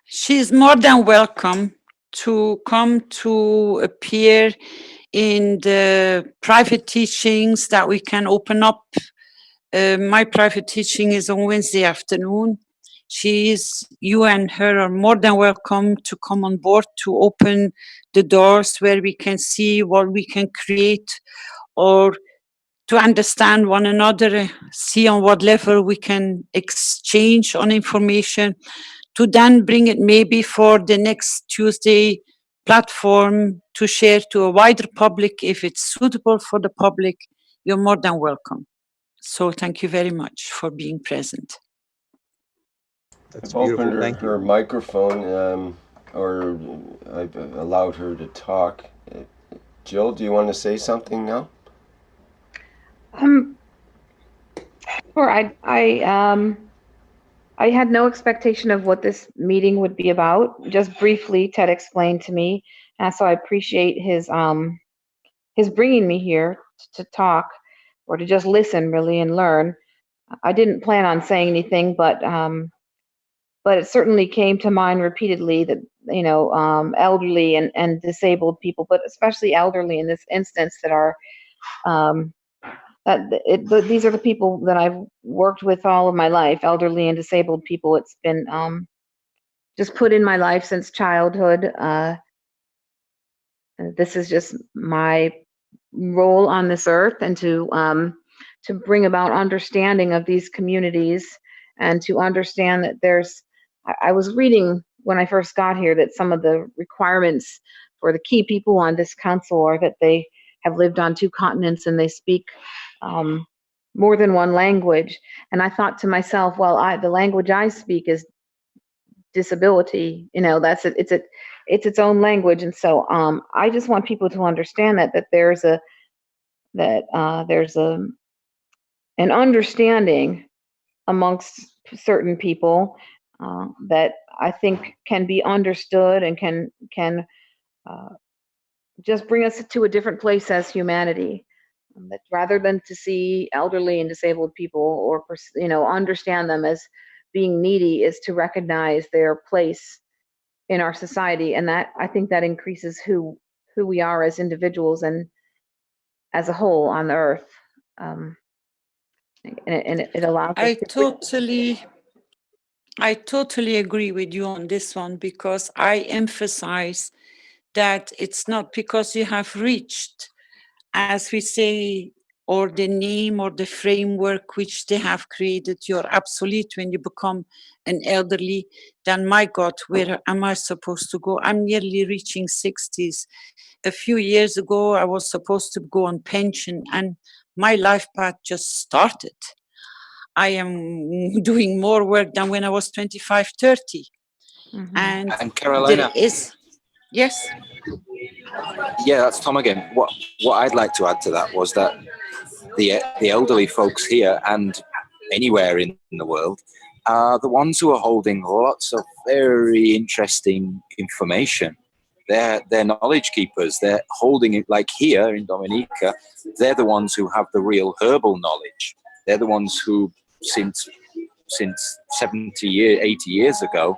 She's more than welcome to come to appear in the private teachings that we can open up. My private teaching is on Wednesday afternoon. You and her are more than welcome to come on board to open the doors where we can see what we can create or to understand one another, see on what level we can exchange on information, to then bring it maybe for the next Tuesday platform to share to a wider public. If it's suitable for the public, you're more than welcome. So thank you very much for being present. That's I've opened beautiful. Thank her you. microphone, or I've allowed her to talk. Jill, do you want to say something now? Sure. I had no expectation of what this meeting would be about. Just briefly, Ted explained to me, and so I appreciate his bringing me here to talk or to just listen, really, and learn. I didn't plan on saying anything, but it certainly came to mind repeatedly that elderly and disabled people, but especially elderly in this instance, that are these are the people that I've worked with all of my life, elderly and disabled people. It's been just put in my life since childhood. This is just my role on this earth, and to bring about understanding of these communities, and to understand that I was reading when I first got here that some of the requirements for the key people on this council are that they have lived on 2 continents and they speak more than one language. And I thought to myself, well, the language I speak is disability. That's it. It's its own language. And so I just want people to understand that there's an understanding amongst certain people that I think can be understood and can just bring us to a different place as humanity. That rather than to see elderly and disabled people or understand them as being needy, is to recognize their place in our society, and that I think that increases who we are as individuals and as a whole on the earth. And it allows us I totally agree with you on this one, because I emphasize that it's not because you have reached, as we say, or the name or the framework which they have created, you're obsolete when you become an elderly, then my God, where am I supposed to go? I'm nearly reaching 60s. A few years ago, I was supposed to go on pension, and my life path just started. I am doing more work than when I was 25, 30. And Carolina. there is, yes. Yeah, that's Tom again. What I'd like to add to that was that the elderly folks here and anywhere in the world are the ones who are holding lots of very interesting information. They're knowledge keepers. They're holding it, like here in Dominica. They're the ones who have the real herbal knowledge. They're the ones who seem since 70 years, 80 years ago,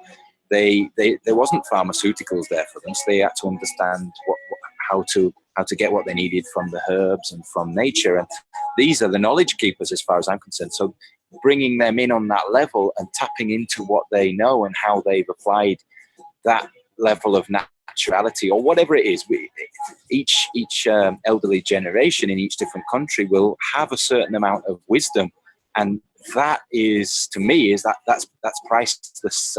there wasn't pharmaceuticals there for them, so they had to understand how to get what they needed from the herbs and from nature. And these are the knowledge keepers, as far as I'm concerned. So bringing them in on that level and tapping into what they know and how they've applied that level of naturality or whatever it is. Each elderly generation in each different country will have a certain amount of wisdom, and that is, to me, that's priceless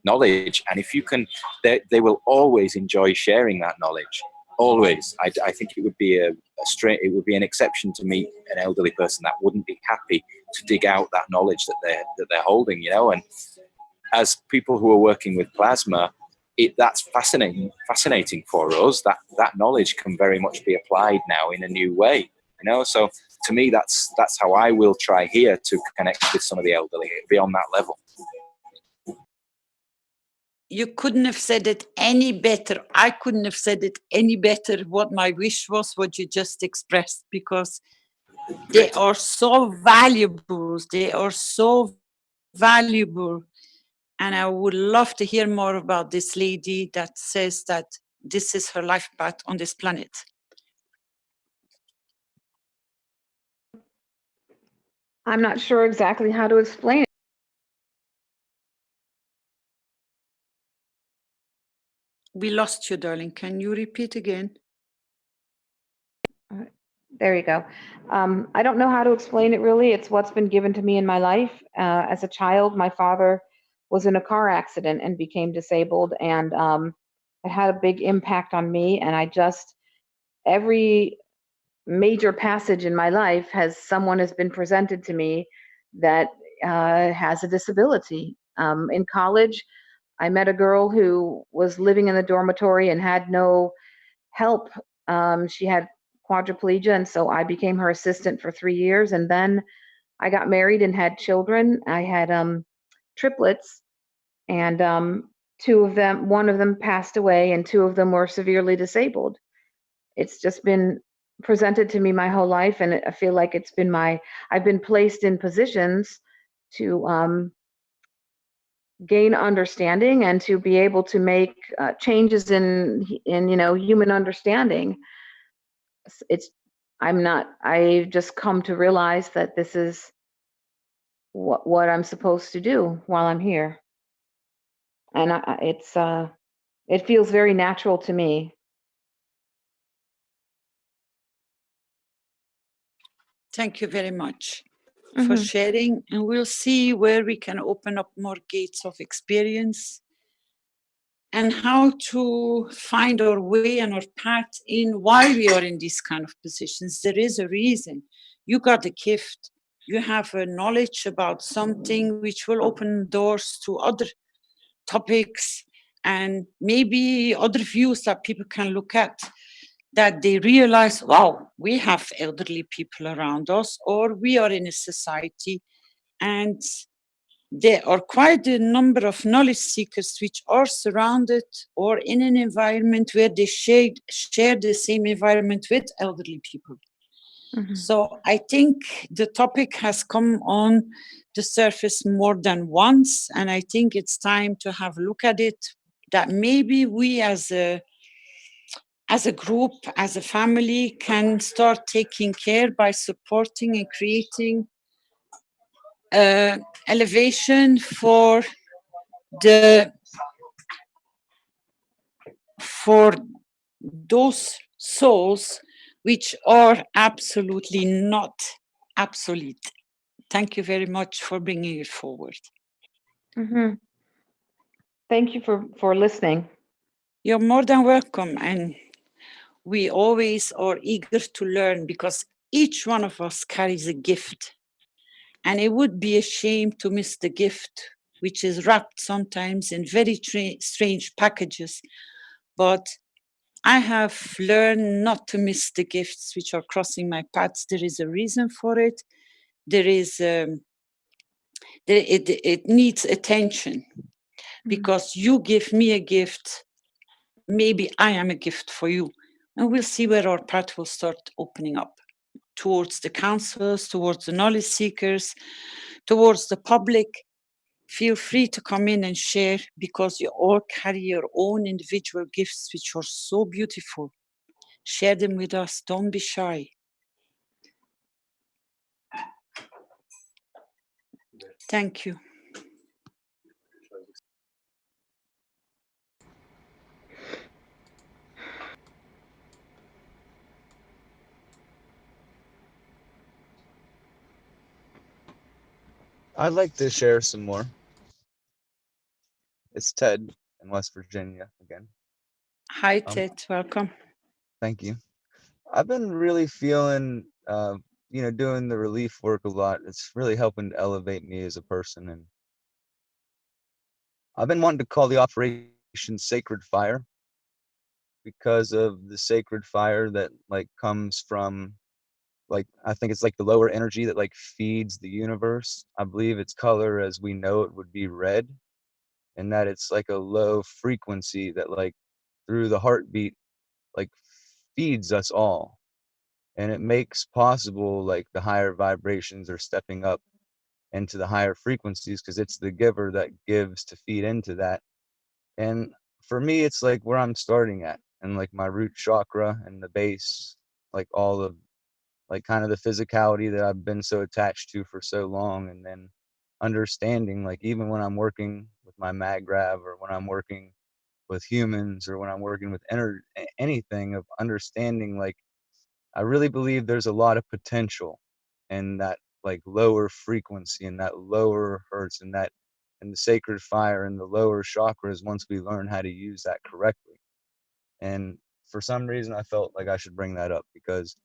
knowledge. And if you can, they will always enjoy sharing that knowledge. Always. I think it would be it would be an exception to meet an elderly person that wouldn't be happy to dig out that knowledge that they're holding, you know. And as people who are working with plasma, that's fascinating for us. That knowledge can very much be applied now in a new way, you know. So to me, that's how I will try here to connect with some of the elderly, be on that level. You couldn't have said it any better. I couldn't have said it any better what my wish was, what you just expressed, because they are so valuable. They are so valuable. And I would love to hear more about this lady that says that this is her life path on this planet. I'm not sure exactly how to explain it. We lost you, darling. Can you repeat again? There you go. I don't know how to explain it really. It's what's been given to me in my life. As a child, my father was in a car accident and became disabled, and it had a big impact on me. And every major passage in my life someone has been presented to me that has a disability. In college, I met a girl who was living in the dormitory and had no help. She had quadriplegia, and so I became her assistant for 3 years, and then I got married and had children. I had triplets, and one of them passed away, and 2 of them were severely disabled. It's just been presented to me my whole life, and I feel like I've been placed in positions to gain understanding and to be able to make changes in human understanding. I've just come to realize that this is what I'm supposed to do while I'm here, and it feels very natural to me. Thank you very much for sharing, and we'll see where we can open up more gates of experience and how to find our way and our path in why we are in these kind of positions. There is a reason. You got a gift. You have a knowledge about something which will open doors to other topics and maybe other views that people can look at, that they realize, wow, we have elderly people around us, or we are in a society, and there are quite a number of knowledge seekers which are surrounded or in an environment where they share the same environment with elderly people. So I think the topic has come on the surface more than once, and I think it's time to have a look at it, that maybe we as a group, as a family, can start taking care by supporting and creating elevation for those souls which are absolutely not obsolete. Thank you very much for bringing it forward. Thank you for listening. You're more than welcome, and we always are eager to learn, because each one of us carries a gift, and it would be a shame to miss the gift, which is wrapped sometimes in very strange packages. But I have learned not to miss the gifts which are crossing my paths. There is a reason for it. There is it needs attention, because you give me a gift, maybe I am a gift for you, and we'll see where our path will start opening up towards the councils, towards the knowledge seekers, towards the public. Feel free to come in and share, because you all carry your own individual gifts, which are so beautiful. Share them with us. Don't be shy. Thank you. I'd like to share some more. It's Ted in West Virginia again. Hi, Ted. Welcome. Thank you. I've been really feeling, doing the relief work a lot. It's really helping to elevate me as a person. And I've been wanting to call the operation Sacred Fire, because of the sacred fire that comes from, I think it's the lower energy that feeds the universe. I believe its color as we know it would be red, and that it's a low frequency that through the heartbeat feeds us all, and it makes possible the higher vibrations are stepping up into the higher frequencies, because it's the giver that gives to feed into that. And for me, it's where I'm starting at, and my root chakra and the base, all of kind of the physicality that I've been so attached to for so long. And then understanding, even when I'm working with my maggrav, or when I'm working with humans, or when I'm working with anything, of understanding, I really believe there's a lot of potential in that lower frequency, and that lower hertz, and that, and the sacred fire, and the lower chakras, once we learn how to use that correctly. And for some reason I felt I should bring that up, because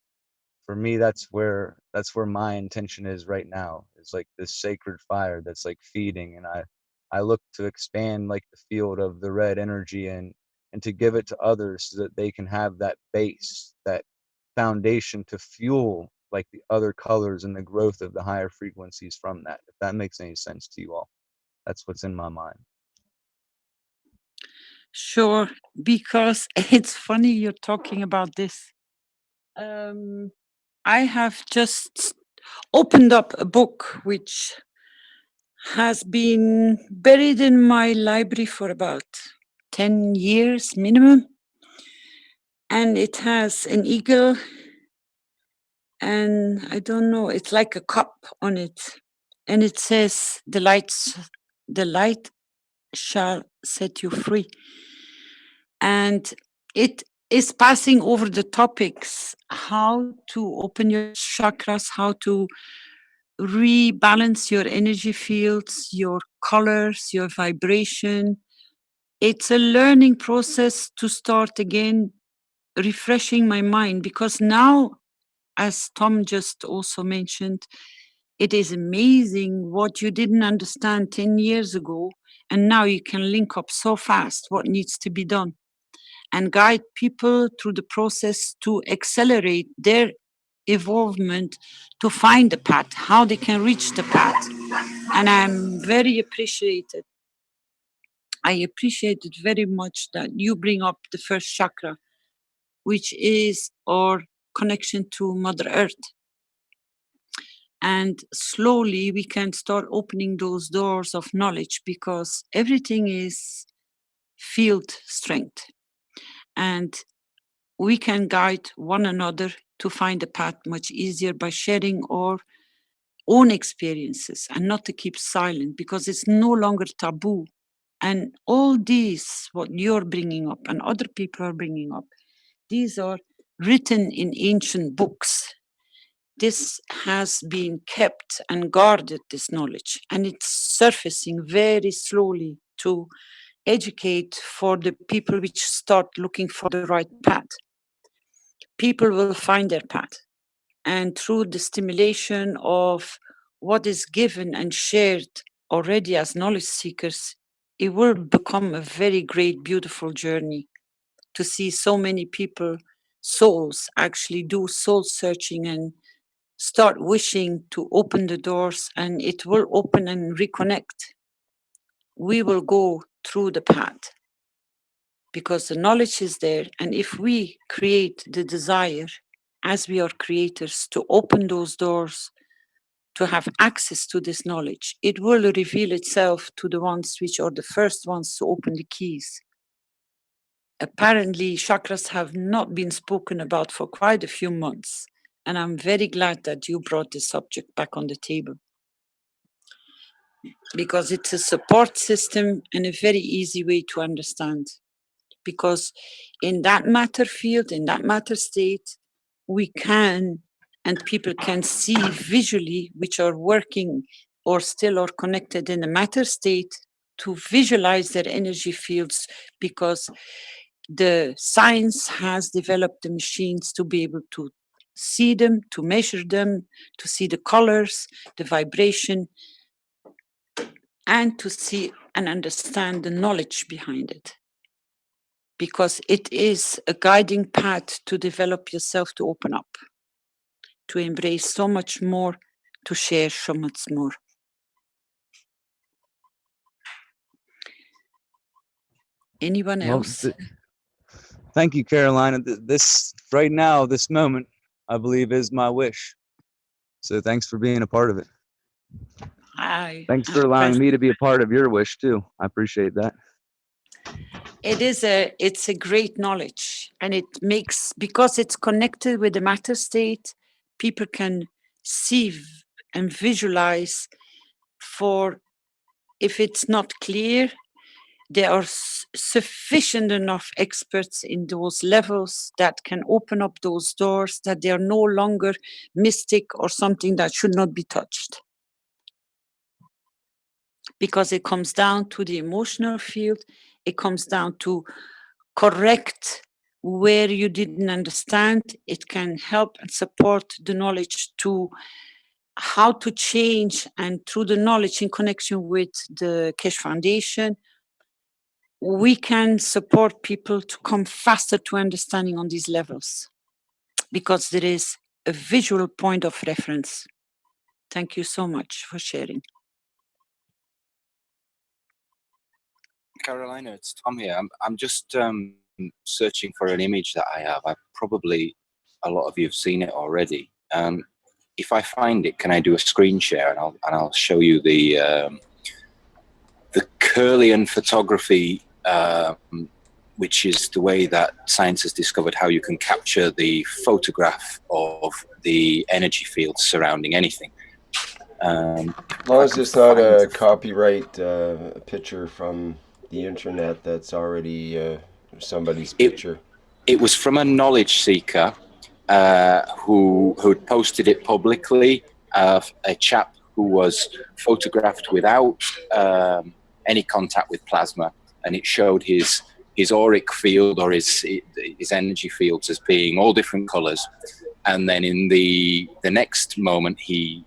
for me, that's where my intention is right now. It's this sacred fire that's feeding, and I look to expand the field of the red energy, and to give it to others, so that they can have that base, that foundation to fuel the other colors and the growth of the higher frequencies from that. If that makes any sense to you all, that's what's in my mind. Sure, because it's funny you're talking about this. I have just opened up a book which has been buried in my library for about 10 years minimum. And it has an eagle, and I don't know, it's like a cup on it. And it says, the light shall set you free. And it is passing over the topics, how to open your chakras, how to rebalance your energy fields, your colors, your vibration. It's a learning process to start again, refreshing my mind, because now, as Tom just also mentioned, it is amazing what you didn't understand 10 years ago, and now you can link up so fast what needs to be done and guide people through the process to accelerate their evolvement, to find the path, how they can reach the path. And I'm very appreciated. I appreciate it very much that you bring up the first chakra, which is our connection to Mother Earth. And slowly we can start opening those doors of knowledge, because everything is field strength. And we can guide one another to find a path much easier by sharing our own experiences, and not to keep silent, because it's no longer taboo. And all these, what you're bringing up and other people are bringing up, these are written in ancient books. This has been kept and guarded, this knowledge, and it's surfacing very slowly to educate for the people which start looking for the right path. People will find their path, and through the stimulation of what is given and shared already as knowledge seekers, it will become a very great, beautiful journey to see so many people, souls, actually do soul searching and start wishing to open the doors, and it will open and reconnect. We will go through the path because the knowledge is there. And if we create the desire as we are creators, to open those doors, to have access to this knowledge. It will reveal itself to the ones which are the first ones to open the keys. Apparently, chakras have not been spoken about for quite a few months, and I'm very glad that you brought this subject back on the table, because it's a support system and a very easy way to understand. Because in that matter field, in that matter state, we can, and people can see visually, which are working or still are connected in the matter state, to visualize their energy fields, because the science has developed the machines to be able to see them, to measure them, to see the colors, the vibration, and to see and understand the knowledge behind it. Because it is a guiding path to develop yourself, to open up, to embrace so much more, to share so much more. Anyone else? Thank you, Carolina. This right now, this moment, I believe, is my wish. So thanks for being a part of it. Thanks for allowing me to be a part of your wish too. I appreciate that. It's a great knowledge, and it makes, because it's connected with the matter state, people can see and visualize. For if it's not clear, there are sufficient enough experts in those levels that can open up those doors, that they are no longer mystic or something that should not be touched. Because it comes down to the emotional field, it comes down to correct where you didn't understand. It can help and support the knowledge to how to change, and through the knowledge in connection with the Keshe Foundation, we can support people to come faster to understanding on these levels, because there is a visual point of reference. Thank you so much for sharing. Carolina, it's Tom here. I'm just searching for an image that I have. A lot of you have seen it already. If I find it, can I do a screen share, and I'll show you the Kirlian photography, which is the way that science has discovered how you can capture the photograph of the energy field surrounding anything. As long as it's not a copyright picture from the internet that's already somebody's picture. It was from a knowledge seeker who'd posted it publicly, a chap who was photographed without any contact with plasma, and it showed his auric field, or his energy fields, as being all different colors. And then in the next moment, he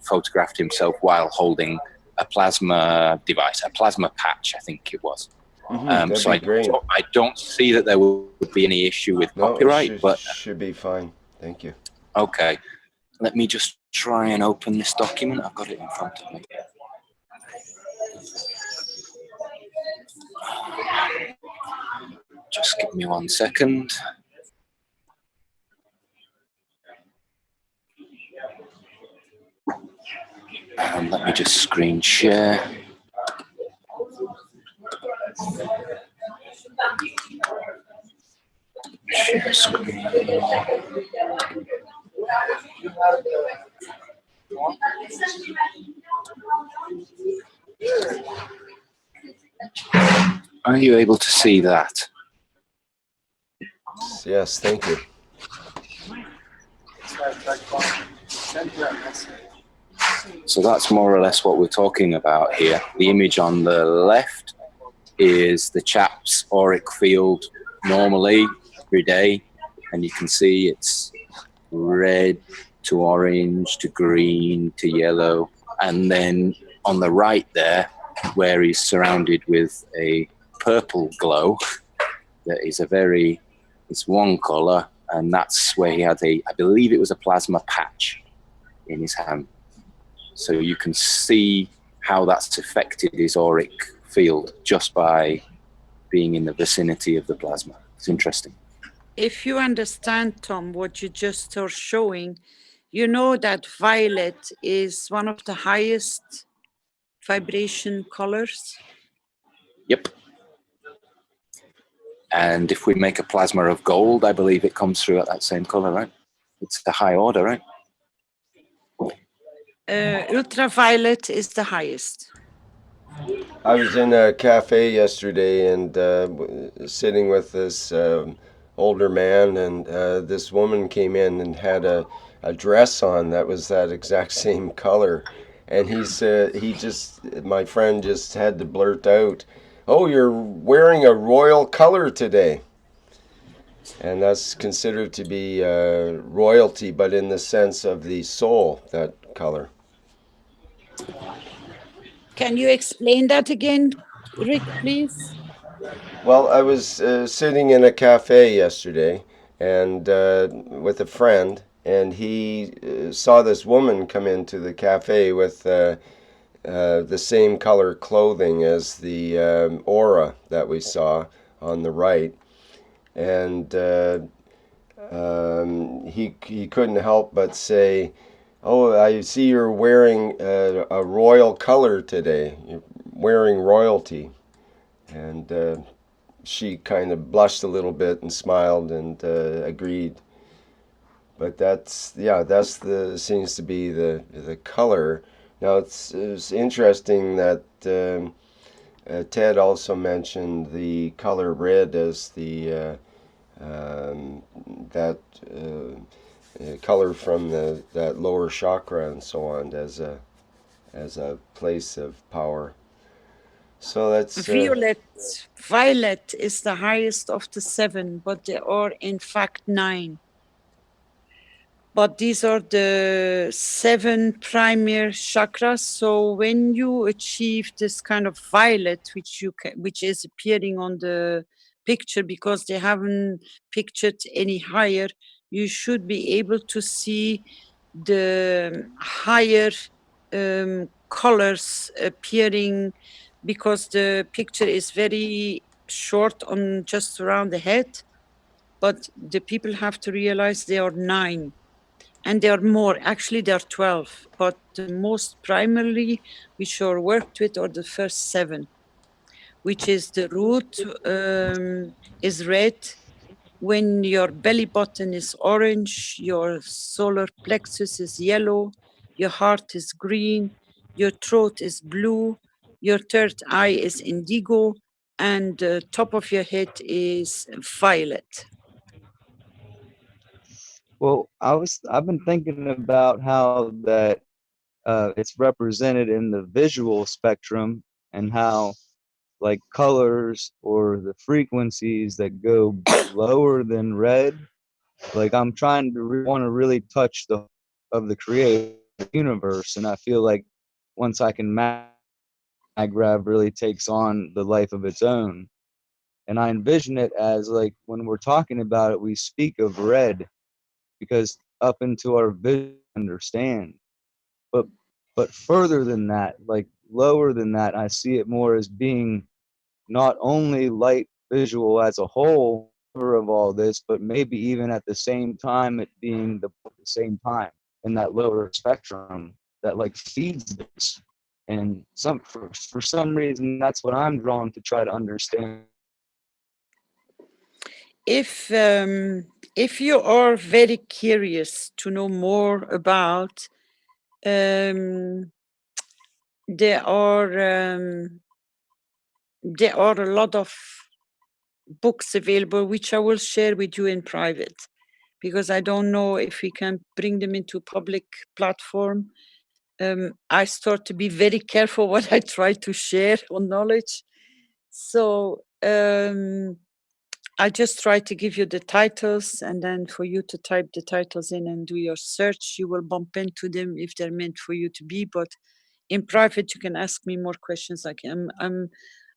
photographed himself while holding a plasma device, a plasma patch, I think it was. So I don't see that there would be any issue with copyright, but should be fine. Thank you. Okay, let me just try and open this document. I've got it in front of me. Just give me 1 second. And let me just screen share. Share screen. Are you able to see that? Yes, thank you. So that's more or less what we're talking about here. The image on the left is the chap's auric field normally every day, and you can see it's red to orange to green to yellow. And then on the right there, where he's surrounded with a purple glow, that is it's one color, and that's where he had I believe it was a plasma patch in his hand. So you can see how that's affected his auric field just by being in the vicinity of the plasma. It's interesting. If you understand, Tom, what you just are showing, you know that violet is one of the highest vibration colors. Yep. And if we make a plasma of gold, I believe it comes through at that same color, right? It's the high order, right? Ultraviolet is the highest. I was in a cafe yesterday and sitting with this older man, and this woman came in and had a dress on that was that exact same color. And he said, my friend just had to blurt out, "Oh, you're wearing a royal color today." And that's considered to be royalty, but in the sense of the soul, that color. Can you explain that again, Rick, please? Well, I was sitting in a cafe yesterday and with a friend, and he saw this woman come into the cafe with the same color clothing as the aura that we saw on the right. And he couldn't help but say, "Oh, I see you're wearing a royal color today. You're wearing royalty." And she kind of blushed a little bit and smiled and agreed. But that's seems to be the color. Now it's interesting that Ted also mentioned the color red as the that color from that lower chakra and so on as a place of power. So that's Violet is the highest of the 7, but there are in fact 9. But these are the 7 primary chakras. So when you achieve this kind of violet, which is appearing on the picture because they haven't pictured any higher, you should be able to see the higher colors appearing because the picture is very short on just around the head. But the people have to realize there are 9. And there are more, actually there are 12, but the most primarily which are worked with are the first 7, which is the root is red, when your belly button is orange, your solar plexus is yellow, your heart is green, your throat is blue, your third eye is indigo, and the top of your head is violet. Well, I've been thinking about how that it's represented in the visual spectrum and how like colors or the frequencies that go lower than red. Like I'm trying to want to really touch the of the creative universe, and I feel like once I can mag-grav really takes on the life of its own. And I envision it as like when we're talking about it, we speak of red because up into our vision understand. But further than that, like lower than that, I see it more as being not only light visual as a whole of all this, but maybe even at the same time it being the same time in that lower spectrum that like feeds this. And for some reason that's what I'm drawn to try to understand. If you are very curious to know more about, there are a lot of books available which I will share with you in private, because I don't know if we can bring them into public platform. I start to be very careful what I try to share on knowledge. So I just try to give you the titles, and then for you to type the titles in and do your search. You will bump into them if they're meant for you to be, but in private you can ask me more questions. Like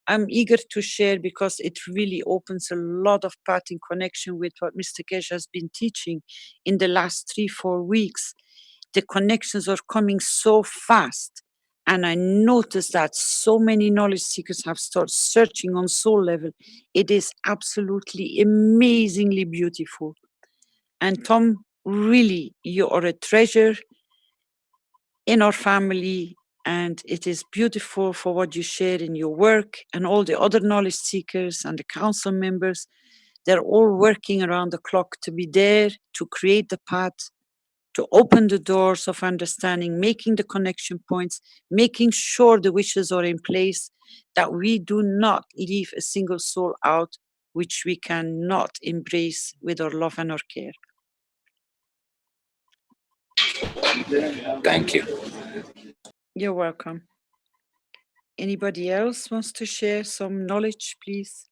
I'm eager to share because it really opens a lot of path in connection with what Mr. Kesh has been teaching in the last 3-4 weeks. The connections are coming so fast. And I noticed that so many knowledge seekers have started searching on soul level. It is absolutely amazingly beautiful. And Tom, really, you are a treasure in our family. And it is beautiful for what you share in your work, and all the other knowledge seekers and the council members. They're all working around the clock to be there, to create the path, to open the doors of understanding, making the connection points, making sure the wishes are in place, that we do not leave a single soul out, which we cannot embrace with our love and our care. Thank you. You're welcome. Anybody else wants to share some knowledge, please?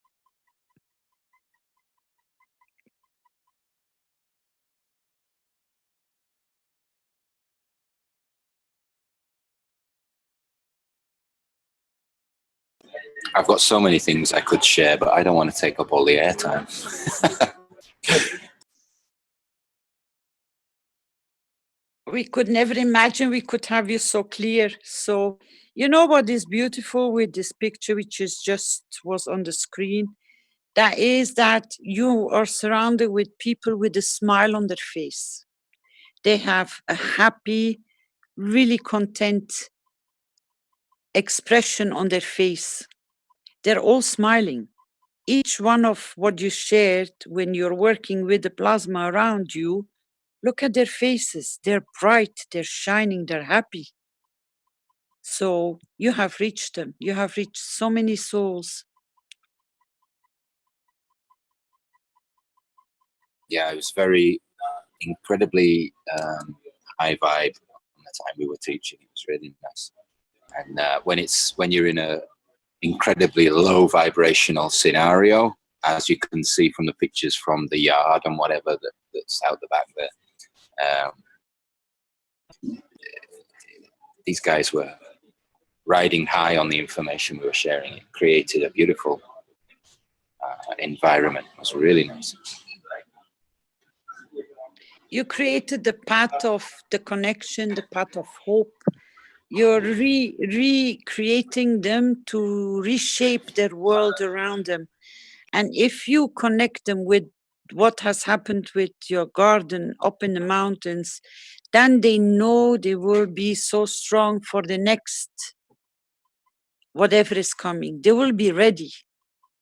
I've got so many things I could share, but I don't want to take up all the airtime. We could never imagine we could have you so clear. So, you know what is beautiful with this picture, which is just was on the screen? That is that you are surrounded with people with a smile on their face. They have a happy, really content expression on their face. They're all smiling. Each one of what you shared when you're working with the plasma around you, look at their faces. They're bright, they're shining, they're happy. So you have reached them. You have reached so many souls. Yeah, it was very incredibly high vibe on the time we were teaching. It was really nice. And when you're in a incredibly low vibrational scenario, as you can see from the pictures from the yard and whatever that's out the back there, these guys were riding high on the information we were sharing. It created a beautiful environment. It was really nice. You created the path of the connection, the path of hope. You're recreating them to reshape their world around them. And if you connect them with what has happened with your garden up in the mountains, then they know they will be so strong for the next whatever is coming. They will be ready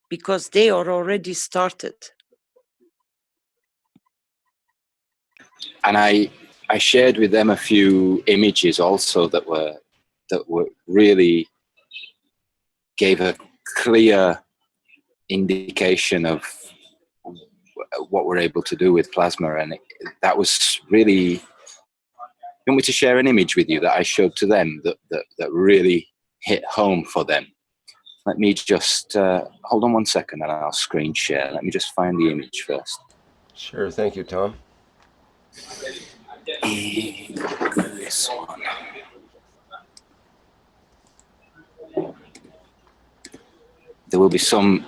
because they are already started. And I shared with them a few images also that were really gave a clear indication of what we're able to do with plasma, and that was really. You want me to share an image with you that I showed to them that really hit home for them? Let me just hold on one second and I'll screen share. Let me just find the image first. Sure, thank you, Tom. This one. There will be some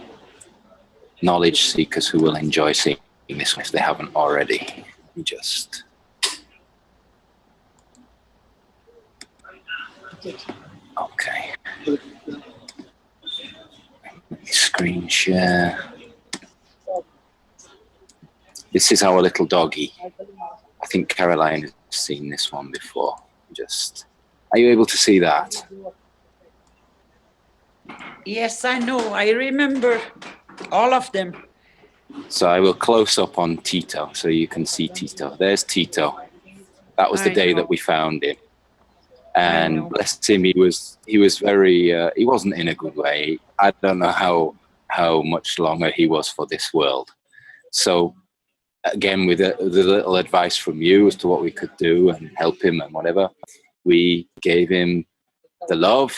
knowledge seekers who will enjoy seeing this one if they haven't already. Let me just. Okay. Screen share. This is our little doggy. I think Caroline has seen this one before. Just, are you able to see that? Yes, I know. I remember all of them. So I will close up on Tito so you can see Tito. There's Tito. That was the day that we found him. And bless him, he was very, he wasn't in a good way. I don't know how much longer he was for this world. So again, with the little advice from you as to what we could do and help him and whatever, we gave him the love,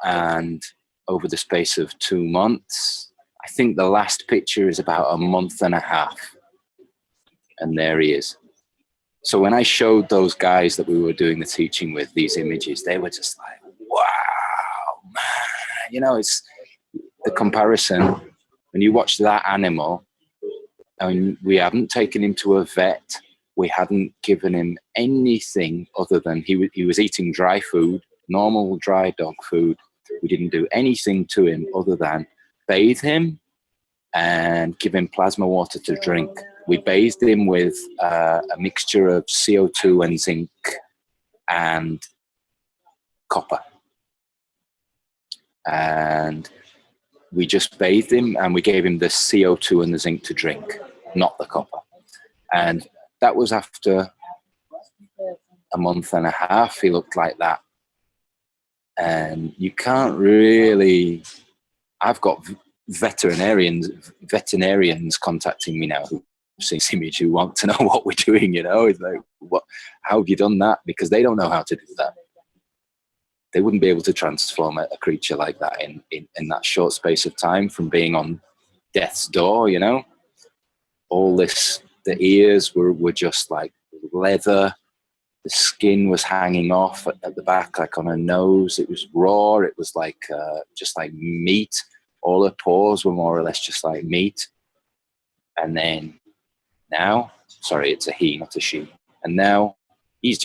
and over the space of 2 months, I think the last picture is about a month and a half, and there he is. So when I showed those guys that we were doing the teaching with these images, they were just like, wow, man. You know, it's the comparison. When you watch that animal, and we haven't taken him to a vet, we hadn't given him anything other than he was eating dry food, normal dry dog food. We didn't do anything to him other than bathe him and give him plasma water to drink. We bathed him with a mixture of CO2 and zinc and copper. And we just bathed him and we gave him the CO2 and the zinc to drink, not the copper. And that was after a month and a half, he looked like that. And you can't really, I've got veterinarians contacting me now who've seen this image, who want to know what we're doing, you know. It's like, what, how have you done that? Because they don't know how to do that. They wouldn't be able to transform a creature like that in that short space of time, from being on death's door, you know. All this, the ears were just like leather. The skin was hanging off at the back, like on her nose. It was raw. It was like just like meat. All her paws were more or less just like meat. And then now, sorry, it's a he, not a she. And now he's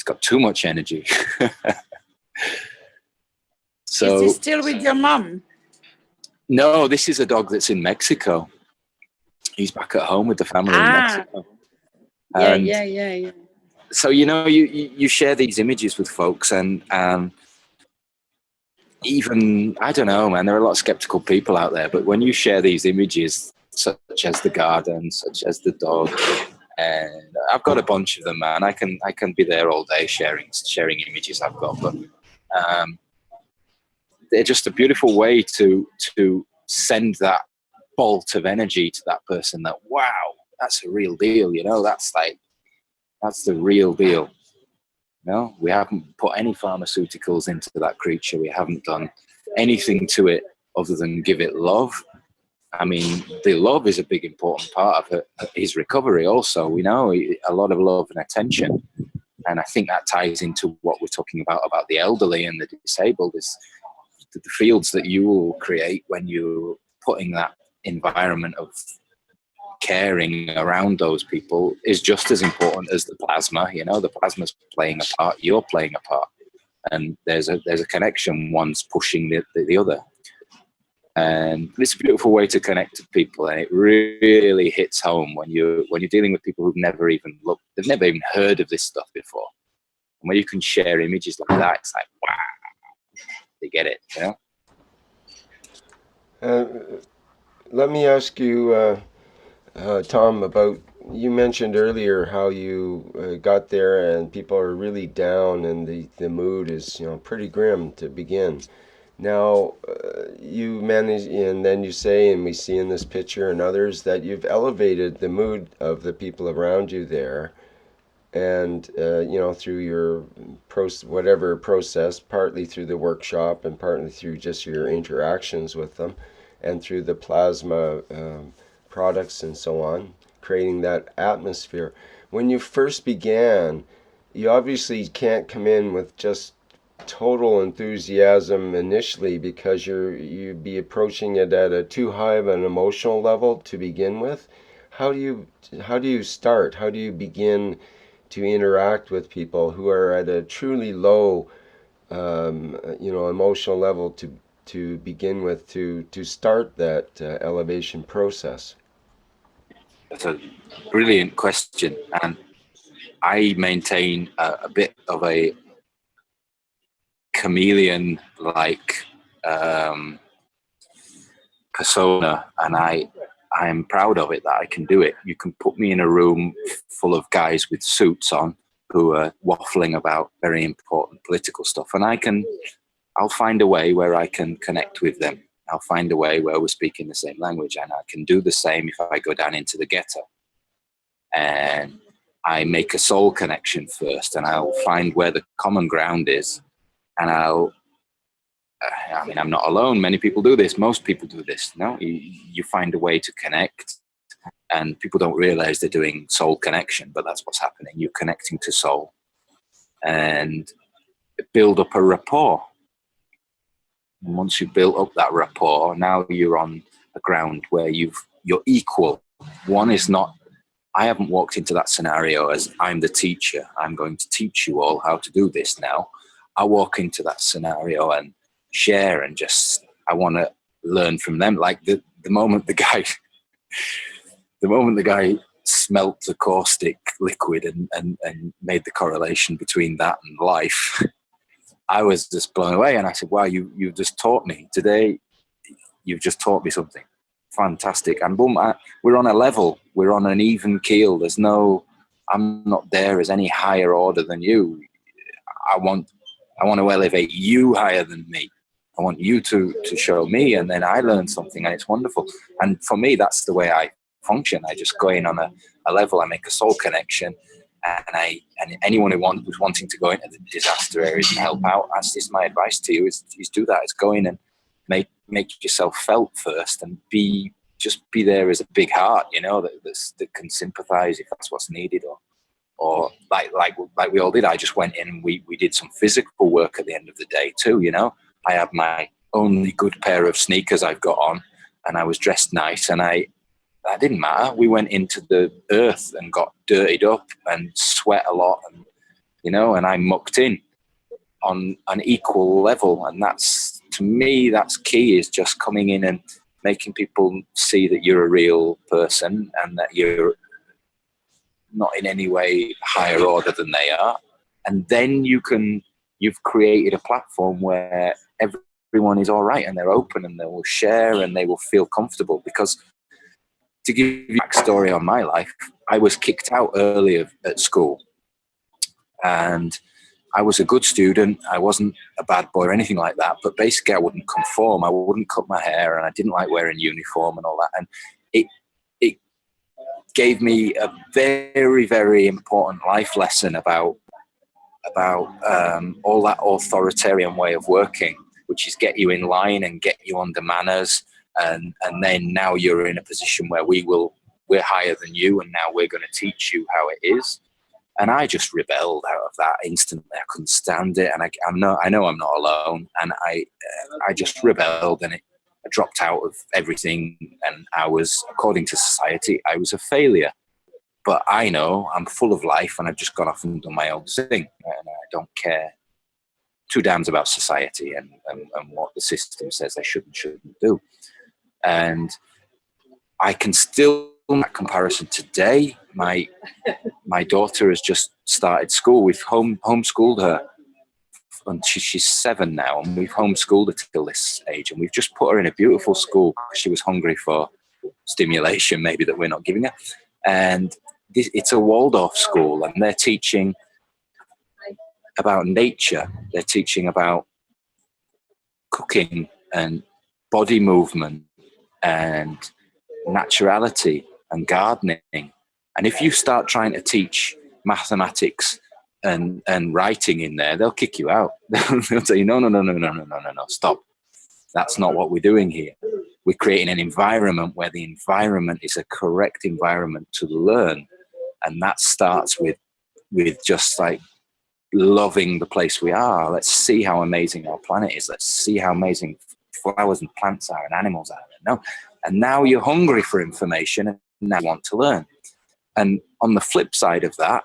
got too much energy. So, is he still with your mum? No, this is a dog that's in Mexico. He's back at home with the family in Mexico. Yeah. So, you know, you share these images with folks, and even, I don't know, man, there are a lot of skeptical people out there, but when you share these images, such as the garden, such as the dog, and I've got a bunch of them, man. I can be there all day sharing images I've got, but they're just a beautiful way to send that bolt of energy to that person. That, wow, that's a real deal, you know. That's the real deal. You know, we haven't put any pharmaceuticals into that creature. We haven't done anything to it other than give it love. I mean, the love is a big important part of his recovery also. We know a lot of love and attention. And I think that ties into what we're talking about the elderly and the disabled, is the fields that you will create when you're putting that environment of caring around those people is just as important as the plasma. You know, the plasma's playing a part, you're playing a part. And there's a connection, one's pushing the other. And it's a beautiful way to connect to people, and it really hits home when you're dealing with people who've never even looked, they've never even heard of this stuff before. And when you can share images like that, it's like, wow, they get it, you know. Let me ask you, Tom, about, you mentioned earlier how you got there and people are really down and the mood is, you know, pretty grim to begin. Now, you manage, and then you say, and we see in this picture and others, that you've elevated the mood of the people around you there, and you know, through your whatever process, partly through the workshop and partly through just your interactions with them, and through the plasma products and so on, creating that atmosphere. When you first began, you obviously can't come in with just total enthusiasm initially, because you'd be approaching it at a too high of an emotional level to begin with. How do you start? How do you begin to interact with people who are at a truly low, you know, emotional level to begin with, to start that elevation process? That's a brilliant question, and I maintain a bit of a chameleon-like persona, and I'm proud of it that I can do it. You can put me in a room full of guys with suits on who are waffling about very important political stuff, and I'll find a way where I can connect with them. I'll find a way where we're speaking the same language, and I can do the same if I go down into the ghetto. And I make a soul connection first, and I'll find where the common ground is, and I mean, I'm not alone. Many people do this. Most people do this. No, you find a way to connect, and people don't realize they're doing soul connection, but that's what's happening. You're connecting to soul and build up a rapport. And once you've built up that rapport, now you're on a ground where you're equal. One is not I haven't walked into that scenario as I'm the teacher. I'm going to teach you all how to do this now. I walk into that scenario and share and just, I want to learn from them. Like the moment the guy smelt the caustic liquid and made the correlation between that and life, I was just blown away. And I said, wow, you've just taught me today. You've just taught me something fantastic. And boom, we're on a level. We're on an even keel. There's no, I'm not there as any higher order than you. I want to elevate you higher than me. I want you to show me, and then I learn something, and it's wonderful. And for me, that's the way I function. I just go in on a level. I make a soul connection, and anyone who's wanting to go into the disaster areas and help out, that's just my advice to you: is do that. Is go in and make yourself felt first, and just be there as a big heart, you know, that can sympathize if that's what's needed, or like we all did. I just went in and we did some physical work at the end of the day too, you know. I had my only good pair of sneakers I've got on, and I was dressed nice, and that didn't matter. We went into the earth and got dirtied up and sweat a lot, and you know, and I mucked in on an equal level. And that's, to me, that's key, is just coming in and making people see that you're a real person and that you're not in any way higher order than they are. And then you've created a platform where everyone is all right, and they're open, and they will share, and they will feel comfortable. Because to give you a backstory on my life, I was kicked out early at school, and I was a good student. I wasn't a bad boy or anything like that, but basically I wouldn't conform. I wouldn't cut my hair, and I didn't like wearing uniform and all that. And it gave me a very, very important life lesson about all that authoritarian way of working, which is get you in line and get you under manners. And then now you're in a position where we're higher than you, and now we're going to teach you how it is. And I just rebelled out of that instantly. I couldn't stand it, and I know I'm not alone. And I just rebelled, and I dropped out of everything. And I was, according to society, I was a failure. But I know I'm full of life, and I've just gone off and done my own thing, and I don't care two damns about society and what the system says I shouldn't do. And I can still make that comparison today. My daughter has just started school. We've homeschooled her, and she's 7 now, and we've homeschooled her till this age, and we've just put her in a beautiful school because she was hungry for stimulation, maybe, that we're not giving her. And it's a Waldorf school, and they're teaching about nature. They're teaching about cooking and body movement and naturality and gardening. And if you start trying to teach mathematics and writing in there, they'll kick you out. They'll say, no, stop. That's not what we're doing here. We're creating an environment where the environment is a correct environment to learn. And that starts with just like loving the place we are. Let's see how amazing our planet is. Let's see how amazing flowers and plants are and animals are. And now you're hungry for information, and now you want to learn. And on the flip side of that,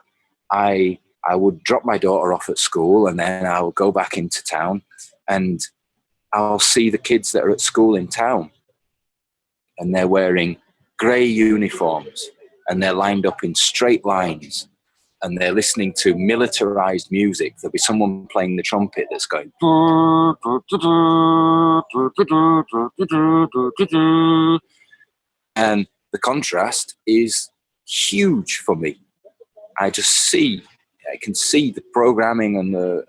I would drop my daughter off at school, and then I'll go back into town, and I'll see the kids that are at school in town, and they're wearing grey uniforms, and they're lined up in straight lines, and they're listening to militarized music. There'll be someone playing the trumpet that's going, and the contrast is huge for me. I can see the programming and the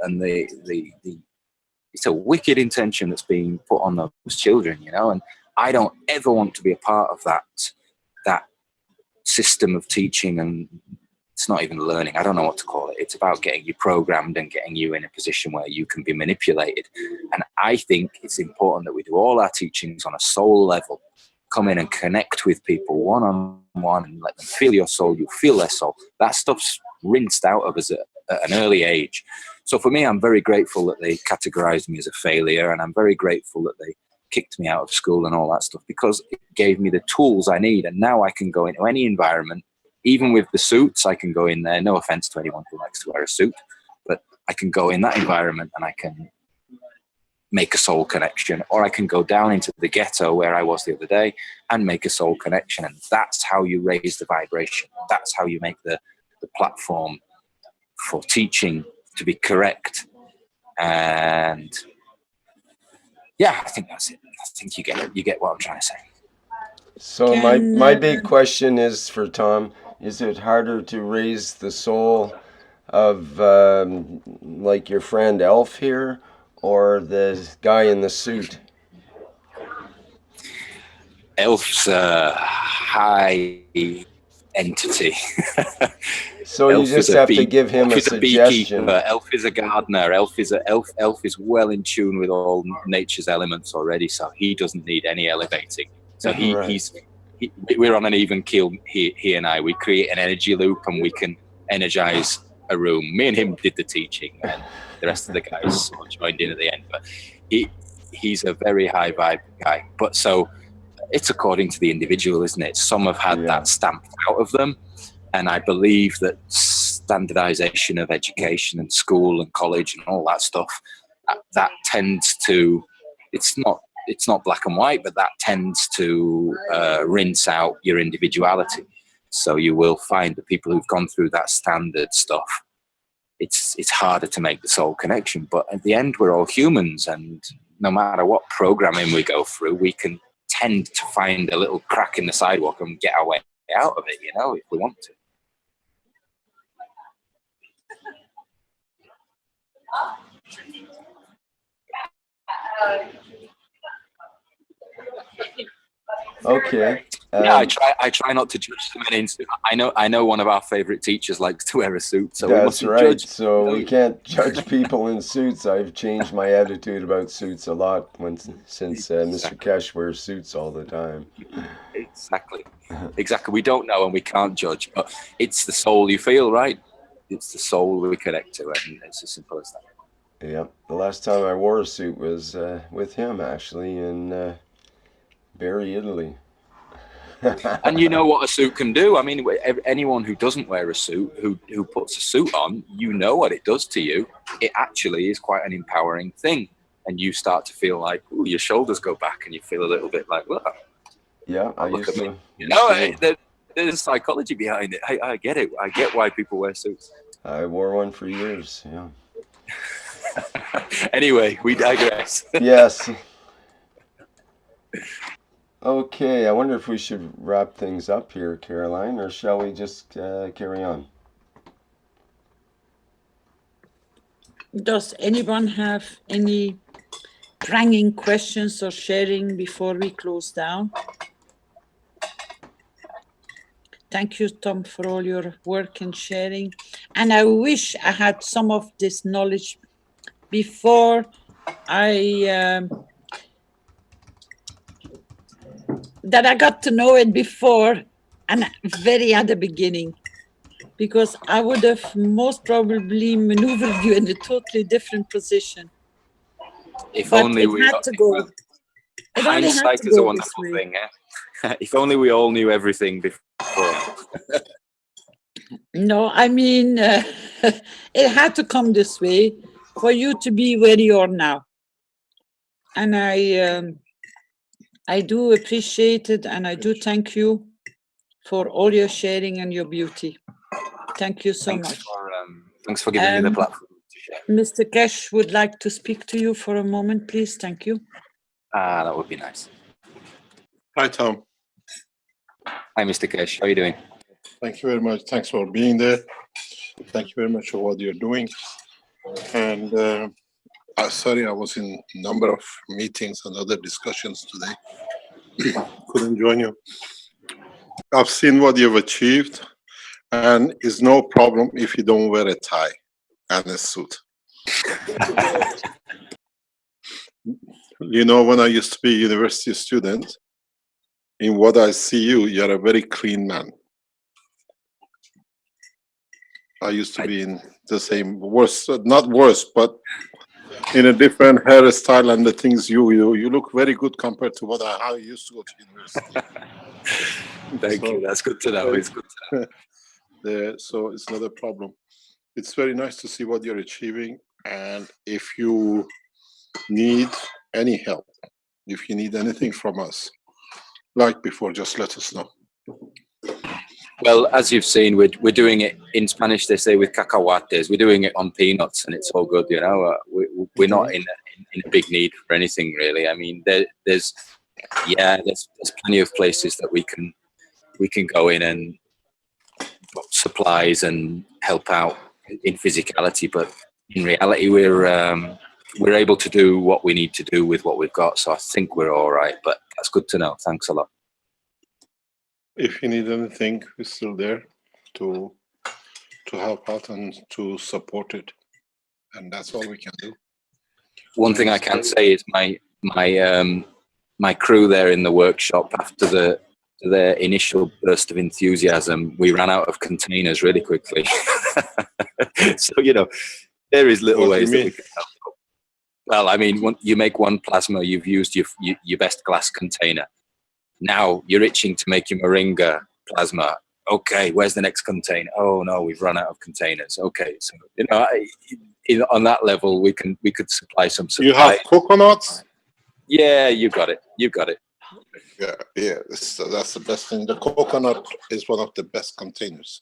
it's a wicked intention that's being put on those children, you know. And I don't ever want to be a part of that system of teaching. And it's not even learning. I don't know what to call it. It's about getting you programmed and getting you in a position where you can be manipulated. And I think it's important that we do all our teachings on a soul level. Come in and connect with people one-on-one and let them feel your soul. You feel their soul. That stuff's rinsed out of us at an early age. So for me, I'm very grateful that they categorized me as a failure, and I'm very grateful that they kicked me out of school and all that stuff, because it gave me the tools I need. And now I can go into any environment even with the suits, I can go in there. No offense to anyone who likes to wear a suit, but I can go in that environment and I can make a soul connection, or I can go down into the ghetto where I was the other day and make a soul connection. And that's how you raise the vibration. That's how you make the platform for teaching to be correct. And yeah, I think that's it. I think you get it. You get what I'm trying to say. So my big question is for Tom: is it harder to raise the soul of like your friend Elf here, or the guy in the suit? Elf's a high entity. So you just have to give him a suggestion. Elf is a gardener. Elf is well in tune with all nature's elements already, so he doesn't need any elevating. So we're on an even keel, he and I. We create an energy loop and we can energize a room. Me and him did the teaching, and the rest of the guys sort of joined in at the end. But he's a very high vibe guy. But so it's according to the individual, isn't it? Some have had that stamped out of them, and I believe that standardization of education and school and college and all that stuff, that tends to, it's not black and white, but that tends to rinse out your individuality. So you will find the people who've gone through that standard stuff, it's harder to make the soul connection. But at the end, we're all humans, and no matter what programming we go through, we can tend to find a little crack in the sidewalk and get our way out of it, if we want to. Okay. Yeah, I try not to judge so many. I know one of our favorite teachers likes to wear a suit, so we mustn't judge. So we can't judge people in suits. I've changed my attitude about suits a lot since Mr. Kesh wears suits all the time. Exactly. We don't know and we can't judge, but it's the soul you feel, right? It's the soul we connect to, and it's as simple as that. Yeah. The last time I wore a suit was with him, actually, in Bari, Italy. And you know what a suit can do. I mean, anyone who doesn't wear a suit, who puts a suit on, you know what it does to you. It actually is quite an empowering thing. And you start to feel like, ooh, your shoulders go back and you feel a little bit like, look. Yeah, look at me. There's psychology behind it. I get it. I get why people wear suits. I wore one for years, yeah. Anyway, we digress. Yes. Okay, I wonder if we should wrap things up here, Caroline, or shall we just carry on? Does anyone have any pranging questions or sharing before we close down? Thank you, Tom, for all your work and sharing. And I wish I had some of this knowledge before that I got to know it before and very at the beginning, because I would have most probably maneuvered you in a totally different position. If but only it had to go. Hindsight is a wonderful thing, eh? If only we all knew everything before. No, I mean, it had to come this way for you to be where you are now. And I do appreciate it, and I do thank you for all your sharing and your beauty. Thank you so much. Thanks for giving me the platform to share. Mr. Kesh would like to speak to you for a moment, please. Thank you. That would be nice. Hi, Tom. Hi, Mr. Kesh. How are you doing? Thank you very much. Thanks for being there. Thank you very much for what you're doing. And sorry, I was in a number of meetings and other discussions today. Couldn't join you. I've seen what you've achieved, and it's no problem if you don't wear a tie and a suit. You know, when I used to be a university student, in what I see you, you're a very clean man. I used to be in the same, worse, not worse, but in a different hairstyle and the things you look very good compared to how I used to go to university. Thank you. That's good to know. It's good to know. so it's not a problem. It's very nice to see what you're achieving, and if you need any help, if you need anything from us, like before, just let us know. Well, as you've seen, we're doing it in Spanish. They say with cacahuates. We're doing it on peanuts, and it's all good. You know, we're not in a big need for anything really. I mean, there's plenty of places that we can go in and supplies and help out in physicality, but in reality, we're able to do what we need to do with what we've got. So I think we're all right. But that's good to know. Thanks a lot. If you need anything, we're still there to help out and to support it, and that's all we can do. One thing I can say is my crew there in the workshop, after their initial burst of enthusiasm, we ran out of containers really quickly. So there is little ways that we can help. Well, I mean, you make one plasma, you've used your best glass container. Now you're itching to make your moringa plasma. Okay, where's the next container? Oh no, we've run out of containers. Okay, so on that level, we could supply some supply. You have coconuts? Yeah, you got it. You got it. Yeah. That's the best thing. The coconut is one of the best containers.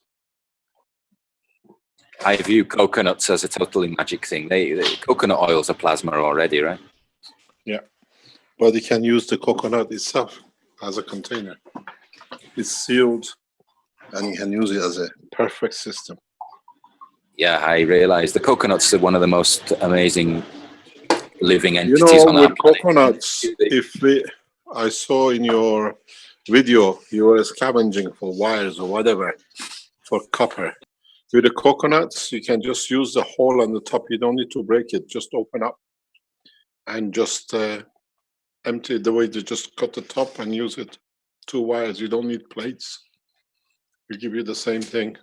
I view coconuts as a totally magic thing. Coconut oil's a plasma already, right? Yeah, but you can use the coconut itself as a container. It's sealed, and you can use it as a perfect system. Yeah, I realize the coconuts are one of the most amazing living entities on our with planet. coconuts, I saw in your video you were scavenging for wires or whatever for copper. With the coconuts, you can just use the hole on the top. You don't need to break it. Just open up and just empty it the way you just cut the top and use it. 2 wires. You don't need plates. We give you the same thing.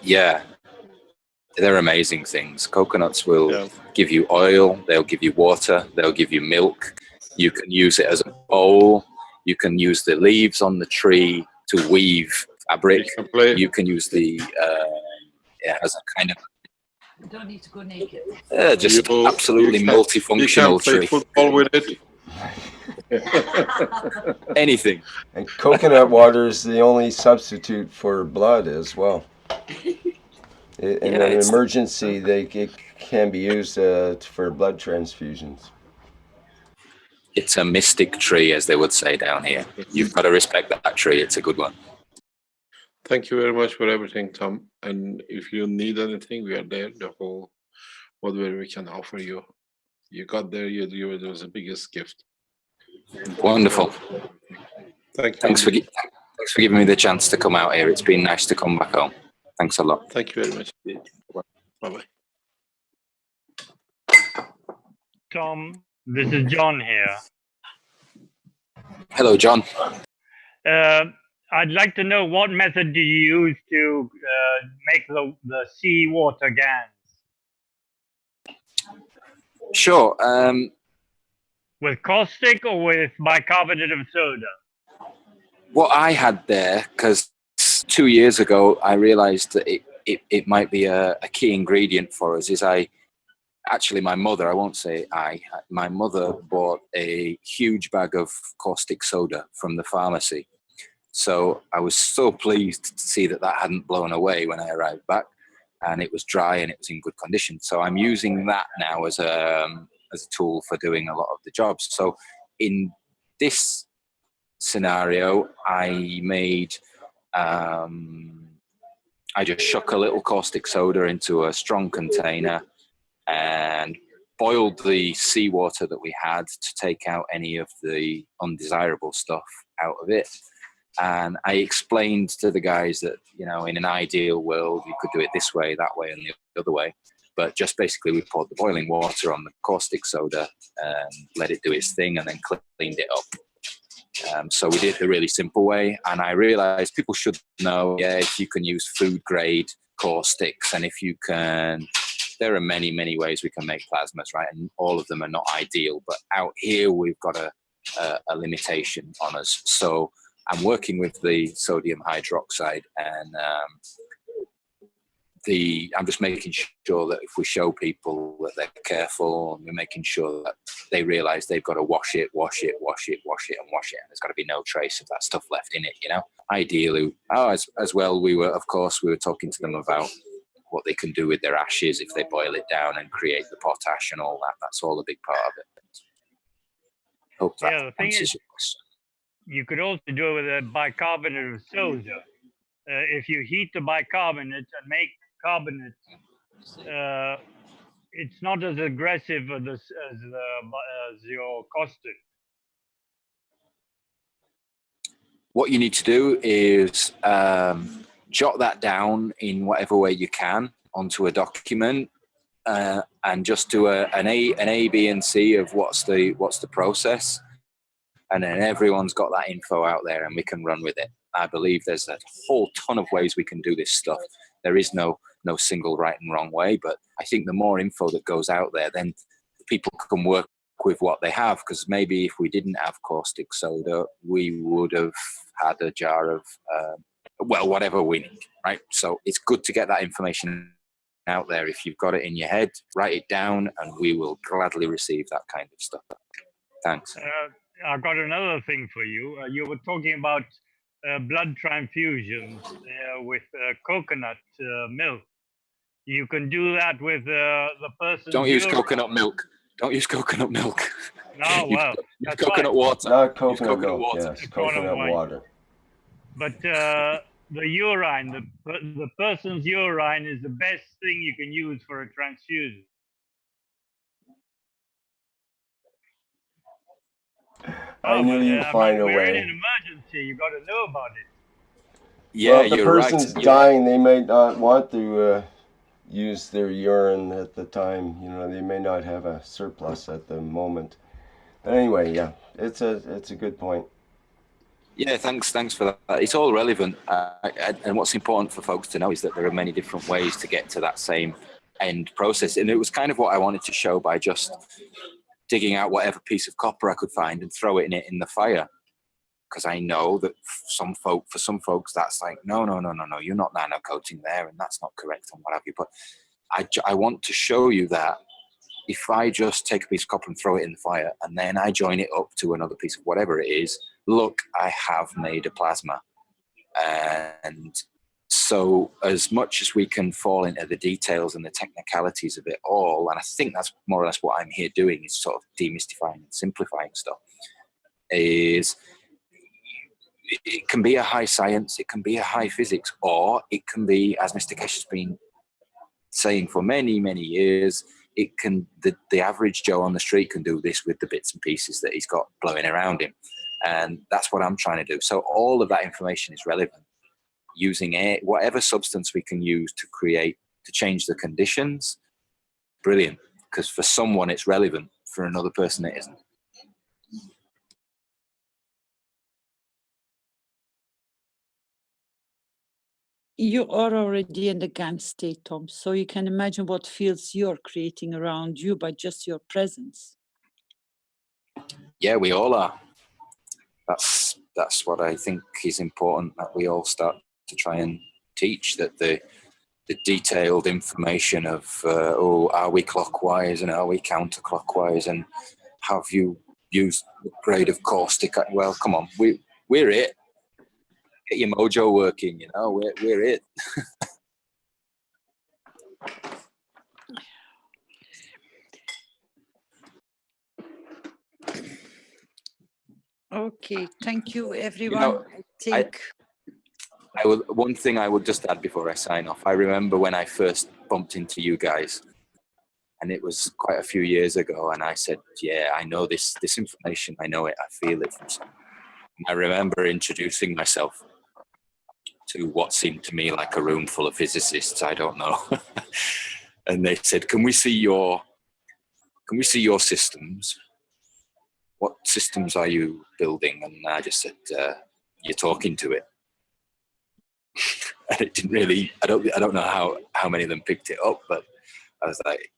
Yeah, they're amazing things. Coconuts will give you oil. They'll give you water. They'll give you milk. You can use it as a bowl. You can use the leaves on the tree to weave fabric. You can use as a kind of. You don't need to go naked. Just absolutely multifunctional you can play tree. football with it. Anything. And coconut water is the only substitute for blood as well. In an emergency, it can be used for blood transfusions. It's a mystic tree, as they would say down here. You've got to respect that tree. It's a good one. Thank you very much for everything, Tom. And if you need anything, we are there. The whole whatever we can offer you. You got there. You it was the biggest gift. Wonderful. Thank you. Thanks for giving me the chance to come out here. It's been nice to come back home. Thanks a lot. Thank you very much. Bye-bye. Tom, this is John here. Hello, John. I'd like to know what method do you use to make the seawater GANs? Sure. With caustic or with bicarbonate of soda? What I had there, because 2 years ago I realized that it might be a key ingredient for us, is my mother, I won't say my mother bought a huge bag of caustic soda from the pharmacy. So I was so pleased to see that hadn't blown away when I arrived back, and it was dry and it was in good condition. So I'm using that now as a tool for doing a lot of the jobs. So in this scenario, I made, I just shook a little caustic soda into a strong container and boiled the seawater that we had to take out any of the undesirable stuff out of it. And I explained to the guys that, in an ideal world, you could do it this way, that way, and the other way. But just basically, we poured the boiling water on the caustic soda and let it do its thing, and then cleaned it up. So we did the really simple way. And I realized people should know, if you can use food grade caustics, and if you can, there are many, many ways we can make plasmas, right? And all of them are not ideal. But out here, we've got a limitation on us. So I'm working with the sodium hydroxide, and I'm just making sure that if we show people that they're careful, and we're making sure that they realize they've got to wash it, and wash it, and wash it. And there's got to be no trace of that stuff left in it, you know? Ideally, as well, we were talking to them about what they can do with their ashes if they boil it down and create the potash and all that. That's all a big part of it. Hope that Yeah, the thing answers is, your question. you could also do it with a bicarbonate of soda. If you heat the bicarbonate and make carbonate, it's not as aggressive as your caustic. What you need to do is jot that down in whatever way you can onto a document, and just do an A, B, and C of what's the process, and then everyone's got that info out there, and we can run with it. I believe there's a whole ton of ways we can do this stuff. There is no single right and wrong way, but I think the more info that goes out there, then people can work with what they have, because maybe if we didn't have caustic soda, we would have had a jar of whatever we need, right? So it's good to get that information out there. If you've got it in your head, write it down, and we will gladly receive that kind of stuff. Thanks. I've got another thing for you. You were talking about blood transfusions with coconut milk. You can do that with the person's Don't use urine. coconut milk. Don't use coconut milk. No, well, use that's coconut fine. water. Not coconut coconut milk, water. yes, coconut water. But the urine, the person's urine is the best thing you can use for a transfusion. I knew you'd find a we're in way. an emergency. You got to know about it. Yeah, Well, if the you're person's right. dying, they might not want to use their urine at the time. You know, they may not have a surplus at the moment. But anyway, yeah, it's a good point. Yeah, thanks for that. It's all relevant, and what's important for folks to know is that there are many different ways to get to that same end process. And it was kind of what I wanted to show by just digging out whatever piece of copper I could find and throw it in the fire, because I know that for some folks that's like, no, you're not nano coating there, and that's not correct and what have you. But I want to show you that if I just take a piece of copper and throw it in the fire, and then I join it up to another piece of whatever it is, look, I have made a plasma. And so as much as we can fall into the details and the technicalities of it all, and I think that's more or less what I'm here doing, is sort of demystifying and simplifying stuff, is it can be a high science, it can be a high physics, or it can be, as Mr. Kesh has been saying for many, many years, it can, the average Joe on the street can do this with the bits and pieces that he's got blowing around him. And that's what I'm trying to do. So all of that information is relevant. Using whatever substance we can use to change the conditions, brilliant. Because for someone it's relevant, for another person it isn't. You are already in the GAN state, Tom, so you can imagine what fields you're creating around you by just your presence. Yeah, we all are. That's what I think is important, that we all start to try and teach, that the detailed information of are we clockwise and are we counterclockwise, and have you used the grade of caustic? Well, come on, we're it. Get your mojo working, you know. We're it. Okay, thank you, everyone. You know, I think one thing I would just add before I sign off. I remember when I first bumped into you guys, and it was quite a few years ago, and I said, yeah, I know this information. I know it. I feel it from someone. And I remember introducing myself to what seemed to me like a room full of physicists. I don't know. And they said, can we see your systems? What systems are you building? And I just said, you're talking to it. And it didn't really, I don't know how many of them picked it up, but I was like,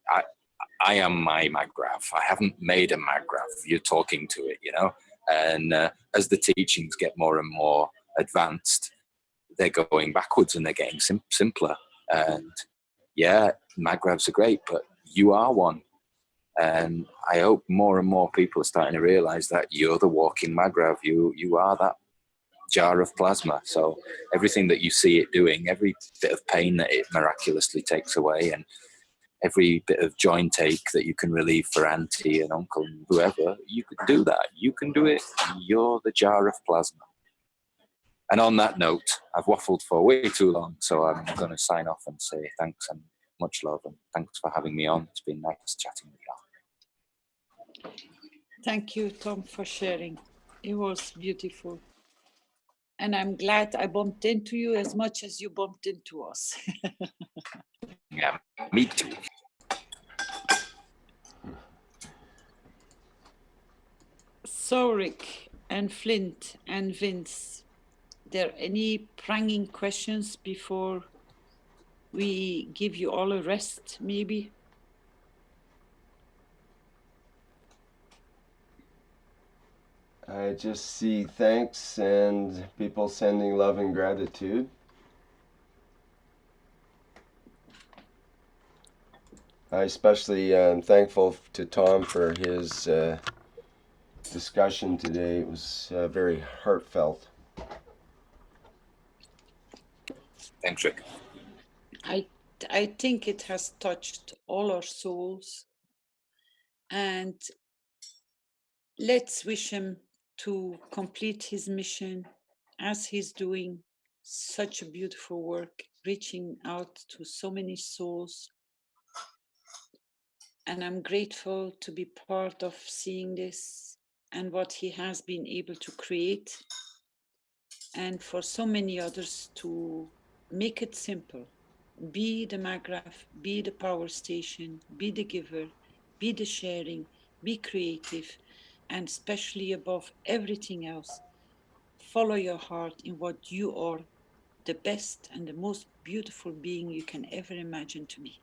I am my maggraph. I haven't made a maggraph. You're talking to it, you know? And as the teachings get more and more advanced, they're going backwards and they're getting simpler. And yeah, magravs are great, but you are one. And I hope more and more people are starting to realize that you're the walking magrav. You are that jar of plasma. So everything that you see it doing, every bit of pain that it miraculously takes away, and every bit of joint ache that you can relieve for auntie and uncle and whoever, you could do that. You can do it. You're the jar of plasma. And on that note, I've waffled for way too long, so I'm going to sign off and say thanks and much love, and thanks for having me on. It's been nice chatting with you. Thank you, Tom, for sharing. It was beautiful. And I'm glad I bumped into you as much as you bumped into us. Yeah, me too. So, Rick and Flint and Vince, there any pranging questions before we give you all a rest, maybe? I just see thanks and people sending love and gratitude. I especially am thankful to Tom for his discussion today. It was very heartfelt. Thanks, Rick. I think it has touched all our souls, and let's wish him to complete his mission as he's doing such a beautiful work, reaching out to so many souls. And I'm grateful to be part of seeing this and what he has been able to create, and for so many others to make it simple. Be the magraph, be the power station, be the giver, be the sharing, be creative, and especially above everything else, follow your heart in what you are, the best and the most beautiful being you can ever imagine to be.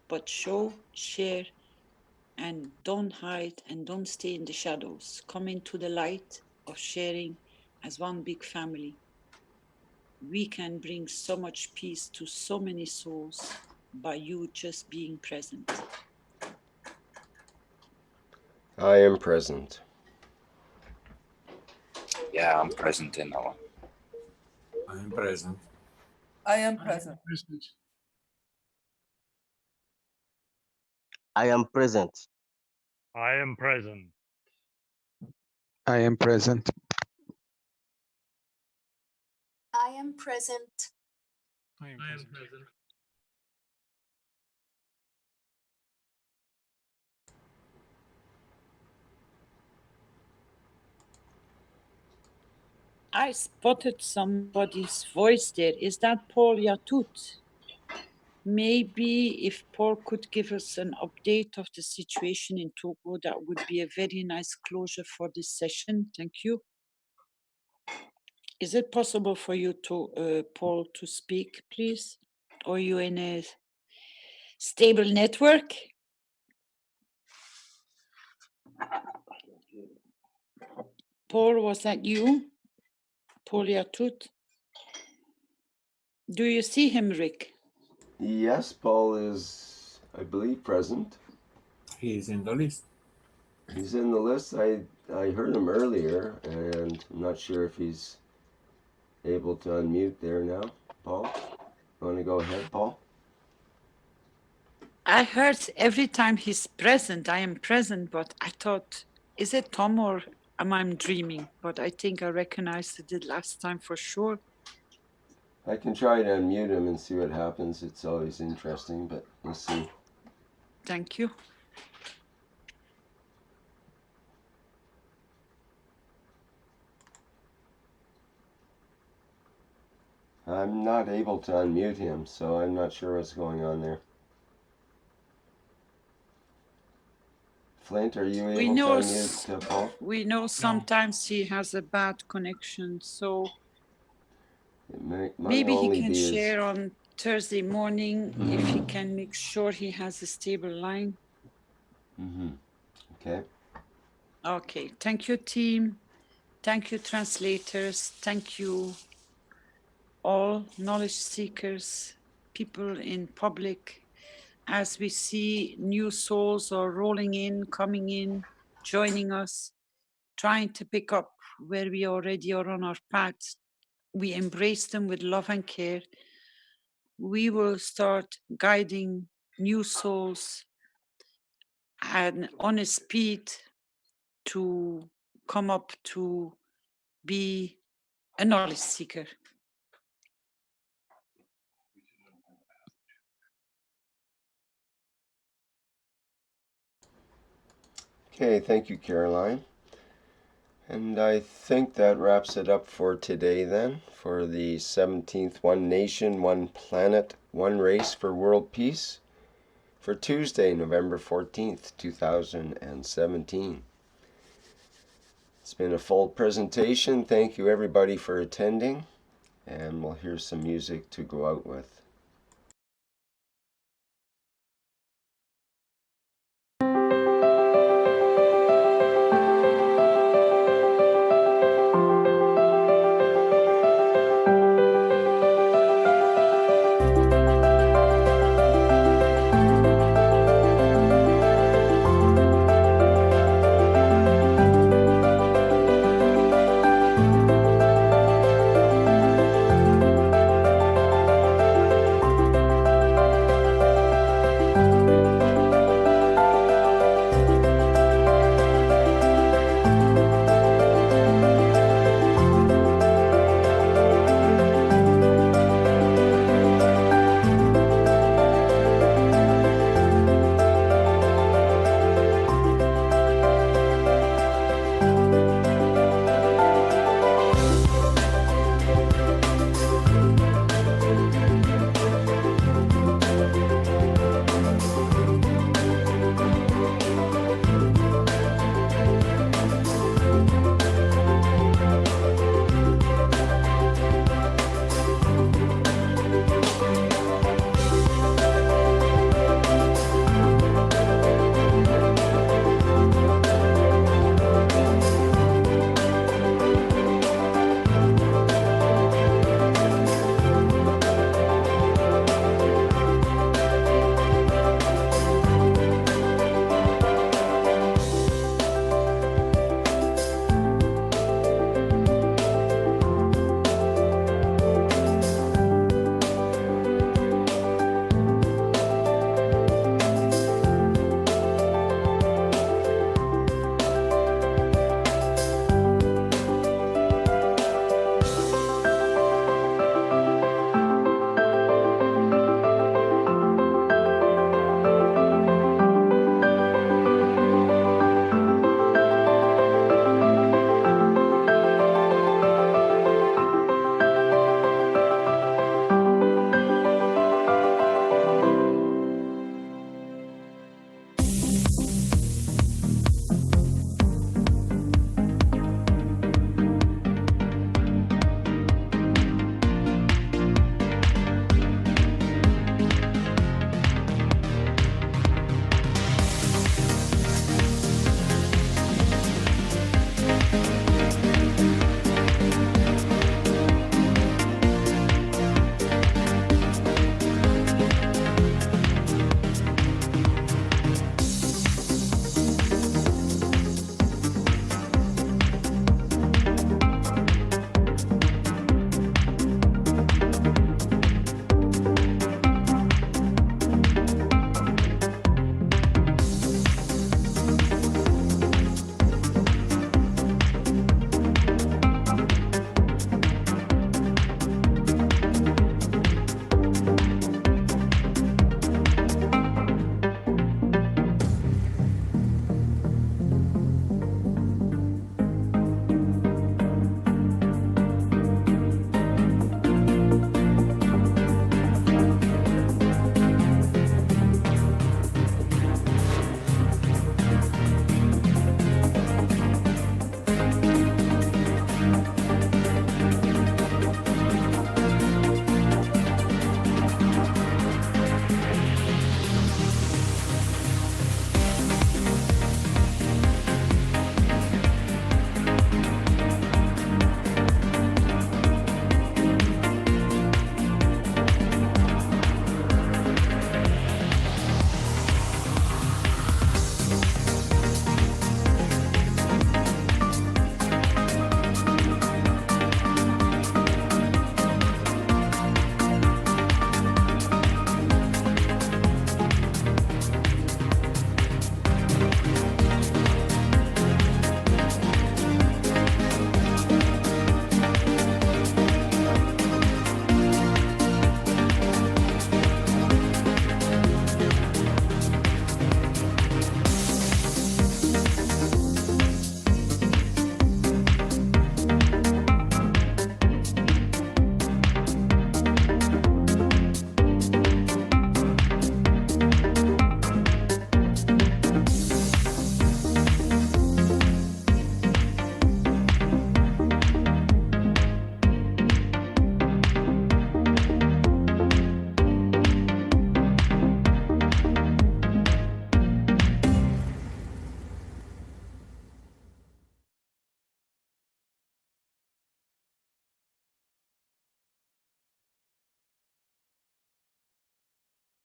But show, share, and don't hide and don't stay in the shadows. Come into the light of sharing as one big family. We can bring so much peace to so many souls by you just being present. I am present. Yeah, I'm present in that one. I am present. I am present. I am present. I am present. I am present. I am present. I am present. I spotted somebody's voice there. Is that Paul Yatut? Maybe if Paul could give us an update of the situation in Togo, that would be a very nice closure for this session. Thank you. Is it possible for you to, Paul, to speak, please? Or are you in a stable network? Paul, was that you? Paul Yatut? Do you see him, Rick? Yes, Paul is, I believe, present. He's in the list. He's in the list. I heard him earlier, and I'm not sure if he's able to unmute there now. Paul, you want to go ahead, Paul? I heard every time he's present, I am present, but I thought, is it Tom or am I dreaming? But I think I recognized it last time for sure. I can try to unmute him and see what happens. It's always interesting, but we'll see. Thank you. I'm not able to unmute him, so I'm not sure what's going on there. Flint, are you We able to know, unmute Paul? we know sometimes he has a bad connection, so It might maybe he only can be his... share on Thursday morning if he can make sure he has a stable line. Mm-hmm. Okay. Okay, thank you, team. Thank you, translators. Thank you, all knowledge seekers. people in public, as we see new souls are rolling in, coming in, joining us, trying to pick up where we already are on our path. We embrace them with love and care. We will start guiding new souls and on a speed to come up to be a knowledge seeker. Okay, thank you, Caroline. And I think that wraps it up for today then, for the 17th One Nation, One Planet, One Race for World Peace, for Tuesday, November 14th, 2017. It's been a full presentation. Thank you everybody for attending, and we'll hear some music to go out with.